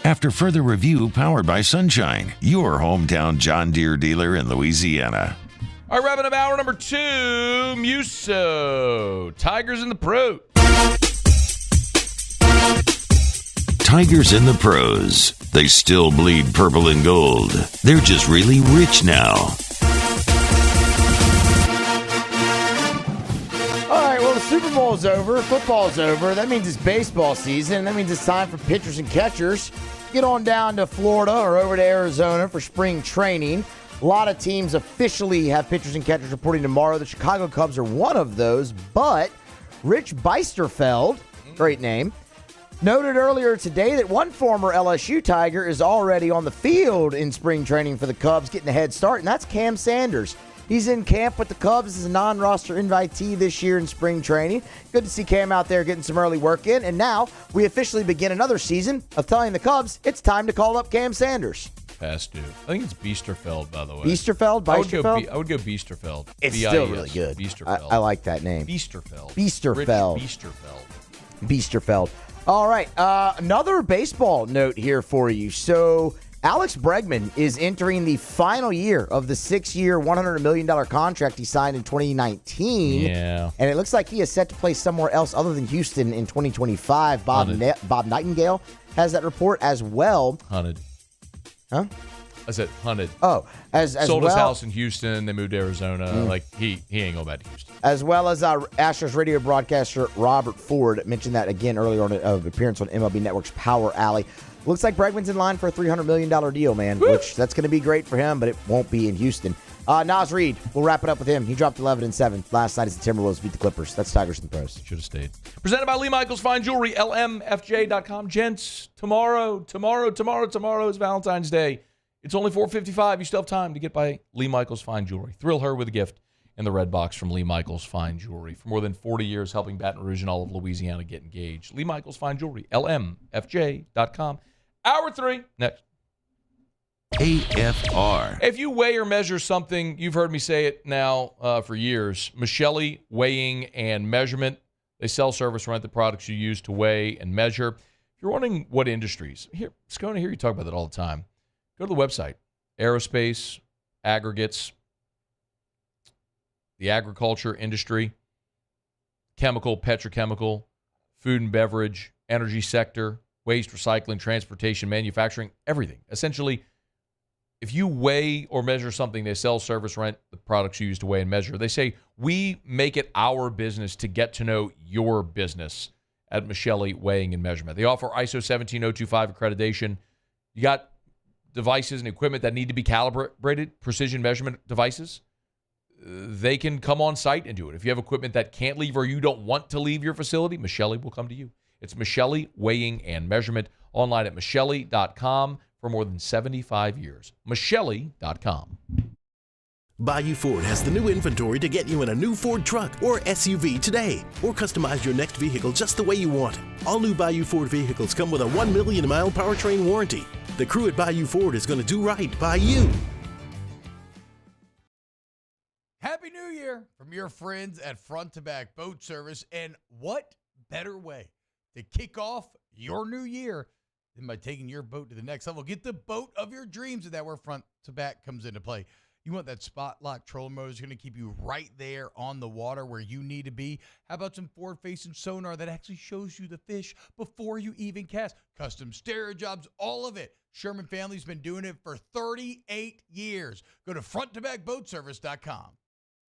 After further review powered by Sunshine, your hometown John Deere dealer in Louisiana. All right, wrapping up hour number 2, Muso. Tigers in the Pro. Tigers in the Pros. They still bleed purple and gold. They're just really rich now. All right, well, the Super Bowl's over. Football's over. That means it's baseball season. That means it's time for pitchers and catchers. Get on down to Florida or over to Arizona for spring training. A lot of teams officially have pitchers and catchers reporting tomorrow. The Chicago Cubs are one of those, but Rich Beisterfeld, great name, noted earlier today that one former LSU Tiger is already on the field in spring training for the Cubs, getting a head start, and that's Cam Sanders. He's in camp with the Cubs as a non-roster invitee this year in spring training. Good to see Cam out there getting some early work in, and now we officially begin another season of telling the Cubs it's time to call up Cam Sanders. Past due. I think it's Beisterfeld, by the way. Beisterfeld? I would go Beisterfeld. It's still really good. Beisterfeld. I like that name. Beisterfeld. Beisterfeld. Rich Beisterfeld. Beisterfeld. All right. Another baseball note here for you. So Alex Bregman is entering the final year of the 6-year, $100 million contract he signed in 2019. Yeah. And it looks like he is set to play somewhere else other than Houston in 2025. Bob Nightingale has that report as well. Hunted. Huh? I said hunted. Oh, as sold well, his house in Houston. They moved to Arizona. Like he ain't going back to Houston. As well as Astros radio broadcaster Robert Ford mentioned that again earlier on an appearance on MLB Network's Power Alley. Looks like Bregman's in line for a $300 million deal, man. Woo! Which that's going to be great for him, but it won't be in Houston. Nas Reed, we'll wrap it up with him. He dropped 11-7 last night as the Timberwolves beat the Clippers. That's Tigers and Pros. Should have stayed. Presented by Lee Michaels Fine Jewelry, lmfj.com. Gents, tomorrow is Valentine's Day. It's only $4.55. You still have time to get by Lee Michaels Fine Jewelry. Thrill her with a gift in the red box from Lee Michaels Fine Jewelry. For more than 40 years, helping Baton Rouge and all of Louisiana get engaged. Lee Michaels Fine Jewelry, lmfj.com. Hour 3, next. AFR. If you weigh or measure something, you've heard me say it now for years. Michelli Weighing and Measurement. They sell, service, rent the products you use to weigh and measure. If you're wondering what industries, here, Moscona, hear you talk about that all the time. Go to the website. Aerospace, aggregates, the agriculture industry, chemical, petrochemical, food and beverage, energy sector, waste, recycling, transportation, manufacturing, everything. Essentially, if you weigh or measure something, they sell, service, rent the products you use to weigh and measure. They say, we make it our business to get to know your business at Michelli Weighing and Measurement. They offer ISO 17025 accreditation. You got devices and equipment that need to be calibrated, precision measurement devices. They can come on site and do it. If you have equipment that can't leave or you don't want to leave your facility, Michelli will come to you. It's Michelli Weighing and Measurement, online at Michelli.com for more than 75 years. Michelli.com. Bayou Ford has the new inventory to get you in a new Ford truck or SUV today, or customize your next vehicle just the way you want. All new Bayou Ford vehicles come with a 1 million mile powertrain warranty. The crew at Bayou Ford is going to do right by you. Happy New Year from your friends at Front to Back Boat Service. And what better way to kick off your new year than by taking your boat to the next level? Get the boat of your dreams, and that's where Front to Back comes into play. You want that spot lock trolling motor that's going to keep you right there on the water where you need to be. How about some forward-facing sonar that actually shows you the fish before you even cast? Custom stereo jobs, all of it. Sherman family's been doing it for 38 years. Go to fronttobackboatservice.com.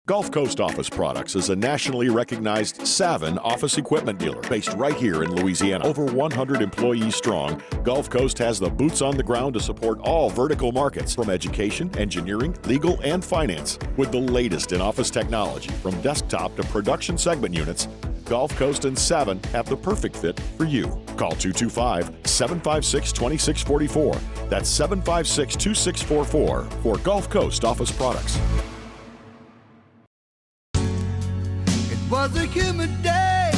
Gulf Coast Office Products is a nationally recognized Savin office equipment dealer based right here in Louisiana. Over 100 employees strong, Gulf Coast has the boots on the ground to support all vertical markets, from education, engineering, legal, and finance. With the latest in office technology, from desktop to production segment units, Gulf Coast and Savin have the perfect fit for you. Call 225-756-2644. That's 756-2644 for Gulf Coast Office Products. Was a humid day,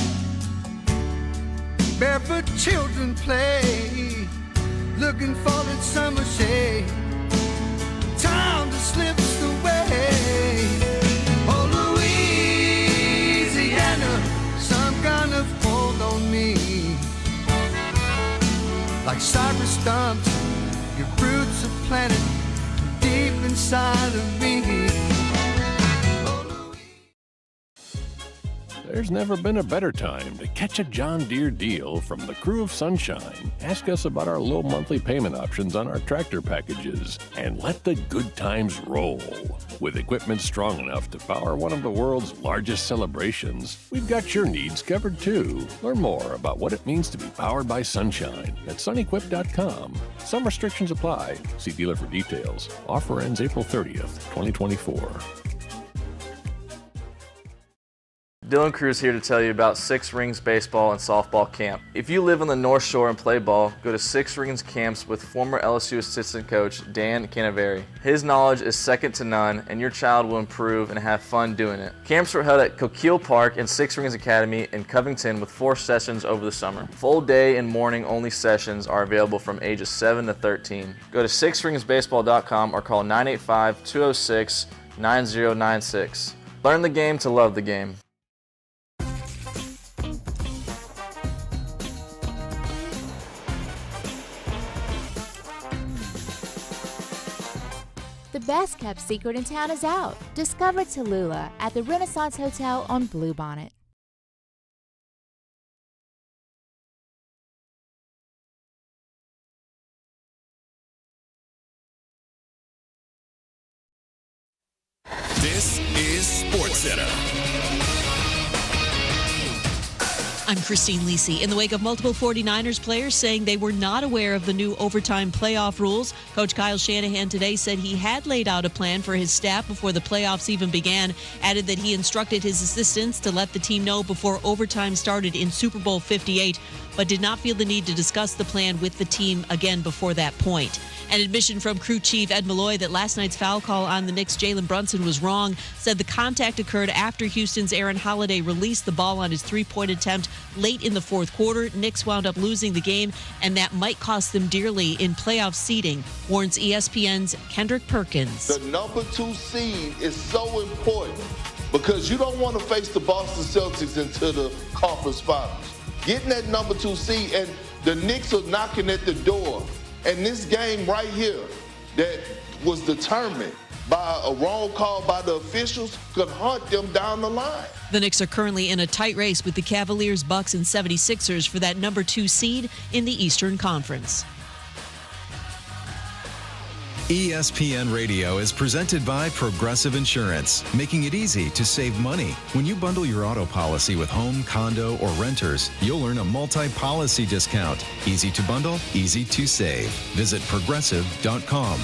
barefoot children play, looking for that summer shade. Time just slips away. Oh, Louisiana, some kind of hold on me. Like cypress stumps, your roots are planted deep inside of me. There's never been a better time to catch a John Deere deal from the crew of Sunshine. Ask us about our low monthly payment options on our tractor packages and let the good times roll. With equipment strong enough to power one of the world's largest celebrations, we've got your needs covered too. Learn more about what it means to be powered by Sunshine at sunequip.com. Some restrictions apply. See dealer for details. Offer ends April 30th, 2024. Dylan Cruz here to tell you about Six Rings Baseball and Softball Camp. If you live on the North Shore and play ball, go to Six Rings Camps with former LSU assistant coach Dan Canaveri. His knowledge is second to none, and your child will improve and have fun doing it. Camps were held at Coquille Park and Six Rings Academy in Covington with 4 sessions over the summer. Full day and morning only sessions are available from ages 7 to 13. Go to sixringsbaseball.com or call 985-206-9096. Learn the game to love the game. The best kept secret in town is out. Discover Tallulah at the Renaissance Hotel on Bluebonnet. This is SportsCenter. I'm Christine Lisi. In the wake of multiple 49ers players saying they were not aware of the new overtime playoff rules, Coach Kyle Shanahan today said he had laid out a plan for his staff before the playoffs even began, added that he instructed his assistants to let the team know before overtime started in Super Bowl LVIII, but did not feel the need to discuss the plan with the team again before that point. An admission from crew chief Ed Malloy that last night's foul call on the Knicks' Jalen Brunson was wrong, said the contact occurred after Houston's Aaron Holiday released the ball on his three-point attempt late in the fourth quarter. Knicks wound up losing the game, and that might cost them dearly in playoff seeding, warns ESPN's Kendrick Perkins. The number 2 seed is so important because you don't want to face the Boston Celtics into the conference finals. Getting that number 2 seed, and the Knicks are knocking at the door. And this game right here that was determined by a wrong call by the officials could hunt them down the line. The Knicks are currently in a tight race with the Cavaliers, Bucks, and 76ers for that number 2 seed in the Eastern Conference. ESPN Radio is presented by Progressive Insurance, making it easy to save money. When you bundle your auto policy with home, condo, or renters, you'll earn a multi-policy discount. Easy to bundle, easy to save. Visit Progressive.com.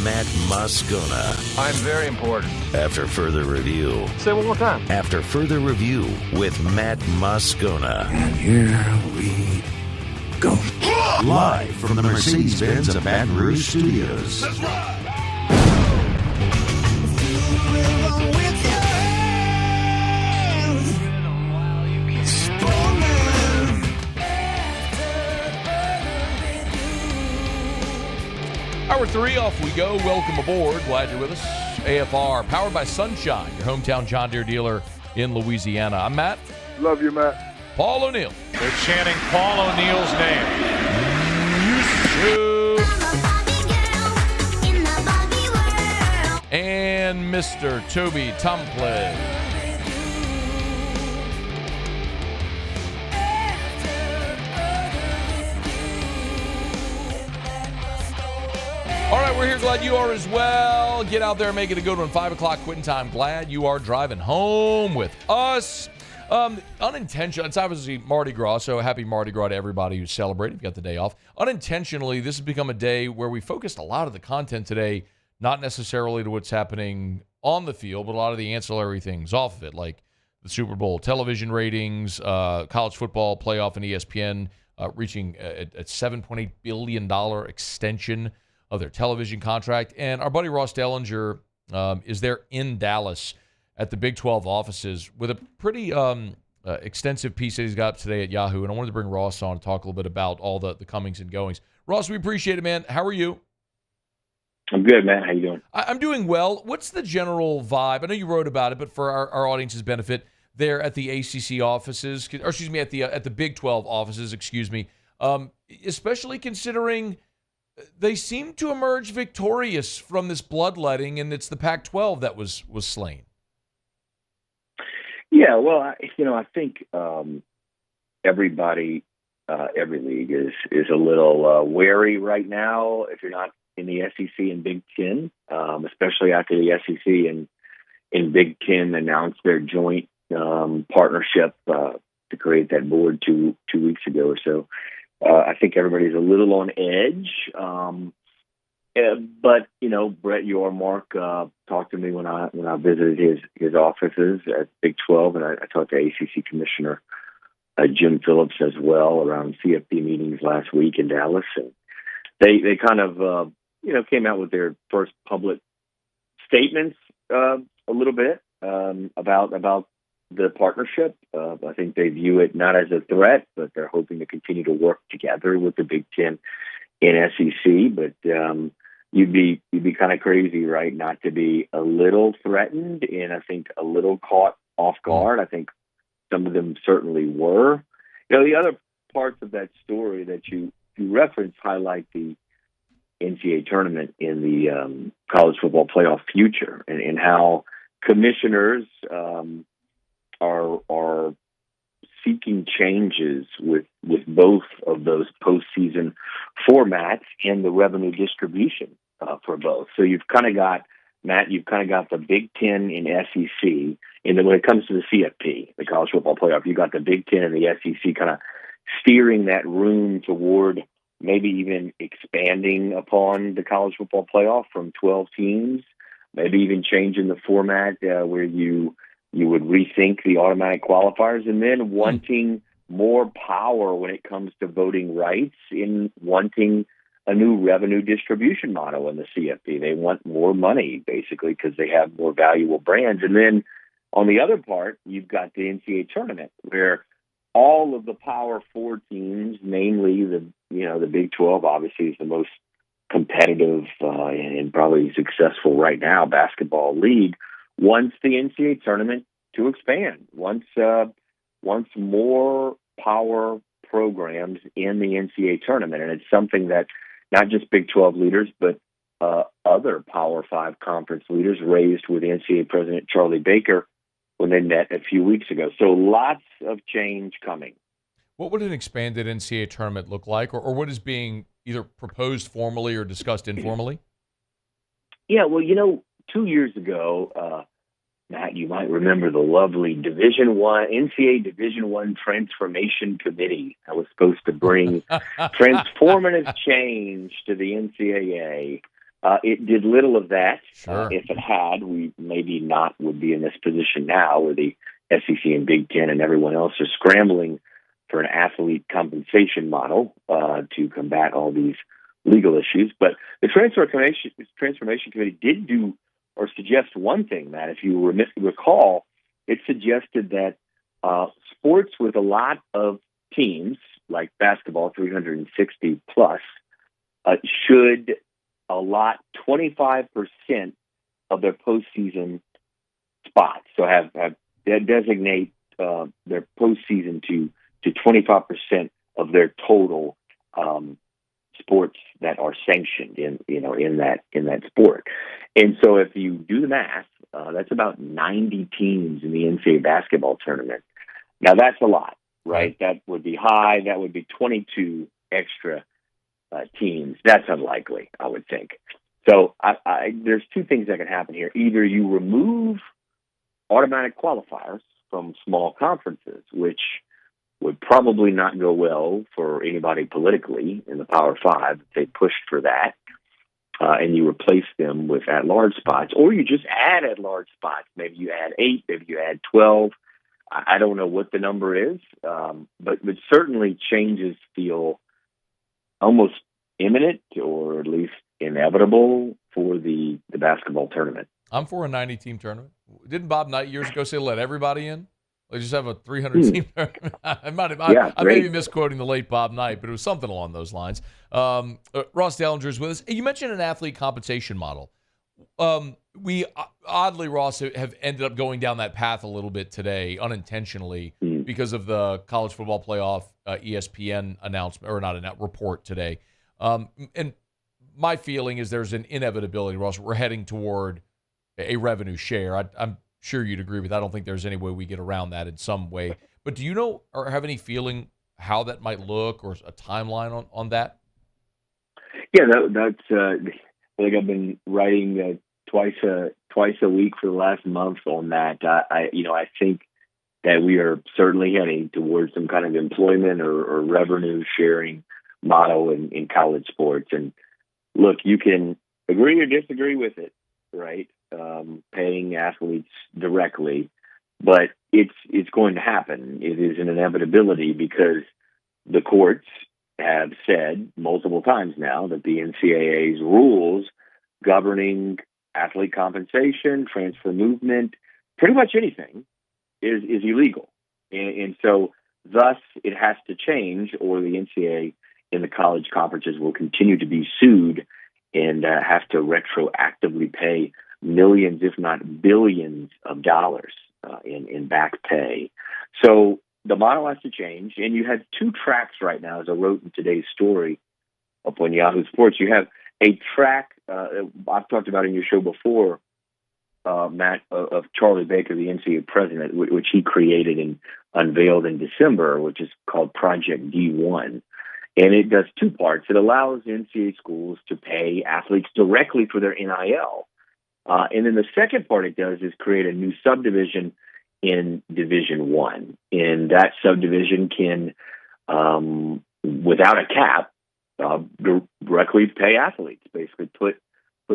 Matt Moscona. I'm very important. After further review. Say one more time. After further review with Matt Moscona. And here we go. Live from the Mercedes-Benz of Baton Rouge Studios. That's right. Hour 3, off we go. Welcome aboard. Glad you're with us. AFR, powered by Sunshine, your hometown John Deere dealer in Louisiana. I'm Matt. Love you, Matt. Paul O'Neill. They're chanting Paul O'Neill's name. And Mr. Toby Tumpley. All right, we're here. Glad you are as well. Get out there and make it a good one. 5 o'clock quitting time. Glad you are driving home with us. Unintentional. It's obviously Mardi Gras, so happy Mardi Gras to everybody who's celebrating. You've got the day off. Unintentionally, this has become a day where we focused a lot of the content today, not necessarily to what's happening on the field, but a lot of the ancillary things off of it, like the Super Bowl television ratings, college football playoff, and ESPN reaching a $7.8 billion extension of their television contract. And our buddy Ross Dellenger is there in Dallas at the Big 12 offices with a pretty extensive piece that he's got up today at Yahoo. And I wanted to bring Ross on to talk a little bit about all the comings and goings. Ross, we appreciate it, man. How are you? I'm good, man. How you doing? I'm doing well. What's the general vibe? I know you wrote about it, but for our audience's benefit, there at the ACC offices, or excuse me, at the Big 12 offices, excuse me, especially considering they seem to emerge victorious from this bloodletting, and it's the Pac-12 that was slain. Yeah, well, I think everybody, every league is a little wary right now if you're not in the SEC and Big Ten, especially after the SEC and Big Ten announced their joint partnership to create that board two weeks ago or so. I think everybody's a little on edge. But Brett Yormark talked to me when I visited his offices at Big 12, and I talked to ACC Commissioner Jim Phillips as well around CFP meetings last week in Dallas, and they kind of came out with their first public statements a little bit about the partnership. I think they view it not as a threat, but they're hoping to continue to work together with the Big Ten and SEC. But you'd be kind of crazy, right, not to be a little threatened and I think a little caught off guard. I think some of them certainly were. The other parts of that story that you reference highlight the NCAA tournament in the college football playoff future and how commissioners are seeking changes with both of those postseason formats and the revenue distribution for both. So you've kind of got, Matt, the Big Ten and SEC, and then when it comes to the CFP, the college football playoff, you got the Big Ten and the SEC kind of steering that room toward maybe even expanding upon the college football playoff from 12 teams, maybe even changing the format where you would rethink the automatic qualifiers, and then wanting more power when it comes to voting rights, in wanting a new revenue distribution model in the CFP. They want more money, basically, because they have more valuable brands. And then on the other part, you've got the NCAA tournament, where all of the Power Four teams, namely the Big 12, obviously is the most competitive and probably successful right now basketball league, wants the NCAA tournament to expand, wants more power programs in the NCAA tournament. And it's something that not just Big 12 leaders, but other Power 5 conference leaders raised with NCAA President Charlie Baker when they met a few weeks ago. So lots of change coming. What would an expanded NCAA tournament look like, or what is being either proposed formally or discussed informally? Yeah, well, 2 years ago, Matt, you might remember the lovely NCAA Division I Transformation Committee that was supposed to bring transformative change to the NCAA. It did little of that. Sure. If it had, we maybe not would be in this position now where the SEC and Big Ten and everyone else are scrambling for an athlete compensation model to combat all these legal issues. But the Transformation Committee did do or suggest one thing, Matt. If you recall, it suggested that sports with a lot of teams, like basketball, 360 plus, should allot 25% of their postseason spots. So designate their postseason to 25% of their total sports that are sanctioned in that sport. And so if you do the math, that's about 90 teams in the NCAA basketball tournament. Now that's a lot, right? That would be high. That would be 22 extra teams. That's unlikely, I would think. So there's two things that can happen here. Either you remove automatic qualifiers from small conferences, which would probably not go well for anybody politically in the Power Five if they pushed for that, and you replace them with at-large spots, or you just add at-large spots. Maybe you add 8, maybe you add 12. I don't know what the number is, but certainly changes feel almost imminent, or at least inevitable, for the basketball tournament. I'm for a 90-team tournament. Didn't Bob Knight years ago say let everybody in? They just have a 300-team tournament. I may be misquoting the late Bob Knight, but it was something along those lines. Ross Dellenger is with us. You mentioned an athlete compensation model. We oddly, Ross, have ended up going down that path a little bit today, unintentionally, because of the college football playoff ESPN announcement, or not report today. And my feeling is there's an inevitability, Ross. We're heading toward a revenue share. I'm sure you'd agree with. I don't think there's any way we get around that in some way. But do you know or have any feeling how that might look or a timeline on that? Yeah, that's. I think I've been writing twice a week for the last month on that. I think that we are certainly heading towards some kind of employment or revenue sharing model in college sports. And look, you can agree or disagree with it, right? Paying athletes directly, but it's going to happen. It is an inevitability because the courts have said multiple times now that the NCAA's rules governing athlete compensation, transfer movement, pretty much anything is illegal. And so thus it has to change, or the NCAA and the college conferences will continue to be sued and have to retroactively pay millions, if not billions of dollars in back pay. So the model has to change, and you have two tracks right now, as I wrote in today's story up on Yahoo Sports. You have a track I've talked about in your show before, Matt, of Charlie Baker, the NCAA president, which he created and unveiled in December, which is called Project D1. And it does two parts. It allows NCAA schools to pay athletes directly for their NIL. And then the second part it does is create a new subdivision in Division I. And that subdivision can, without a cap, directly pay athletes, basically put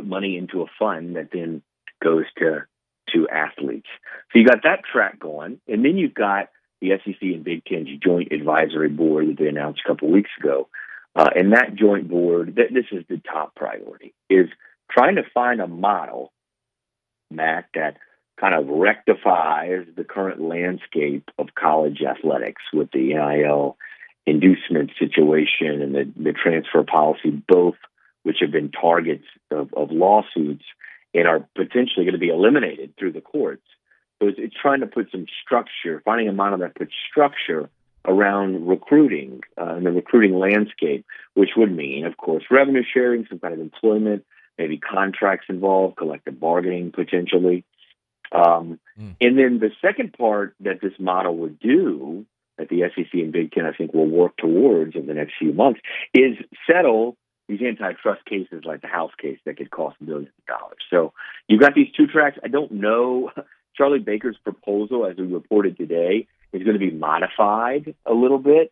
money into a fund that then goes to athletes. So you got that track going, and then you've got the SEC and Big Ten's joint advisory board that they announced a couple of weeks ago. And that joint board, this is the top priority, is trying to find a model, Matt, that kind of rectifies the current landscape of college athletics with the NIL inducement situation and the transfer policy, both which have been targets of lawsuits and are potentially going to be eliminated through the courts. So it's trying to put some structure, finding a model that puts structure around recruiting and the recruiting landscape, which would mean, of course, revenue sharing, some kind of employment, maybe contracts involved, collective bargaining potentially. And then the second part that this model would do, that the SEC and Big Ten, I think, will work towards in the next few months, is settle these antitrust cases like the House case that could cost billions of dollars. So you've got these two tracks. I don't know. Charlie Baker's proposal, as we reported today, is going to be modified a little bit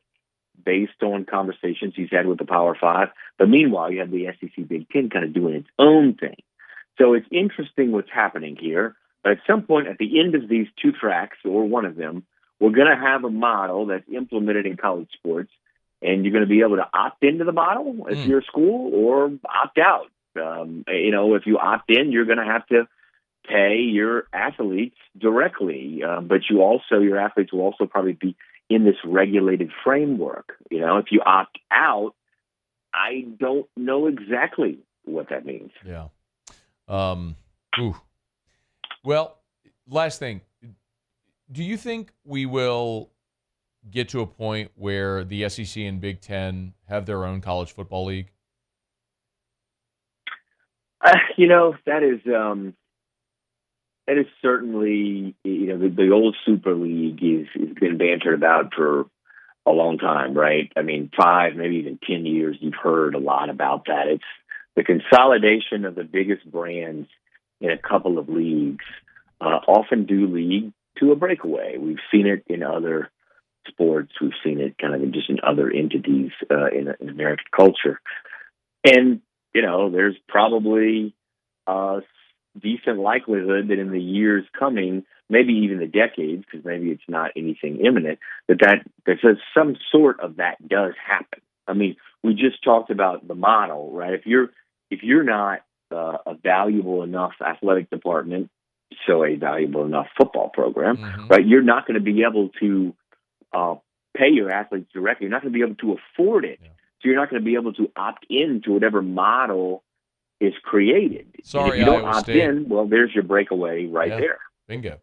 based on conversations he's had with the Power Five. But meanwhile, you have the SEC Big Ten kind of doing its own thing. So it's interesting what's happening here. But at some point at the end of these two tracks, or one of them, we're going to have a model that's implemented in college sports, and you're going to be able to opt into the model if you're a school or opt out. If you opt in, you're going to have to pay your athletes directly, but your athletes will also probably be in this regulated framework. If you opt out, I don't know exactly what that means. Yeah. Well, last thing. Do you think we will get to a point where the SEC and Big Ten have their own college football league? That is certainly, the old Super League has been bantered about for a long time, right? I mean, 5, maybe even 10 years, you've heard a lot about that. It's the consolidation of the biggest brands in a couple of leagues often do lead to a breakaway. We've seen it in other sports. We've seen it kind of in other entities in American culture. And, there's probably a decent likelihood that in the years coming, maybe even the decades, because maybe it's not anything imminent, that some sort of that does happen. I mean, we just talked about the model, right? If you're not a valuable enough athletic department, so a valuable enough football program, right? You're not going to be able to pay your athletes directly. You're not going to be able to afford it. Yeah. So you're not going to be able to opt in to whatever model is created. Sorry, if you don't Iowa opt State. In, well, there's your breakaway right there. Bingo.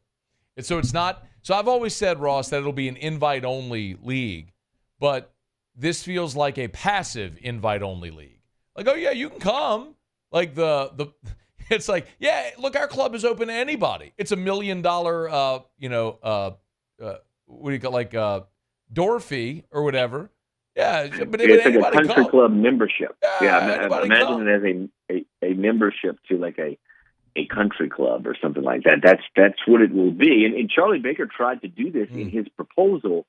And so it's not. So I've always said, Ross, that it'll be an invite-only league, but this feels like a passive invite-only league. Like, oh yeah, you can come. Like the It's like, yeah, look, our club is open to anybody. It's $1 million, what do you call, like, door fee or whatever. Yeah, but it's like a country come. club membership. Imagine come. it as a membership to like a country club or something like that. That's what it will be. And Charlie Baker tried to do this in his proposal.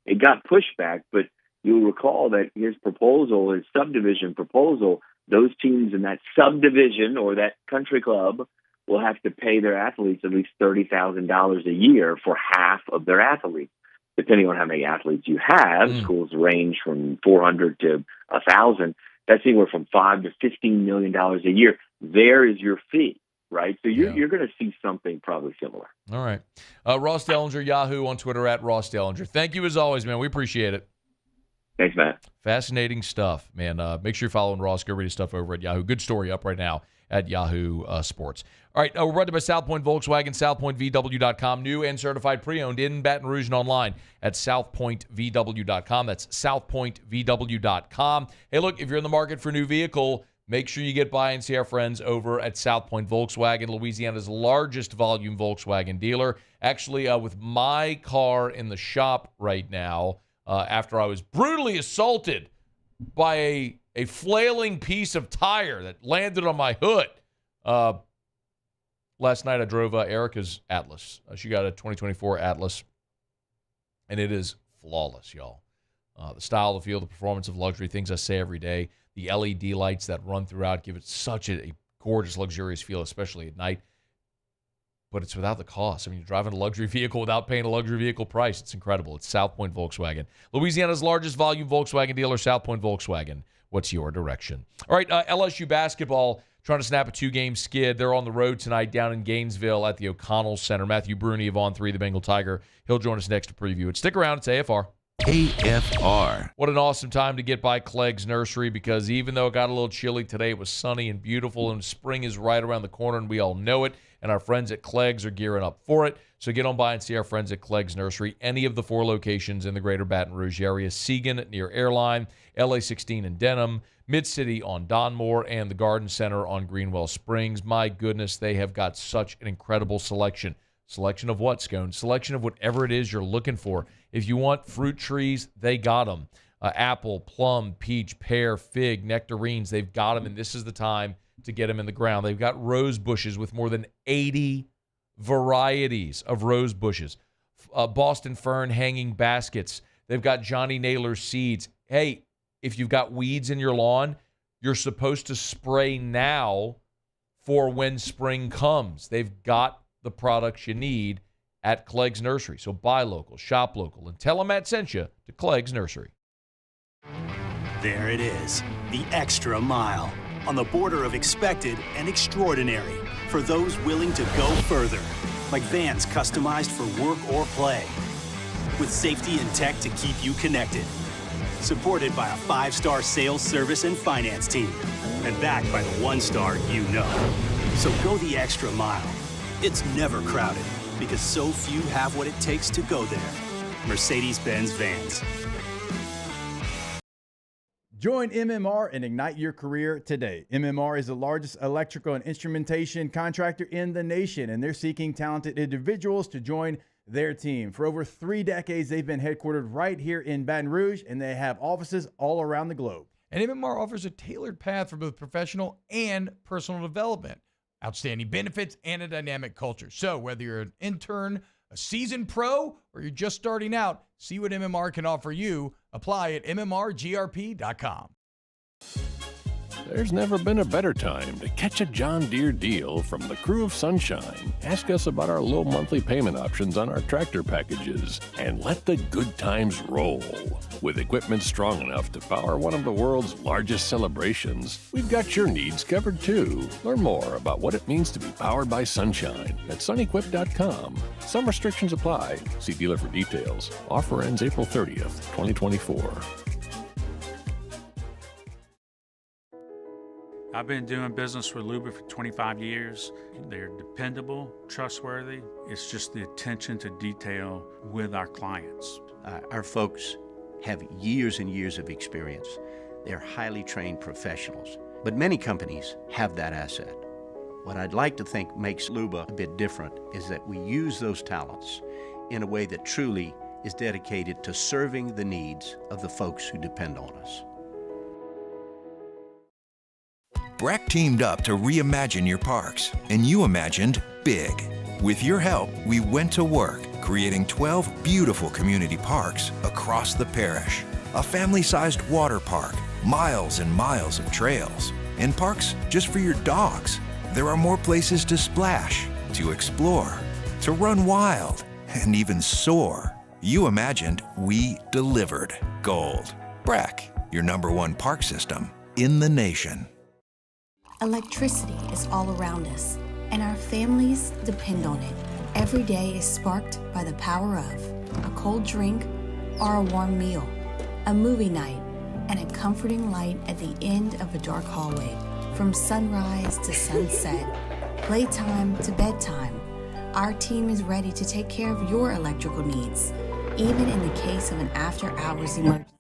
It got pushback, but you'll recall that his proposal, his subdivision proposal, those teams in that subdivision or that country club will have to pay their athletes at least $30,000 a year for half of their athletes. Depending on how many athletes you have, schools range from 400 to 1,000. That's anywhere from $5 to $15 million a year. There is your fee, right? So you're going to see something probably similar. All right. Ross Dellenger, Yahoo, on Twitter at Ross Dellenger. Thank you as always, man. We appreciate it. Thanks, Matt. Fascinating stuff, man. Make sure you're following Ross. Go read his stuff over at Yahoo. Good story up right now at Yahoo Sports. All right, we're brought to you by South Point Volkswagen, southpointvw.com. New and certified pre-owned in Baton Rouge and online at southpointvw.com. That's southpointvw.com. Hey, look, if you're in the market for a new vehicle, make sure you get by and see our friends over at South Point Volkswagen, Louisiana's largest volume Volkswagen dealer. Actually, with my car in the shop right now, after I was brutally assaulted by a flailing piece of tire that landed on my hood. Last night I drove Erica's Atlas. She got a 2024 Atlas, and it is flawless, y'all. The style, the feel, the performance of luxury, things I say every day. The LED lights that run throughout give it such a gorgeous, luxurious feel, especially at night. But it's without the cost. I mean, you're driving a luxury vehicle without paying a luxury vehicle price. It's incredible. It's South Point Volkswagen. Louisiana's largest volume Volkswagen dealer, South Point Volkswagen. What's your direction? All right, LSU basketball trying to snap a 2-game skid. They're on the road tonight down in Gainesville at the O'Connell Center. Matthew Brune of On 3, the Bengal Tiger. He'll join us next to preview it. Stick around. It's AFR. AFR. What an awesome time to get by Clegg's Nursery, because even though it got a little chilly today, it was sunny and beautiful, and spring is right around the corner, and we all know it. And our friends at Clegg's are gearing up for it. So get on by and see our friends at Clegg's Nursery. Any of the 4 locations in the greater Baton Rouge area: Segan near Airline, LA 16 in Denham, Mid-City on Donmore, and the Garden Center on Greenwell Springs. My goodness, they have got such an incredible selection. Selection of what, Scone? Selection of whatever it is you're looking for. If you want fruit trees, they got them. Apple, plum, peach, pear, fig, nectarines, they've got them, and this is the time to get them in the ground. They've got rose bushes with more than 80 varieties of rose bushes. Boston fern hanging baskets. They've got Johnny Naylor's seeds. Hey, if you've got weeds in your lawn, you're supposed to spray now for when spring comes. They've got the products you need at Clegg's Nursery. So buy local, shop local, and tell them Matt sent you to Clegg's Nursery. There it is, the extra mile, on the border of expected and extraordinary, for those willing to go further, like vans customized for work or play, with safety and tech to keep you connected, supported by a 5-star sales, service, and finance team, and backed by the 1-star you know. So go the extra mile. It's never crowded, because so few have what it takes to go there. Mercedes-Benz Vans. Join MMR and ignite your career today. MMR is the largest electrical and instrumentation contractor in the nation, and they're seeking talented individuals to join their team. For over 3 decades, they've been headquartered right here in Baton Rouge, and they have offices all around the globe. And MMR offers a tailored path for both professional and personal development, outstanding benefits, and a dynamic culture. So whether you're an intern, a seasoned pro, or you're just starting out, see what MMR can offer you. Apply at mmrgrp.com. There's never been a better time to catch a John Deere deal from the crew of Sunshine. Ask us about our low monthly payment options on our tractor packages, and let the good times roll. With equipment strong enough to power one of the world's largest celebrations, we've got your needs covered too. Learn more about what it means to be powered by Sunshine at sunequip.com. Some restrictions apply. See dealer for details. Offer ends April 30th, 2024. I've been doing business with Luba for 25 years. They're dependable, trustworthy. It's just the attention to detail with our clients. Our folks have years and years of experience. They're highly trained professionals, but many companies have that asset. What I'd like to think makes Luba a bit different is that we use those talents in a way that truly is dedicated to serving the needs of the folks who depend on us. Breck teamed up to reimagine your parks, and you imagined big. With your help, we went to work, creating 12 beautiful community parks across the parish. A family-sized water park, miles and miles of trails, and parks just for your dogs. There are more places to splash, to explore, to run wild, and even soar. You imagined, we delivered gold. Breck, your #1 park system in the nation. Electricity is all around us, and our families depend on it. Every day is sparked by the power of a cold drink or a warm meal, a movie night, and a comforting light at the end of a dark hallway. From sunrise to sunset, playtime to bedtime, our team is ready to take care of your electrical needs, even in the case of an after-hours emergency.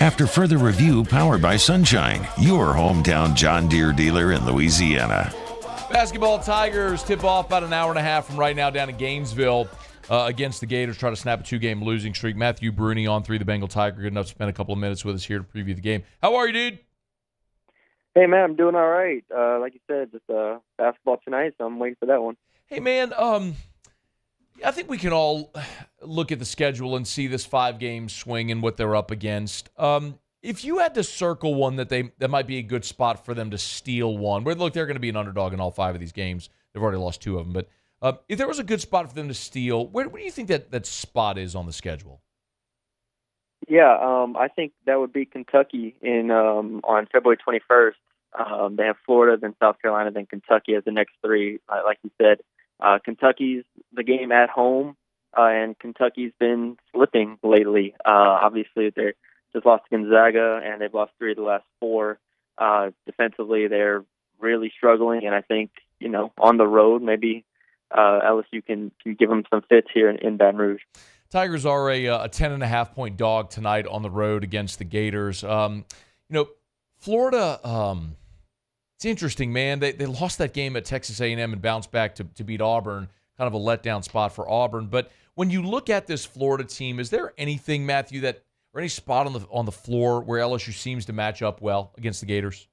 After further review, powered by Sunshine, your hometown John Deere dealer in Louisiana. Basketball Tigers tip off about an hour and a half from right now down in Gainesville against the Gators, try to snap a 2-game losing streak. Matthew Brune on 3, the Bengal Tiger, good enough to spend a couple of minutes with us here to preview the game. How are you, dude? Hey, man, I'm doing all right. Like you said, just basketball tonight, so I'm waiting for that one. Hey, man, I think we can all look at the schedule and see this 5-game swing and what they're up against. If you had to circle one that might be a good spot for them to steal one, where look, they're going to be an underdog in all 5 of these games. They've already lost 2 of them. But if there was a good spot for them to steal, where do you think that spot is on the schedule? Yeah, I think that would be Kentucky on February 21st. They have Florida, then South Carolina, then Kentucky as the next 3, like you said. Kentucky's the game at home, and Kentucky's been slipping lately. Obviously, they just lost to Gonzaga, and they've lost 3 of the last 4. Defensively, they're really struggling, and I think, on the road, maybe LSU can give them some fits here in Baton Rouge. Tigers are a 10.5-point dog tonight on the road against the Gators. Florida, it's interesting, man. They lost that game at Texas A&M and bounced back to beat Auburn, kind of a letdown spot for Auburn. But when you look at this Florida team, is there anything, Matthew, or any spot on the floor where LSU seems to match up well against the Gators?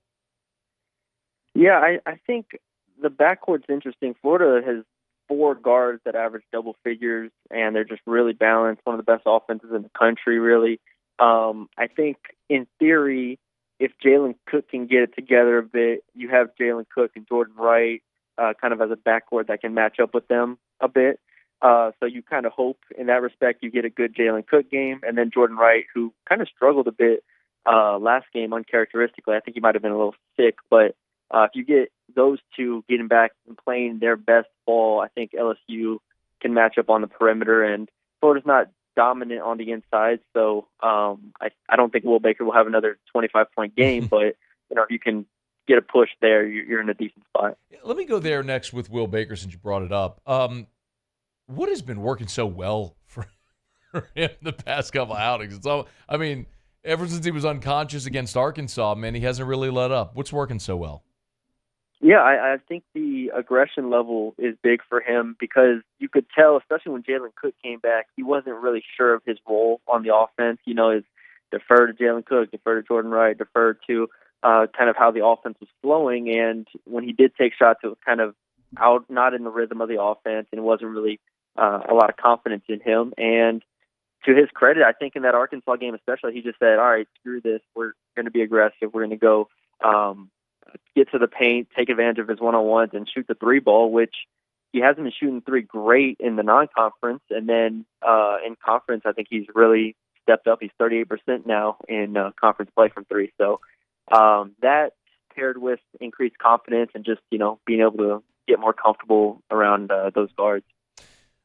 Yeah, I think the backcourt's interesting. Florida has 4 guards that average double figures, and they're just really balanced. One of the best offenses in the country, really. I think, in theory, if Jalen Cook can get it together a bit, you have Jalen Cook and Jordan Wright kind of as a backcourt that can match up with them a bit. So you kind of hope in that respect you get a good Jalen Cook game, and then Jordan Wright, who kind of struggled a bit last game uncharacteristically. I think he might have been a little sick, but if you get those 2 getting back and playing their best ball, I think LSU can match up on the perimeter, and Florida's not dominant on the inside, so I don't think Will Baker will have another 25-point game, but if you can get a push there, you're in a decent spot. Let me go there next with Will Baker since you brought it up. What has been working so well for him the past couple outings? So, ever since he was unconscious against Arkansas, man, he hasn't really let up. What's working so well? Yeah, I think the aggression level is big for him because you could tell, especially when Jalen Cook came back, he wasn't really sure of his role on the offense. Is defer to Jalen Cook, defer to Jordan Wright, defer to kind of how the offense was flowing. And when he did take shots, it was kind of out, not in the rhythm of the offense, and it wasn't really a lot of confidence in him. And to his credit, I think in that Arkansas game especially, he just said, all right, screw this. We're going to be aggressive. We're going to go get to the paint, take advantage of his one-on-ones, and shoot the 3 ball, which he hasn't been shooting 3 great in the non-conference. And then in conference, I think he's really stepped up. He's 38% now in conference play from 3. So that paired with increased confidence and just, being able to get more comfortable around those guards.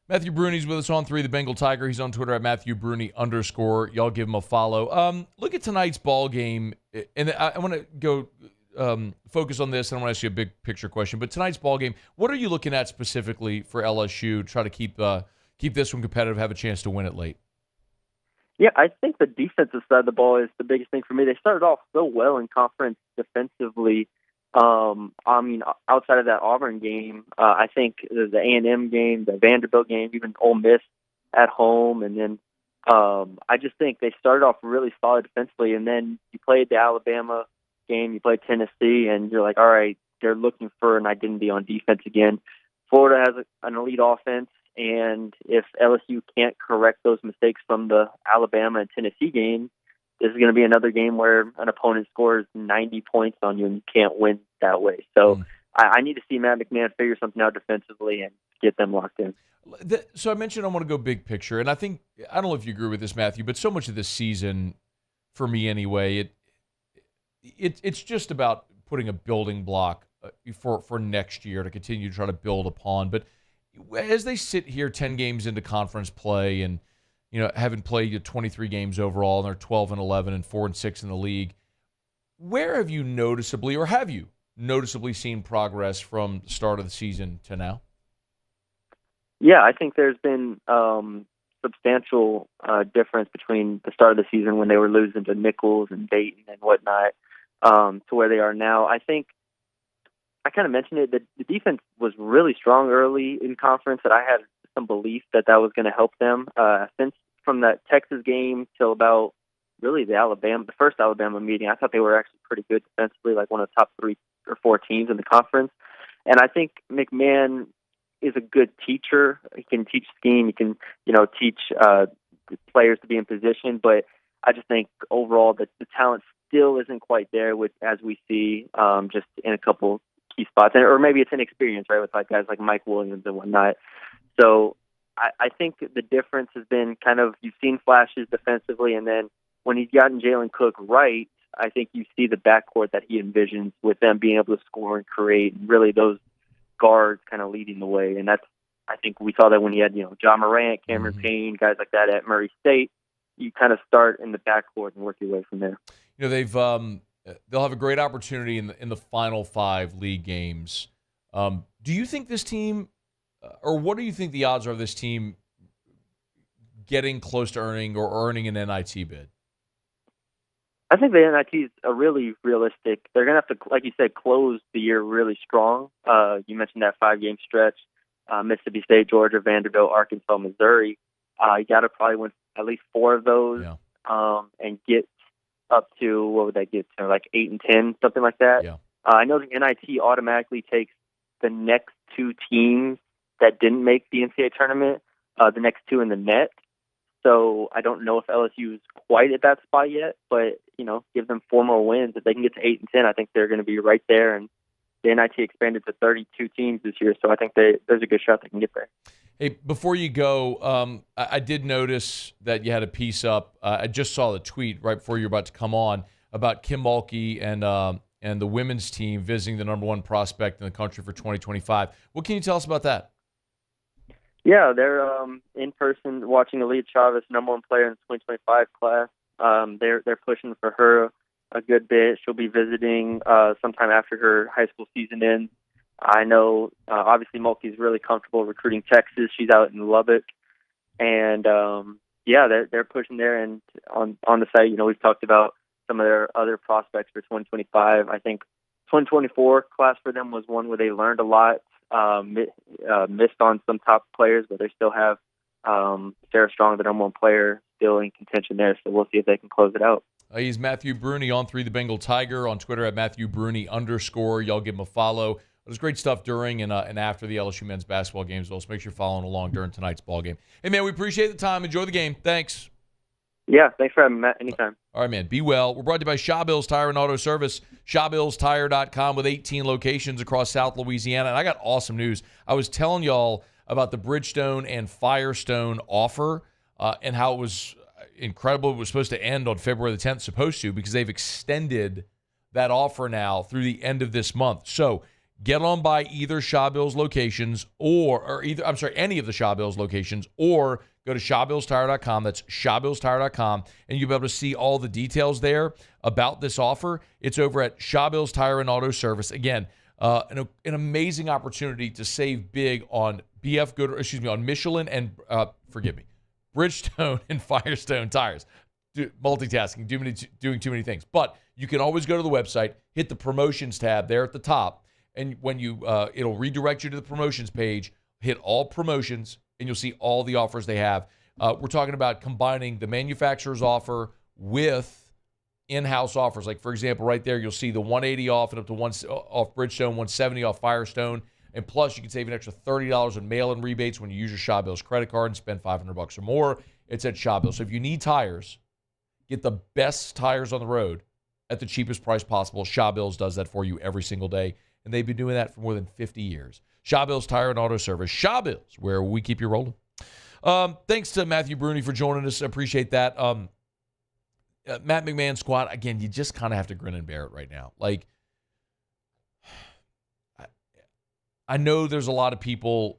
Matthew Brune's with us on 3, the Bengal Tiger. He's on Twitter at @MatthewBrune_. Y'all give him a follow. Look at tonight's ball game, and I want to go focus on this, and I want to ask you a big picture question. But tonight's ball game, what are you looking at specifically for LSU to try to keep this one competitive, have a chance to win it late? Yeah, I think the defensive side of the ball is the biggest thing for me. They started off so well in conference defensively. I mean, outside of that Auburn game, I think the A&M game, the Vanderbilt game, even Ole Miss at home, and then I just think they started off really solid defensively, and then you played the Alabama game, you played Tennessee, and you're like, all right, they're looking for an identity on defense again. Florida has an elite offense, and if LSU can't correct those mistakes from the Alabama and Tennessee game, this is going to be another game where an opponent scores 90 points on you and you can't win that way. So I need to see Matt McMahon figure something out defensively and get them locked in. So I mentioned I want to go big picture, and I don't know if you agree with this, Matthew, but so much of this season, for me anyway, it's just about putting a building block for next year to continue to try to build upon. But as they sit here 10 games into conference play and having played 23 games overall, and they're 12-11 and 4-6 in the league, where have you noticeably seen progress from the start of the season to now? Yeah, I think there's been substantial difference between the start of the season when they were losing to Nichols and Dayton and whatnot to where they are now. I think I kind of mentioned it, that the defense was really strong early in conference, that I had some belief that was going to help them. Since from that Texas game till about really the first Alabama meeting, I thought they were actually pretty good defensively, like one of the top 3 or 4 teams in the conference. And I think McMahon is a good teacher. He can teach scheme. He can, teach players to be in position. But I just think overall the talent still isn't quite there as we see just in a couple key spots. Or maybe it's inexperience, right, with like guys like Mike Williams and whatnot. So I think the difference has been kind of, you've seen flashes defensively, and then when he's gotten Jalen Cook right, I think you see the backcourt that he envisions with them being able to score and create, and really those guards kind of leading the way. And I think we saw that when he had, John Morant, Cameron Payne, guys like that at Murray State. You kind of start in the backcourt and work your way from there. They'll have a great opportunity in the final 5 league games. Do you think this team, or what do you think the odds are of this team getting close to earning an NIT bid? I think the NIT is a really realistic. They're going to have to, like you said, close the year really strong. You mentioned that 5-game stretch: Mississippi State, Georgia, Vanderbilt, Arkansas, Missouri. You got to probably win at least 4 of those, and get up to, what would that get to, like 8-10, something like that. Yeah. I know the NIT automatically takes the next 2 teams that didn't make the NCAA tournament, the next 2 in the net. So I don't know if LSU is quite at that spot yet, but, give them 4 more wins. If they can get to 8-10, I think they're going to be right there. And the NIT expanded to 32 teams this year, so I think there's a good shot they can get there. Hey, before you go, I did notice that you had a piece up. I just saw the tweet right before you were about to come on about Kim Mulkey and the women's team visiting the number 1 prospect in the country for 2025. What can you tell us about that? Yeah, they're in person watching Aaliyah Chavez, number 1 player in the 2025 class. They're pushing for her a good bit. She'll be visiting sometime after her high school season ends. I know, obviously, Mulkey's really comfortable recruiting Texas. She's out in Lubbock. And, they're pushing there. And on the site, we've talked about some of their other prospects for 2025. I think 2024 class for them was one where they learned a lot, missed on some top players, but they still have Sarah Strong, the number 1 player, still in contention there. So we'll see if they can close it out. He's Matthew Brune on 3 the Bengal Tiger, on Twitter at @MatthewBrune_. Y'all give him a follow. There's great stuff during and after the LSU men's basketball games. So make sure you're following along during tonight's ball game. Hey, man, we appreciate the time. Enjoy the game. Thanks. Yeah, thanks for having me, Matt. Anytime. All right, man. Be well. We're brought to you by Shaw Bills Tire and Auto Service. ShawBillsTire.com with 18 locations across South Louisiana. And I got awesome news. I was telling y'all about the Bridgestone and Firestone offer and how it was incredible. It was supposed to end on February the 10th, because they've extended that offer now through the end of this month. So get on by either Shaw Bills locations any of the Shaw Bills locations, or Go to ShawBillsTire.com. That's ShawBillsTire.com, and you'll be able to see all the details there about this offer. It's over at Shaw Bills Tire and Auto Service. Again, an amazing opportunity to save big on on Michelin and Bridgestone and Firestone tires. Multitasking, doing too many things. But you can always go to the website, hit the promotions tab there at the top, and when you it'll redirect you to the promotions page. Hit all promotions, and you'll see all the offers they have. We're talking about combining the manufacturer's offer with in-house offers. Like, for example, right there, you'll see the 180 off and up to off Bridgestone, 170 off Firestone. And plus, you can save an extra $30 in mail-in rebates when you use your Shaw Bills credit card and spend $500 or more. It's at Shaw Bills. So if you need tires, get the best tires on the road at the cheapest price possible. Shaw Bills does that for you every single day, and they've been doing that for more than 50 years. Shaw Bills Tire and Auto Service. Shaw Bills, where we keep you rolling. Thanks to Matthew Brune for joining us. Appreciate that. Matt McMahon squad, again, you just kind of have to grin and bear it right now. Like, I know there's a lot of people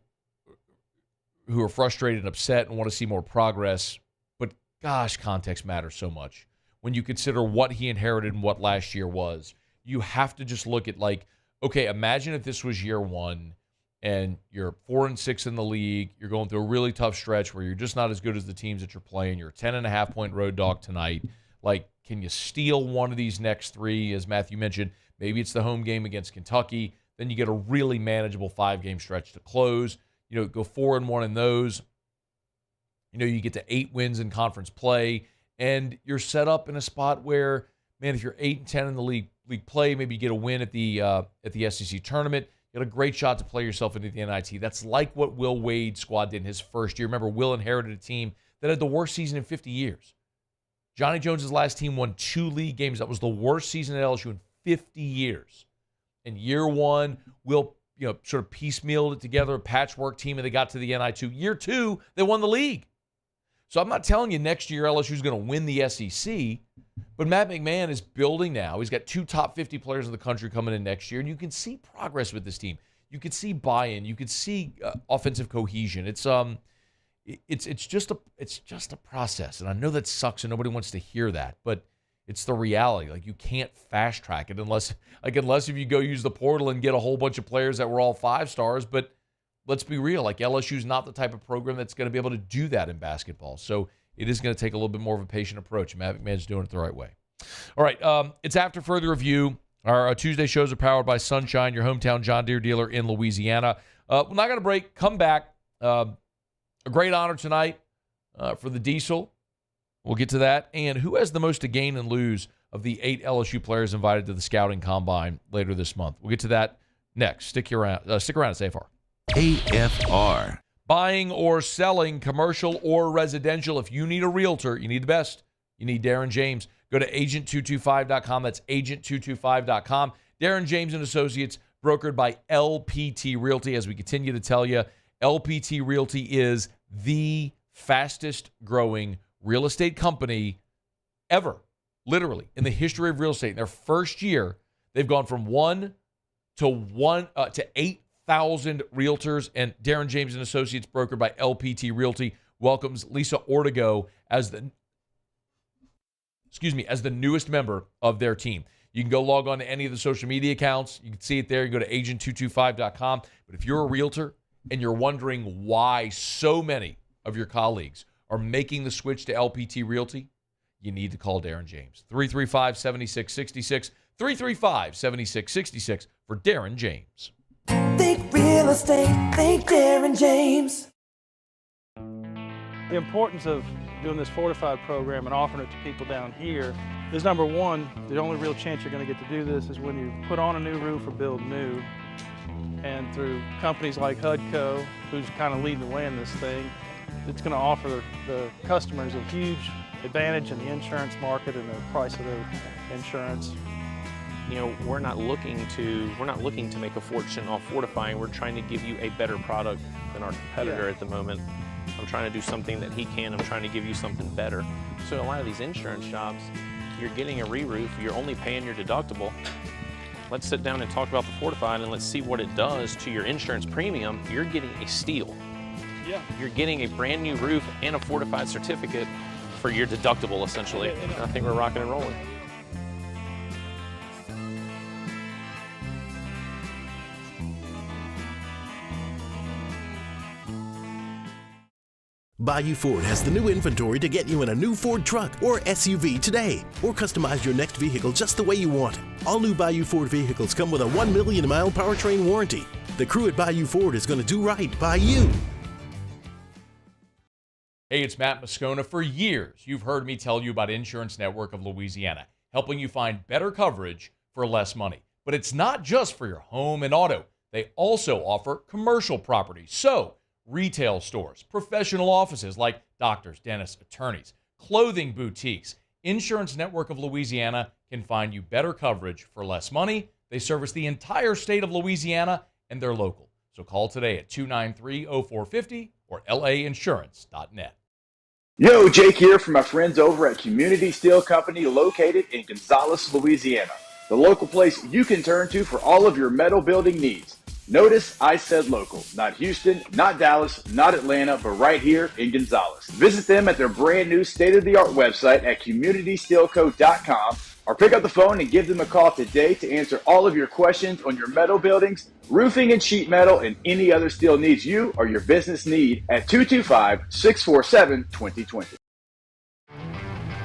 who are frustrated and upset and want to see more progress, but gosh, context matters so much. When you consider what he inherited and what last year was, you have to just look at, like, okay, imagine if this was year one and you're 4-6 in the league, you're going through a really tough stretch where you're just not as good as the teams that you're playing, you're a 10.5-point road dog tonight. Like, can you steal one of these next three? As Matthew mentioned, maybe it's the home game against Kentucky. Then you get a really manageable 5-game stretch to close. You know, go 4-1 in those. You know, you get to 8 wins in conference play, and you're set up in a spot where, man, if you're 8-10 in the league play, maybe you get a win at the SEC tournament. You got a great shot to play yourself into the NIT. That's like what Will Wade's squad did in his first year. Remember, Will inherited a team that had the worst season in 50 years. Johnny Jones' last team won 2 league games. That was the worst season at LSU in 50 years. In year one, Will, sort of piecemealed it together, a patchwork team, and they got to the NIT. Year two, they won the league. So I'm not telling you next year LSU is going to win the SEC, but Matt McMahon is building now. He's got 2 top 50 players in the country coming in next year, and you can see progress with this team. You can see buy-in. You can see offensive cohesion. It's just a process, and I know that sucks, and nobody wants to hear that, but it's the reality. Like, you can't fast track it unless if you go use the portal and get a whole bunch of players that were all 5 stars. But let's be real. Like, LSU's not the type of program that's going to be able to do that in basketball. So it is going to take a little bit more of a patient approach. Matt McMahon's doing it the right way. All right. It's after further review. Our Tuesday shows are powered by Sunshine, your hometown John Deere dealer in Louisiana. We're not going to break. Come back. A great honor tonight for the Diesel. We'll get to that. And who has the most to gain and lose of the 8 LSU players invited to the scouting combine later this month? We'll get to that next. Stick around. It's AFR. AFR. Buying or selling, commercial or residential. If you need a realtor, you need the best. You need Darren James. Go to agent225.com. That's agent225.com. Darren James & Associates, brokered by LPT Realty. As we continue to tell you, LPT Realty is the fastest growing real estate company ever, literally, in the history of real estate. In their first year, they've gone from 1 to 8,000 realtors, and Darren James & Associates, brokered by LPT Realty, welcomes Lisa Ortego as the newest member of their team. You can go log on to any of the social media accounts. You can see it there. You can go to agent225.com. But if you're a realtor and you're wondering why so many of your colleagues are making the switch to LPT Realty, you need to call Darren James. 335-7666, 335-7666 for Darren James. Think real estate, think Darren James. The importance of doing this fortified program and offering it to people down here is, number one, the only real chance you're going to get to do this is when you put on a new roof or build new. And through companies like HUDCO, who's kind of leading the way in this thing, it's going to offer the customers a huge advantage in the insurance market and the price of their insurance. You know, we're not looking to make a fortune off fortifying. We're trying to give you a better product than our competitor at the moment. I'm trying to do something that he can. I'm trying to give you something better. So a lot of these insurance shops, you're getting a re-roof, you're only paying your deductible. Let's sit down and talk about the fortified and let's see what it does to your insurance premium. You're getting a steal. you're getting a brand new roof and a fortified certificate for your deductible, essentially. I think we're rocking and rolling. Bayou Ford has the new inventory to get you in a new Ford truck or SUV today, or customize your next vehicle just the way you want it. All new Bayou Ford vehicles come with a 1 million mile powertrain warranty. The crew at Bayou Ford is going to do right by you. Hey, it's Matt Moscona. For years, you've heard me tell you about Insurance Network of Louisiana, helping you find better coverage for less money. But it's not just for your home and auto. They also offer commercial property. So, retail stores, professional offices like doctors, dentists, attorneys, clothing boutiques. Insurance Network of Louisiana can find you better coverage for less money. They service the entire state of Louisiana, and they're local. So call today at 293-0450 or lainsurance.net. Yo, Jake here from my friends over at Community Steel Company located in Gonzales, Louisiana. The local place you can turn to for all of your metal building needs. Notice I said local, not Houston, not Dallas, not Atlanta, but right here in Gonzales. Visit them at their brand new state-of-the-art website at communitysteelco.com or pick up the phone and give them a call today to answer all of your questions on your metal buildings, roofing and sheet metal, and any other steel needs you or your business need at 225-647-2020.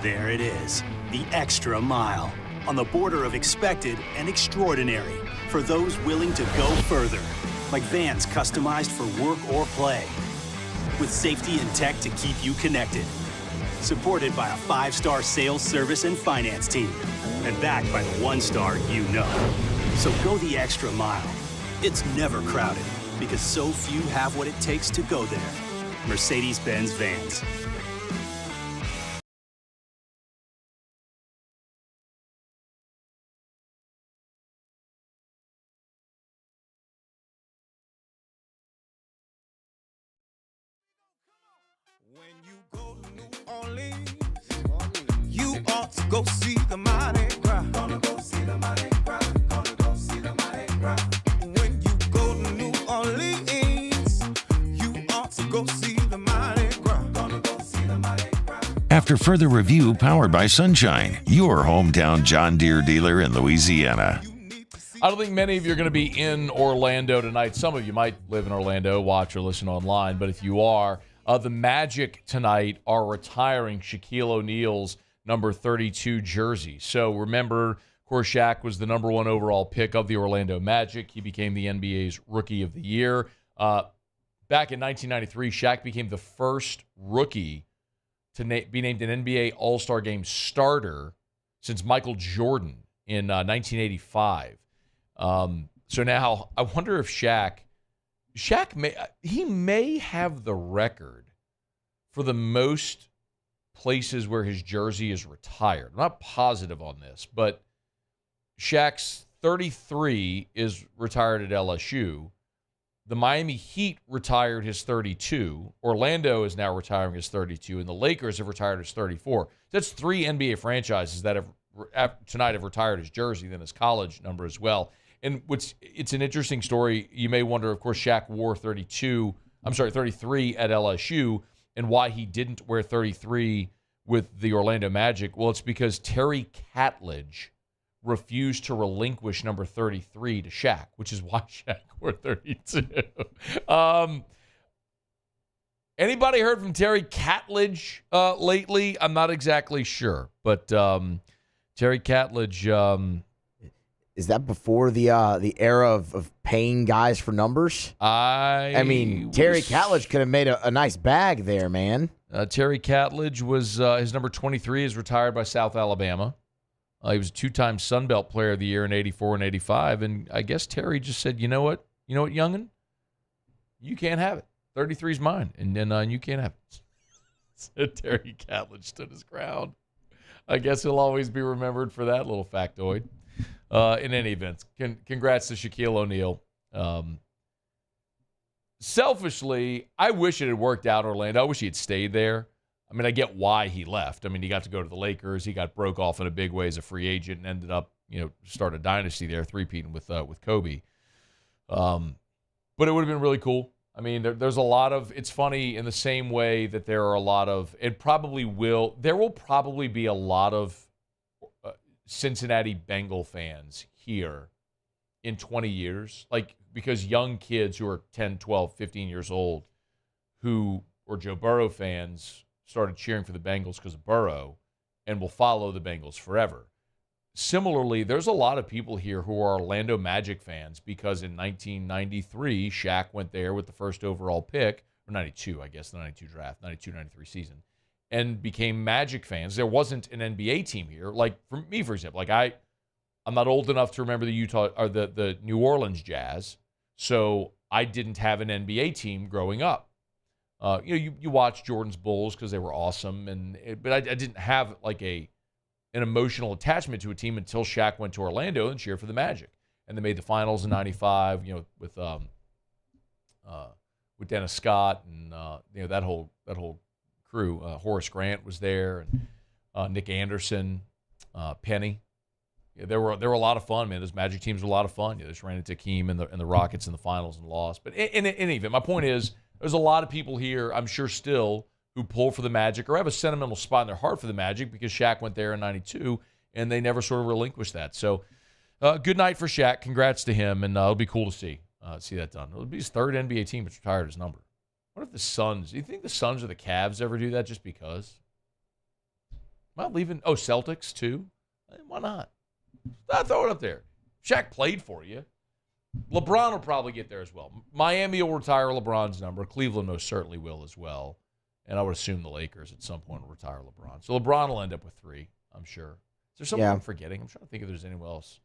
There it is, the extra mile, on the border of expected and extraordinary, for those willing to go further, like vans customized for work or play, with safety and tech to keep you connected. Supported by a 5-star sales, service, and finance team, and backed by the 1-star you know. So go the extra mile. It's never crowded, because so few have what it takes to go there. Mercedes-Benz Vans. You ought to go see the Mardi Gras. Gonna go see the Mardi Gras. Gonna go see the Mardi Gras. When you go to New Orleans, you ought to go see the Mardi Gras. Gonna go see the Mardi Gras. After further review powered by Sunshine, your hometown John Deere dealer in Louisiana. I don't think many of you are going to be in Orlando tonight. Some of you might live in Orlando, watch or listen online, but if you are, the Magic tonight are retiring Shaquille O'Neal's number 32 jersey. So remember, of course, Shaq was the number 1 overall pick of the Orlando Magic. He became the NBA's Rookie of the Year. Back in 1993, Shaq became the first rookie to be named an NBA All-Star Game starter since Michael Jordan in 1985. So now I wonder if Shaq may have the record for the most places where his jersey is retired. I'm not positive on this, but Shaq's 33 is retired at LSU. The Miami Heat retired his 32. Orlando is now retiring his 32, and the Lakers have retired his 34. That's 3 NBA franchises that tonight have retired his jersey, then his college number as well. And it's an interesting story. You may wonder, of course, Shaq wore 33 at LSU, and why he didn't wear 33 with the Orlando Magic. Well, it's because Terry Catledge refused to relinquish number 33 to Shaq, which is why Shaq wore 32. Anybody heard from Terry Catledge lately? I'm not exactly sure, but Terry Catledge... Is that before the era of paying guys for numbers? I mean, Terry Catledge could have made a nice bag there, man. Terry Catledge was his number 23 is retired by South Alabama. He was a 2-time Sun Belt Player of the Year in 84 and 85. And I guess Terry just said, you know what, youngin'? You can't have it. 33 is mine, and then you can't have it. So Terry Catledge stood his ground. I guess he'll always be remembered for that little factoid. In any event, congrats to Shaquille O'Neal. Selfishly, I wish it had worked out Orlando. I wish he had stayed there. I mean, I get why he left. I mean, he got to go to the Lakers. He got broke off in a big way as a free agent and ended up, start a dynasty there, three-peating with Kobe. But it would have been really cool. I mean, there's a lot of, it's funny in the same way that there are a lot of, there will probably be a lot of Cincinnati Bengal fans here in 20 years, like, because young kids who are 10, 12, 15 years old who were Joe Burrow fans started cheering for the Bengals because of Burrow and will follow the Bengals forever. Similarly, there's a lot of people here who are Orlando Magic fans because in 1993, Shaq went there with the first overall pick, or 92, I guess, the 92 draft, 92-93 season, and became Magic fans. There wasn't an NBA team here. Like, for me, for example, like I'm not old enough to remember the New Orleans Jazz, so I didn't have an NBA team growing up. You watch Jordan's Bulls because they were awesome, but I didn't have like an emotional attachment to a team until Shaq went to Orlando and cheered for the Magic, and they made the finals in '95. With Dennis Scott and that whole crew. Horace Grant was there, and Nick Anderson, Penny. Yeah, there were a lot of fun, man. Those Magic teams were a lot of fun. They just ran into Hakeem and the Rockets in the finals and lost. But in any event, my point is, there's a lot of people here, I'm sure still, who pull for the Magic or have a sentimental spot in their heart for the Magic because Shaq went there in 92, and they never sort of relinquished that. So good night for Shaq. Congrats to him, and it'll be cool to see that done. It'll be his third NBA team that's retired his number. What if the Suns, do you think the Suns or the Cavs ever do that just because? Not leaving, Celtics too? Why not? Throw it up there. Shaq played for you. LeBron will probably get there as well. Miami will retire LeBron's number. Cleveland most certainly will as well. And I would assume the Lakers at some point will retire LeBron. So LeBron will end up with 3, I'm sure. Is there someone I'm forgetting? I'm trying to think if there's anyone else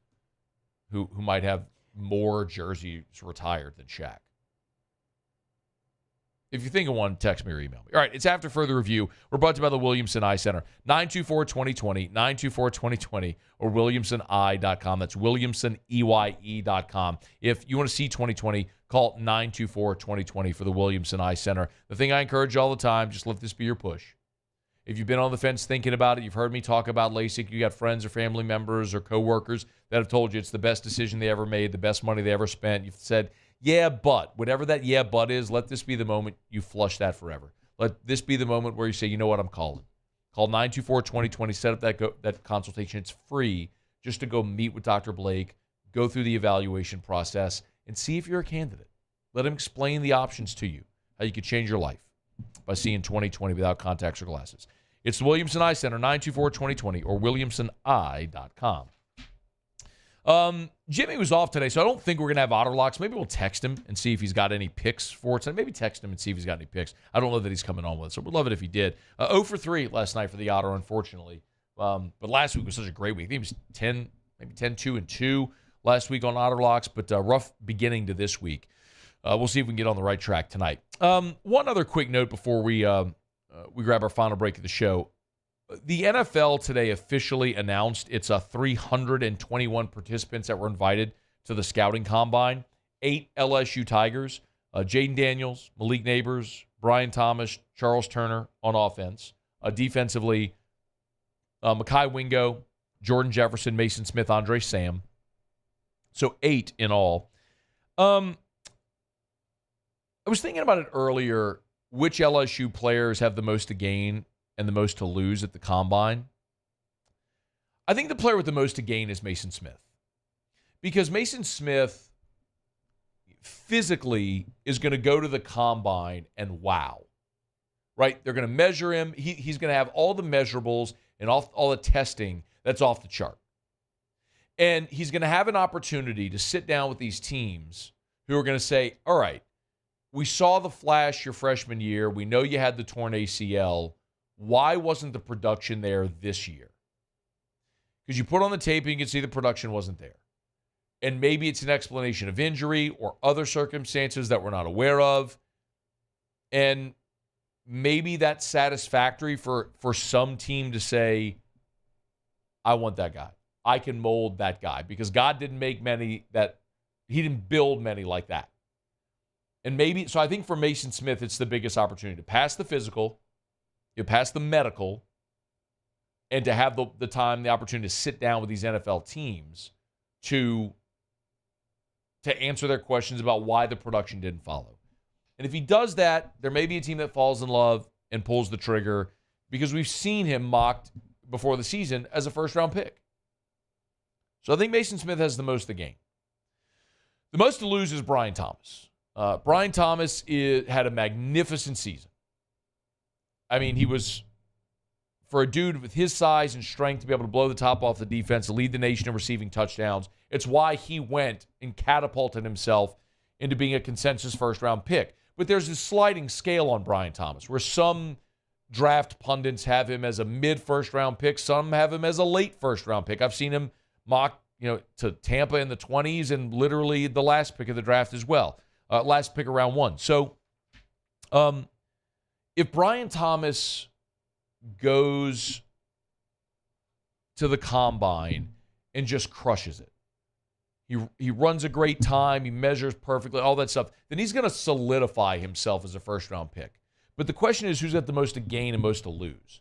who might have more jerseys retired than Shaq. If you think of one, text me or email me. All right, it's After Further Review. We're brought to you by the Williamson Eye Center. 924-2020, 924-2020, or WilliamsonEye.com. That's WilliamsonEye.com. If you want to see 2020, call 924-2020 for the Williamson Eye Center. The thing I encourage you all the time, just let this be your push. If you've been on the fence thinking about it, you've heard me talk about LASIK, you got friends or family members or coworkers that have told you it's the best decision they ever made, the best money they ever spent. You've said, yeah, but, whatever that yeah, but is, let this be the moment you flush that forever. Let this be the moment where you say, you know what, I'm calling. Call 924-2020, set up that consultation. It's free just to go meet with Dr. Blake, go through the evaluation process, and see if you're a candidate. Let him explain the options to you, how you could change your life by seeing 2020 without contacts or glasses. It's the Williamson Eye Center, 924-2020, or WilliamsonEye.com. Jimmy was off today, so I don't think we're going to have Otter Locks. Maybe we'll text him and see if he's got any picks for it. Maybe text him and see if he's got any picks. I don't know that he's coming on with it, so we'd love it if he did. 0 for 3 last night for the Otter, unfortunately. But last week was such a great week. I think it was 10, maybe 10-2-2 last week on Otter Locks, but rough beginning to this week. We'll see if we can get on the right track tonight. One other quick note before we grab our final break of the show. The NFL today officially announced its 321 participants that were invited to the scouting combine. 8 LSU Tigers, Jaden Daniels, Malik Neighbors, Brian Thomas, Charles Turner on offense. Defensively, Mekhi Wingo, Jordan Jefferson, Mason Smith, Andre Sam. So 8 in all. I was thinking about it earlier, which LSU players have the most to gain and the most to lose at the combine. I think the player with the most to gain is Mason Smith. Because Mason Smith physically is going to go to the combine and wow. Right? They're going to measure him. He's going to have all the measurables and all the testing that's off the chart. And he's going to have an opportunity to sit down with these teams who are going to say, all right, we saw the flash your freshman year. We know you had the torn ACL. Why wasn't the production there this year? Because you put on the tape and you can see the production wasn't there. And maybe it's an explanation of injury or other circumstances that we're not aware of. And maybe that's satisfactory for some team to say, I want that guy. I can mold that guy. Because God didn't make many that, he didn't build many like that. And maybe, so I think for Mason Smith, it's the biggest opportunity to pass the physical, you pass the medical, and to have the time, the opportunity to sit down with these NFL teams to answer their questions about why the production didn't follow. And if he does that, there may be a team that falls in love and pulls the trigger because we've seen him mocked before the season as a first-round pick. So I think Mason Smith has the most to gain. The most to lose is Brian Thomas. Brian Thomas had a magnificent season. I mean, he was, for a dude with his size and strength to be able to blow the top off the defense, to lead the nation in receiving touchdowns, it's why he went and catapulted himself into being a consensus first-round pick. But there's this sliding scale on Brian Thomas, where some draft pundits have him as a mid-first-round pick, some have him as a late first-round pick. I've seen him mocked, to Tampa in the 20s and literally the last pick of the draft as well. Last pick of round 1. So if Brian Thomas goes to the combine and just crushes it, he runs a great time, he measures perfectly, all that stuff, then he's going to solidify himself as a first-round pick. But the question is, who's got the most to gain and most to lose?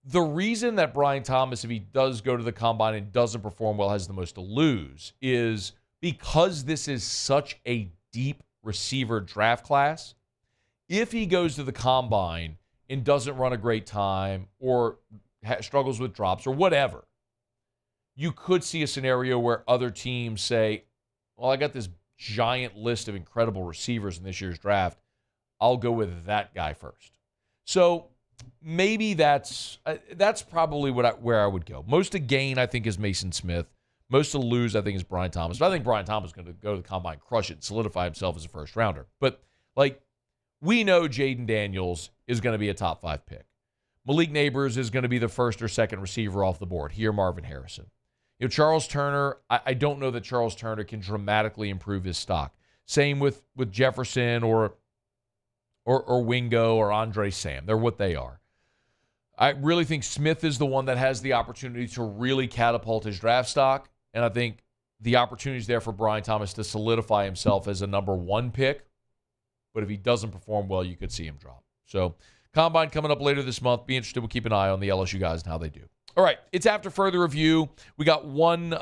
The reason that Brian Thomas, if he does go to the combine and doesn't perform well, has the most to lose is because this is such a deep receiver draft class. If he goes to the combine and doesn't run a great time or struggles with drops or whatever, you could see a scenario where other teams say, well, I got this giant list of incredible receivers in this year's draft. I'll go with that guy first. So maybe that's probably where I would go. Most to gain, I think, is Mason Smith. Most to lose, I think, is Brian Thomas. But I think Brian Thomas is going to go to the combine, crush it, and solidify himself as a first-rounder. But, we know Jaden Daniels is going to be a top 5 pick. Malik Neighbors is going to be the first or second receiver off the board. Here, Marvin Harrison. Charles Turner, I don't know that Charles Turner can dramatically improve his stock. Same with Jefferson or Wingo or Andre Sam. They're what they are. I really think Smith is the one that has the opportunity to really catapult his draft stock, and I think the opportunity is there for Brian Thomas to solidify himself as a number 1 pick, but if he doesn't perform well, you could see him drop. So, Combine coming up later this month. Be interested. We'll keep an eye on the LSU guys and how they do. All right, it's after further review. We got one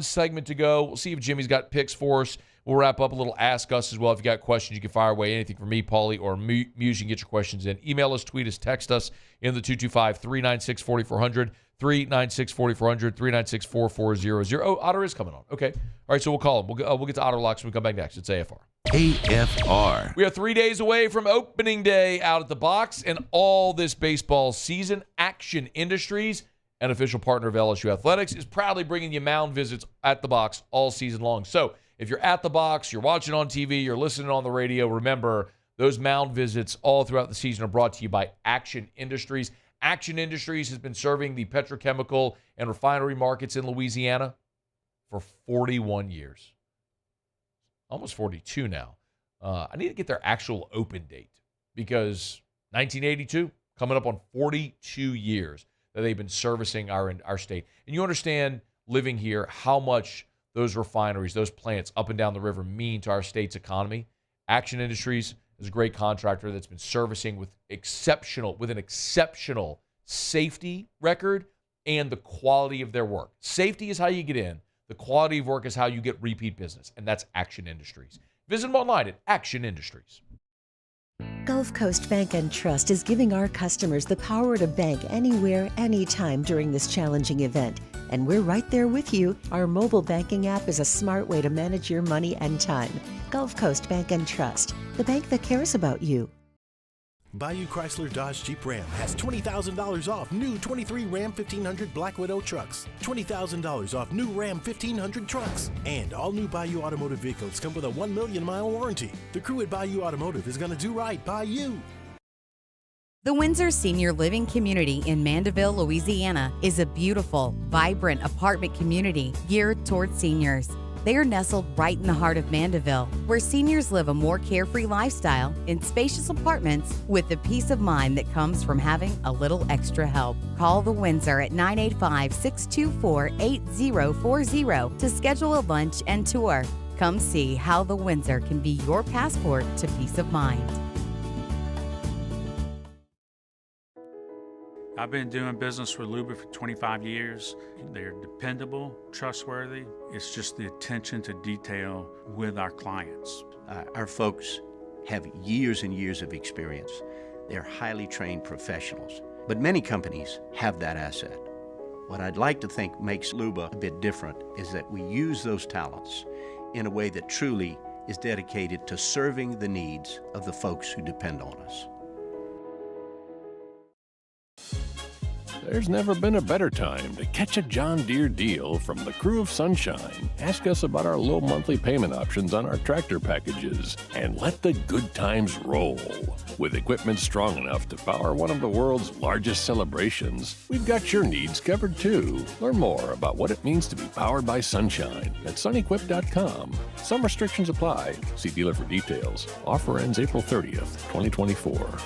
segment to go. We'll see if Jimmy's got picks for us. We'll wrap up a little Ask Us as well. If you got questions, you can fire away anything from me, Paulie, or Muse. You can get your questions in. Email us, tweet us, text us in the 225-396-4400, 396-4400, 396-4400. Oh, Otter is coming on. Okay. All right, so we'll call him. We'll get to Otter Locks when we come back next. It's AFR. AFR. We are 3 days away from opening day out at the box and all this baseball season. Action Industries, an official partner of LSU Athletics, is proudly bringing you mound visits at the box all season long. So if you're at the box, you're watching on TV, you're listening on the radio, remember those mound visits all throughout the season are brought to you by Action Industries. Action Industries has been serving the petrochemical and refinery markets in Louisiana for 41 years. Almost 42 now. I need to get their actual open date because 1982, coming up on 42 years that they've been servicing our state. And you understand, living here, how much those refineries, those plants up and down the river mean to our state's economy. Action Industries is a great contractor that's been servicing with an exceptional safety record and the quality of their work. Safety is how you get in. The quality of work is how you get repeat business, and that's Action Industries. Visit them online at Action Industries. Gulf Coast Bank and Trust is giving our customers the power to bank anywhere, anytime during this challenging event. And we're right there with you. Our mobile banking app is a smart way to manage your money and time. Gulf Coast Bank and Trust, the bank that cares about you. Bayou Chrysler Dodge Jeep Ram has $20,000 off new 23 Ram 1500 Black Widow trucks, $20,000 off new Ram 1500 trucks, and all new Bayou Automotive vehicles come with a 1 million mile warranty. The crew at Bayou Automotive is going to do right by you. The Windsor Senior Living Community in Mandeville, Louisiana is a beautiful, vibrant apartment community geared towards seniors. They are nestled right in the heart of Mandeville, where seniors live a more carefree lifestyle in spacious apartments with the peace of mind that comes from having a little extra help. Call the Windsor at 985-624-8040 to schedule a lunch and tour. Come see how the Windsor can be your passport to peace of mind. I've been doing business with Luba for 25 years. They're dependable, trustworthy. It's just the attention to detail with our clients. Our folks have years and years of experience. They're highly trained professionals. But many companies have that asset. What I'd like to think makes Luba a bit different is that we use those talents in a way that truly is dedicated to serving the needs of the folks who depend on us. There's never been a better time to catch a John Deere deal from the crew of Sunshine. Ask us about our low monthly payment options on our tractor packages and let the good times roll. With equipment strong enough to power one of the world's largest celebrations, we've got your needs covered too. Learn more about what it means to be powered by Sunshine at sunequip.com. Some restrictions apply. See dealer for details. Offer ends April 30th, 2024.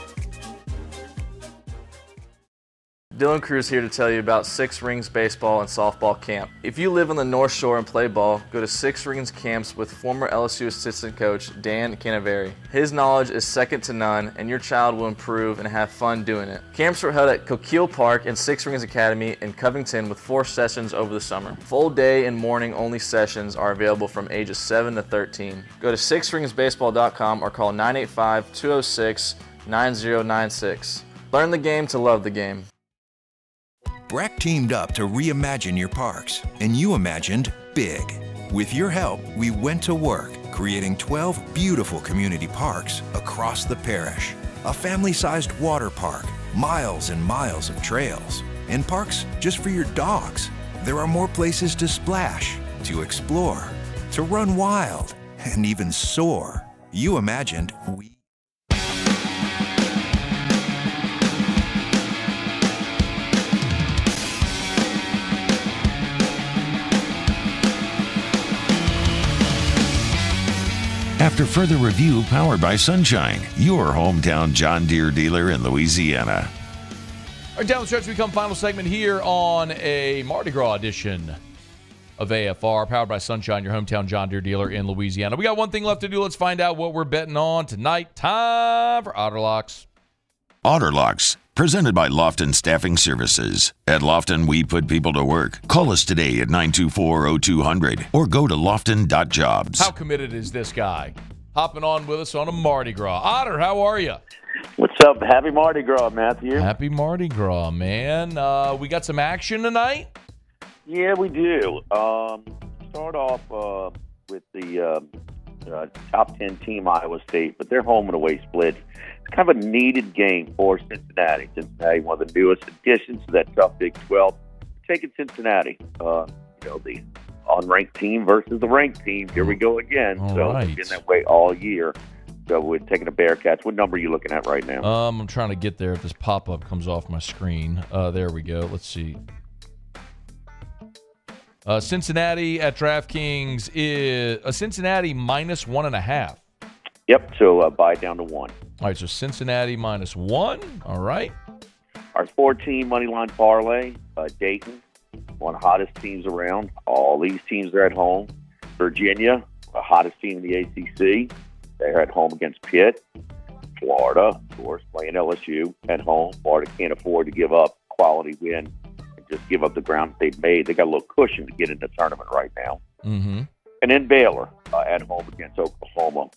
Dylan Cruz here to tell you about Six Rings Baseball and Softball Camp. If you live on the North Shore and play ball, go to Six Rings Camps with former LSU assistant coach Dan Canaveri. His knowledge is second to none, and your child will improve and have fun doing it. Camps were held at Coquille Park and Six Rings Academy in Covington with 4 sessions over the summer. Full day and morning only sessions are available from ages 7 to 13. Go to sixringsbaseball.com or call 985-206-9096. Learn the game to love the game. Breck teamed up to reimagine your parks, and you imagined big. With your help, we went to work, creating 12 beautiful community parks across the parish. A family-sized water park, miles and miles of trails, and parks just for your dogs. There are more places to splash, to explore, to run wild, and even soar. You imagined we. After further review, powered by Sunshine, your hometown John Deere dealer in Louisiana. All right, down the stretch, we come final segment here on a Mardi Gras edition of AFR, powered by Sunshine, your hometown John Deere dealer in Louisiana. We got one thing left to do. Let's find out what we're betting on tonight. Time for Otterlocks. Otterlocks, presented by Lofton Staffing Services. At Lofton, we put people to work. Call us today at 924-0200 or go to lofton.jobs. How committed is this guy? Hopping on with us on a Mardi Gras. Otter, how are you? What's up? Happy Mardi Gras, Matthew. Happy Mardi Gras, man. We got some action tonight? Yeah, we do. Start off with the top 10 team, Iowa State, but their home and away splits. It's kind of a needed game for Cincinnati. Cincinnati, one of the newest additions to that tough Big 12. Taking Cincinnati, the unranked team versus the ranked team. Here we go again. All so right. It's been that way all year. So we're taking the Bearcats. What number are you looking at right now? I'm trying to get there if this pop-up comes off my screen. There we go. Let's see. Cincinnati at DraftKings is Cincinnati minus 1.5. Yep, so buy down to 1. All right, so Cincinnati minus 1. All right. Our 4-team moneyline parlay, Dayton, one of the hottest teams around. All these teams are at home. Virginia, the hottest team in the ACC. They're at home against Pitt. Florida, of course, playing LSU at home. Florida can't afford to give up quality win and just give up the ground they've made. They got a little cushion to get in the tournament right now. Mm-hmm. And then Baylor at home against Oklahoma.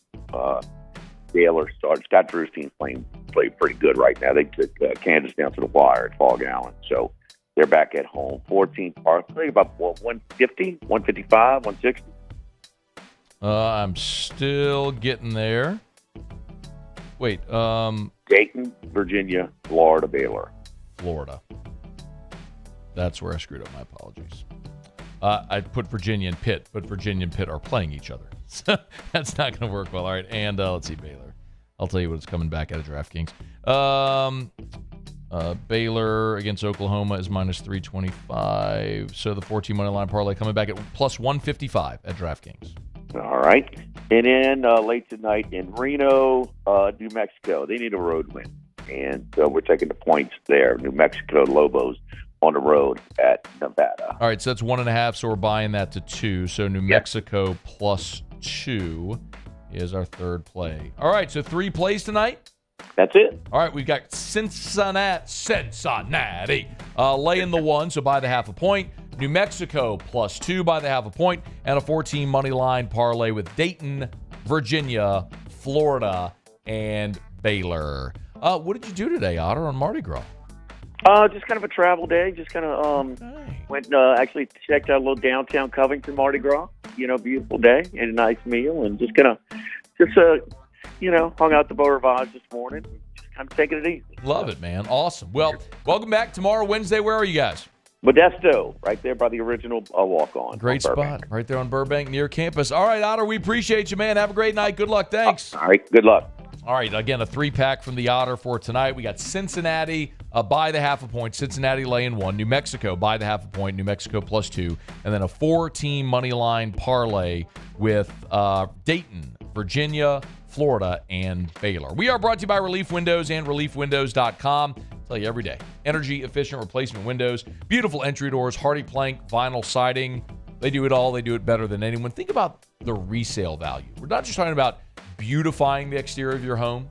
Baylor started. Scott Drew's team played pretty good right now. They took Kansas down to the wire at Fog Allen. So they're back at home. 14 park. I think about 150, 155, 160. I'm still getting there. Wait. Dayton, Virginia, Florida, Baylor. Florida. That's where I screwed up. My apologies. I put Virginia and Pitt, but Virginia and Pitt are playing each other. So that's not going to work well. All right, and let's see, Baylor. I'll tell you what's coming back out of DraftKings. Baylor against Oklahoma is minus 325. So the 14 money line parlay coming back at plus 155 at DraftKings. All right. And then late tonight in Reno, New Mexico. They need a road win. And so we're taking the points there. New Mexico Lobos on the road at Nevada. All right, so that's 1.5, so we're buying that to 2. So New Mexico plus 2 is our third play. All right, so 3 plays tonight? That's it. All right, we've got Cincinnati laying the 1, so by the half a point. New Mexico +2 by the half a point, and a 4-team money line parlay with Dayton, Virginia, Florida, and Baylor. What did you do today, Otter, on Mardi Gras? Just kind of a travel day. Just kind of went actually checked out a little downtown Covington Mardi Gras. Beautiful day and a nice meal, and just hung out at the Beau Rivage this morning. Just kind of taking it easy. Love it, man. Awesome. Well, welcome back tomorrow, Wednesday. Where are you guys? Modesto, right there by the original walk-on. Great spot, right there on Burbank near campus. All right, Otter, we appreciate you, man. Have a great night. Good luck. Thanks. All right, good luck. All right, again, a 3-pack from the Otter for tonight. We got Cincinnati by the half a point. Cincinnati laying 1. New Mexico by the half a point. New Mexico +2. And then a 4-team money line parlay with Dayton, Virginia, Florida, and Baylor. We are brought to you by Relief Windows and ReliefWindows.com. I tell you every day, energy-efficient replacement windows, beautiful entry doors, hardy plank, vinyl siding. They do it all. They do it better than anyone. Think about the resale value. We're not just talking about beautifying the exterior of your home.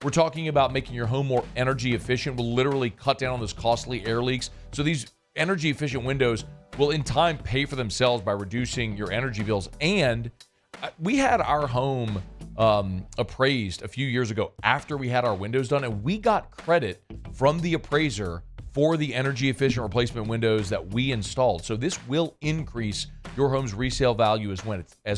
We're talking about making your home more energy efficient. We'll literally cut down on those costly air leaks. So these energy efficient windows will in time pay for themselves by reducing your energy bills. And we had our home appraised a few years ago after we had our windows done, and we got credit from the appraiser for the energy efficient replacement windows that we installed. So this will increase your home's resale value as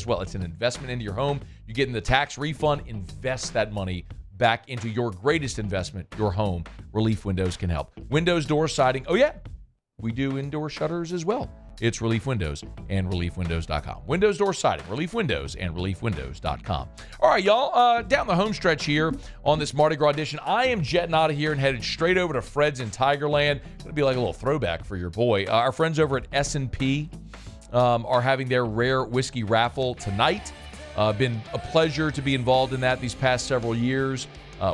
well. It's an investment into your home. You're getting the tax refund. Invest that money back into your greatest investment, your home. Relief Windows can help. Windows, door, siding. Oh yeah, we do indoor shutters as well. It's Relief Windows and ReliefWindows.com. Windows, door, siding, Relief Windows and ReliefWindows.com. All right, y'all, down the home stretch here on this Mardi Gras edition, I am jetting out of here and headed straight over to Fred's in Tigerland. It's going to be like a little throwback for your boy. Our friends over at S&P are having their rare whiskey raffle tonight. Been a pleasure to be involved in that these past several years.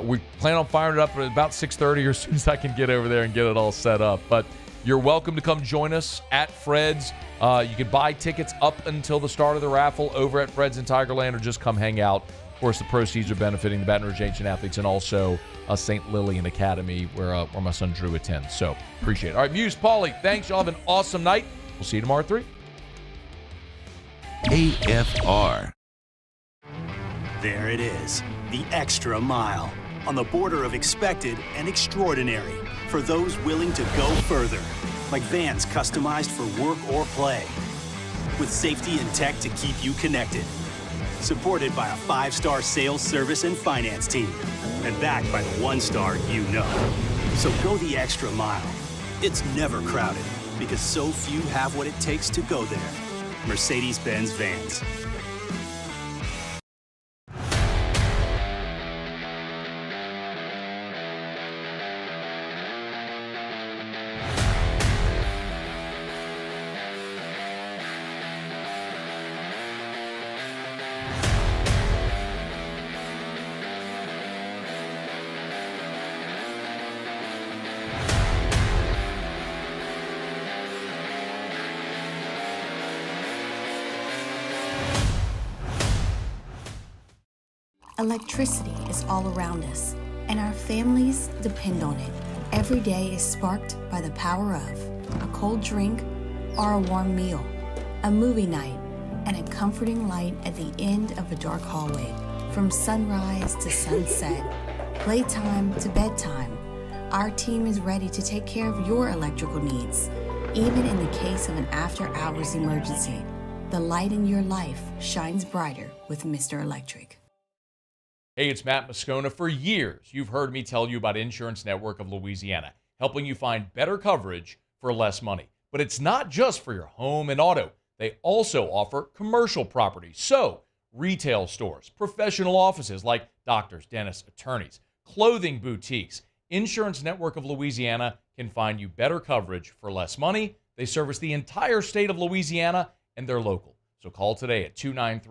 We plan on firing it up at about 6:30 or as soon as I can get over there and get it all set up. But you're welcome to come join us at Fred's. You can buy tickets up until the start of the raffle over at Fred's in Tigerland, or just come hang out. Of course, the proceeds are benefiting the Baton Rouge Ancient Athletes and also St. Lillian Academy, where my son Drew attends. So appreciate it. All right, Muse, Paulie, thanks. Y'all have an awesome night. We'll see you tomorrow at 3. AFR. There it is, the extra mile, on the border of expected and extraordinary, for those willing to go further, like vans customized for work or play, with safety and tech to keep you connected, supported by a 5-star sales, service, and finance team, and backed by the 1-star you know. So go the extra mile. It's never crowded, because so few have what it takes to go there. Mercedes-Benz Vans. Electricity is all around us, and our families depend on it. Every day is sparked by the power of a cold drink or a warm meal, a movie night, and a comforting light at the end of a dark hallway. From sunrise to sunset, playtime to bedtime, our team is ready to take care of your electrical needs. Even in the case of an after-hours emergency, the light in your life shines brighter with Mr. Electric. Hey, it's Matt Moscona. For years, you've heard me tell you about Insurance Network of Louisiana, helping you find better coverage for less money. But it's not just for your home and auto. They also offer commercial property. So, retail stores, professional offices like doctors, dentists, attorneys, clothing boutiques. Insurance Network of Louisiana can find you better coverage for less money. They service the entire state of Louisiana, and they're local. So call today at 293